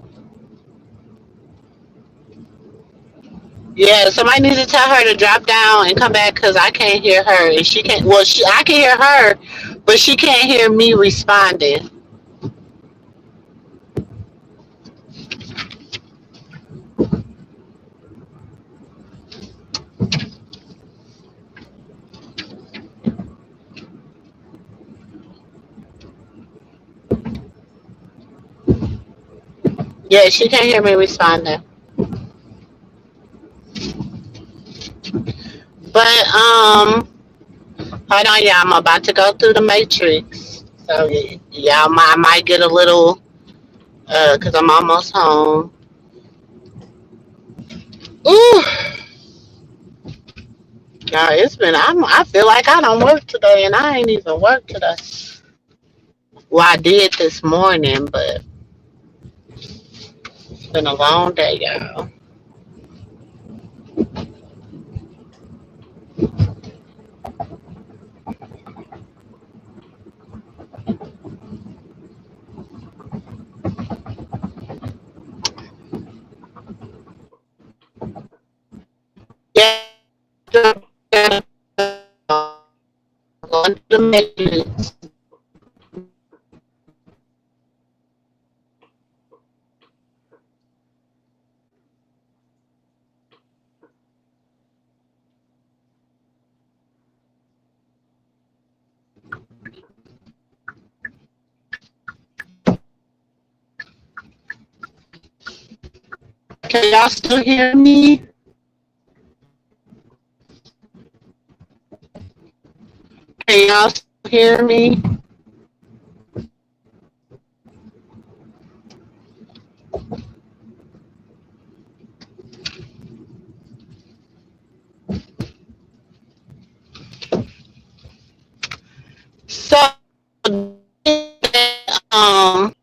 Yeah, somebody needs to tell her to drop down and come back because I can't hear her and she can't. Well, I can hear her, but she can't hear me responding. Yeah, she can't hear me responding. But hold on, y'all. I'm about to go through the matrix. So y'all, I might get a little because I'm almost home. Ooh, y'all, it's been. I feel like I don't work today, and I ain't even work today. Well, I did this morning, but it's been a long day, y'all. Yeah, going to the matrix. Can y'all still hear me? Can y'all still hear me? So, um,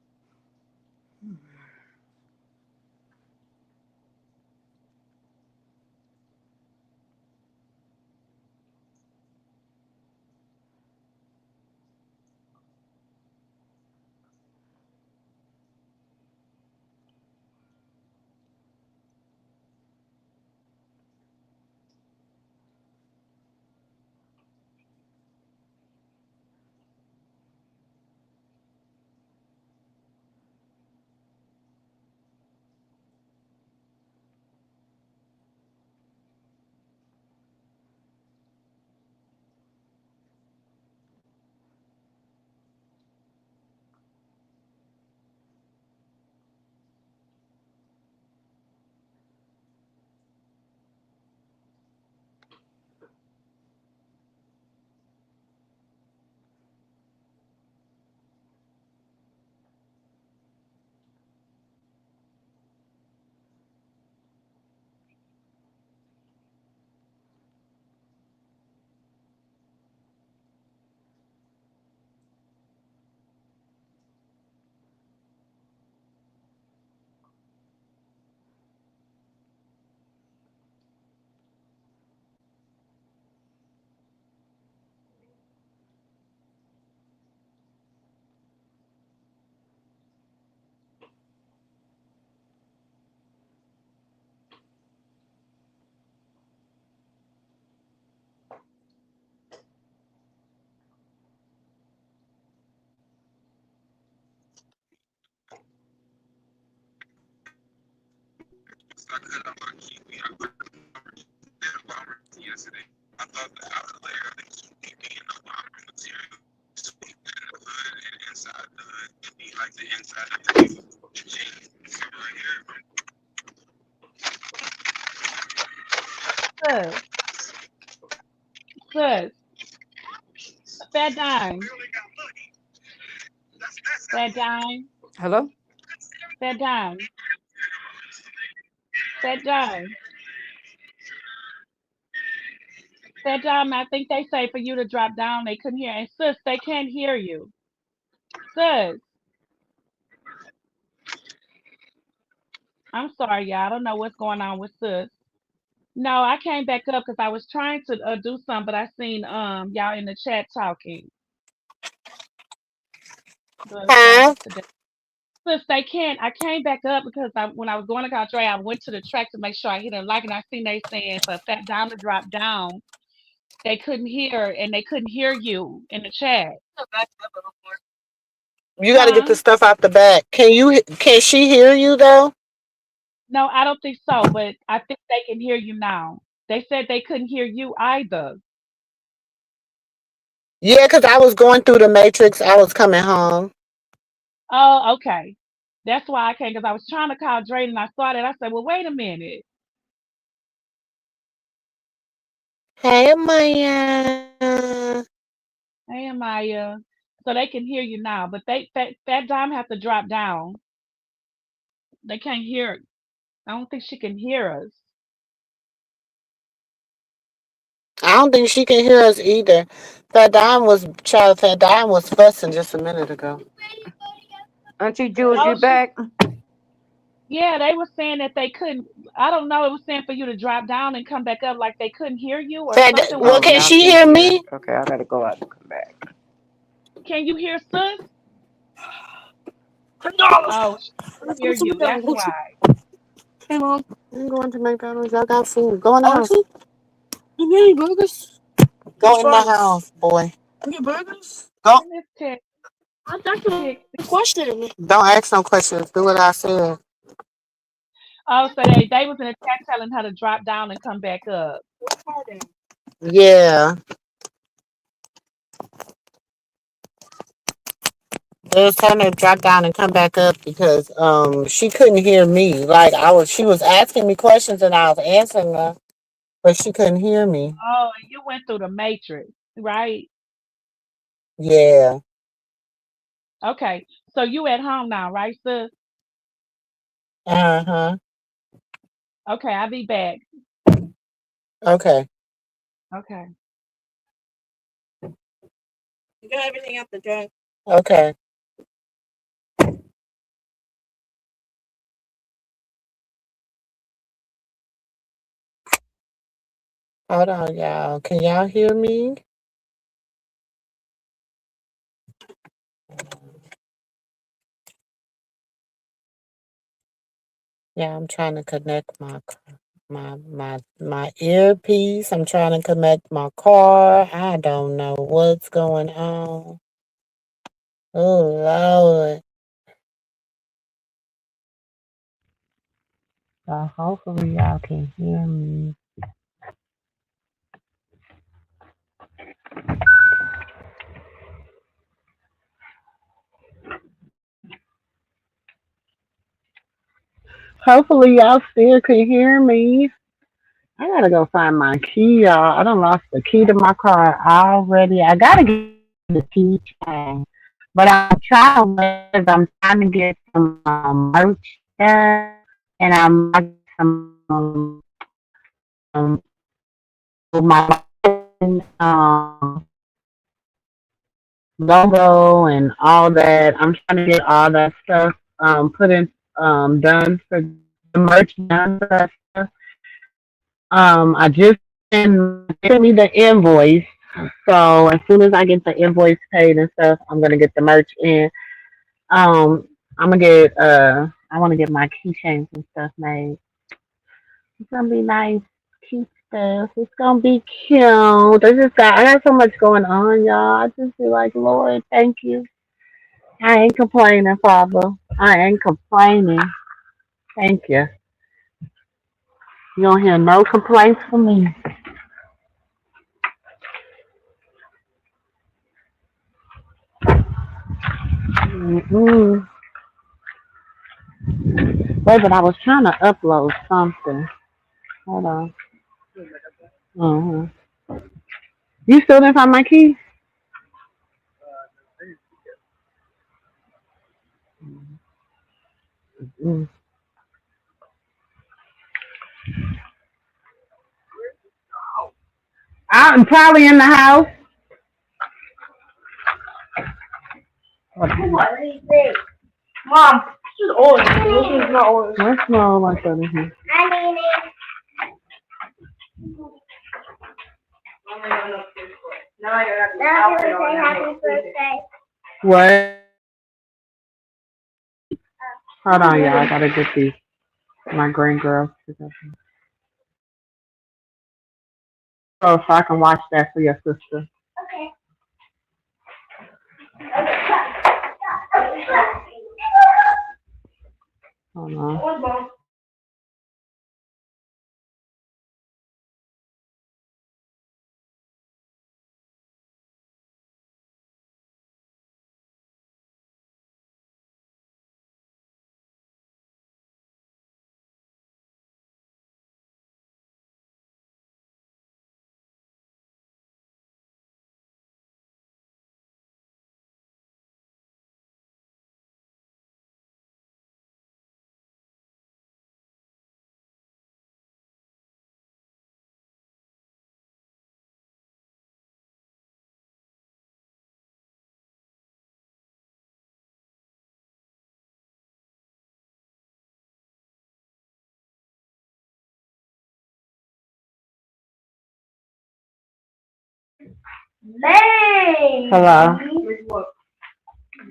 Sus, sus, Fat Dime, Fat Dime, Hello? Fat Dime, Fat Dime, Fat Dime. I think they say for you to drop down. They couldn't hear. And sis, they can't hear you. Sis, I'm sorry, y'all. I don't know what's going on with sis. No, I came back up because I was trying to do something, but I seen y'all in the chat talking. But Huh? today, sis, they can't. I came back up because when I was going to Caltrate, I went to the track to make sure I hit a like, and I seen they saying for Fat Dime to drop down. They couldn't hear, and they couldn't hear you in the chat, You got to get huh? the stuff out the back. Can she hear you though? No, I don't think so, but I think they can hear you now. They said they couldn't hear you either. Yeah, cause I was going through the matrix. I was coming home. Oh, okay. That's why I came because I was trying to call Dre and I saw that. I said, well, wait a minute. Hey, Maya. Hey, Amaya. So they can hear you now, but Fat Dime have to drop down. They can't hear. I don't think she can hear us. I don't think she can hear us either. Fat Dime was fussing just a minute ago. Auntie Jules, Oh, you back? yeah, they were saying that they couldn't. I don't know. It was saying for you to drop down and come back up, like they couldn't hear you or something was Well, Oh, can y'all saying. she can't hear hear. me? Okay, I gotta go out and come back. Can you hear sis? $10. Oh, she can hear you. That's why. Hey, Mom. I'm going to McDonald's. Y'all got food. Go in the house. You need burgers? Go in the house, boy. You get burgers? Go. And this text, That's a text. question. Don't ask no questions. Do what I said. Oh, so they was in the chat telling her to drop down and come back up. Yeah. They was telling her to drop down and come back up because she couldn't hear me. Like she was asking me questions and I was answering her, but she couldn't hear me. Oh, and you went through the matrix, right? Yeah. Okay. So you at home now, right, sis? Uh-huh. Okay, I'll be back. Okay. Okay. Okay. Hold on, y'all. Can y'all hear me? Yeah, I'm trying to connect my earpiece. I'm trying to connect my car. I don't know what's going on. Oh Lord. So hopefully y'all can hear me. Hopefully y'all still can hear me. I gotta go find my key, y'all. I done lost the key to my car already. I gotta get the key change. But I'm trying to wait 'cause I'm trying to get some merch done and I'm some my logo and all that. I'm trying to get all that stuff put in done for the merch done for that stuff. I just sent me the invoice. So as soon as I get the invoice paid and stuff, I'm gonna get the merch in. I'm gonna get I wanna get my keychains and stuff made. It's gonna be nice, cute stuff. It's gonna be cute. I got so much going on, y'all. I just feel like, Lord, thank you. I ain't complaining, Father. I ain't complaining. Thank you. You don't hear no complaints from me. Mm-mm. Wait, but I was trying to upload something. Hold on. You still didn't find my key? Mm. I'm probably in the house. Mom, this is orange. This is not orange. What's wrong like that in here? Now I don't have to say happy birthday. What? Hold on, y'all. I gotta get these my grand girls together. So I can watch that for your sister. Okay. Hold on. May. Hello.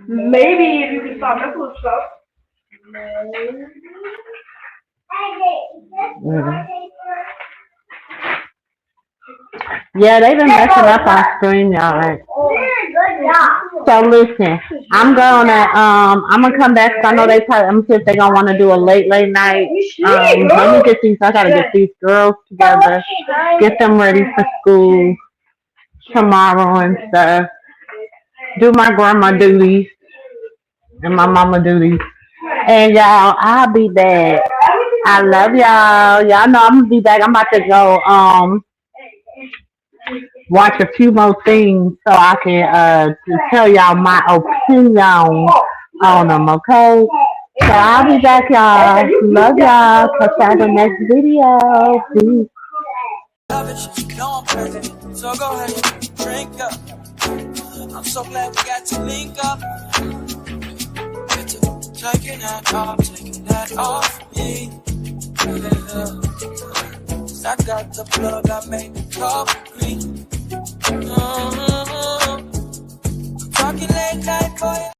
Maybe if you can stop messing with stuff. Maybe. Mhm. Yeah, they've been messing up on screen, y'all. Right? So listen, I'm gonna come back. 'Cause I know they probably. I'm gonna see if they gonna want to do a late night. Let me get these. I gotta get these girls together, get them ready for school tomorrow and stuff. Do my grandma duties and my mama duties. And y'all, I'll be back. I love y'all. Y'all know I'm gonna be back. I'm about to go watch a few more things so I can tell y'all my opinion on them, okay? So I'll be back, y'all. Love y'all. Catch y'all in the next video. Peace. So go ahead, drink up. I'm so glad we got to link up. Taking that off me. I got the blood that made the cup green. Talking late night, boy.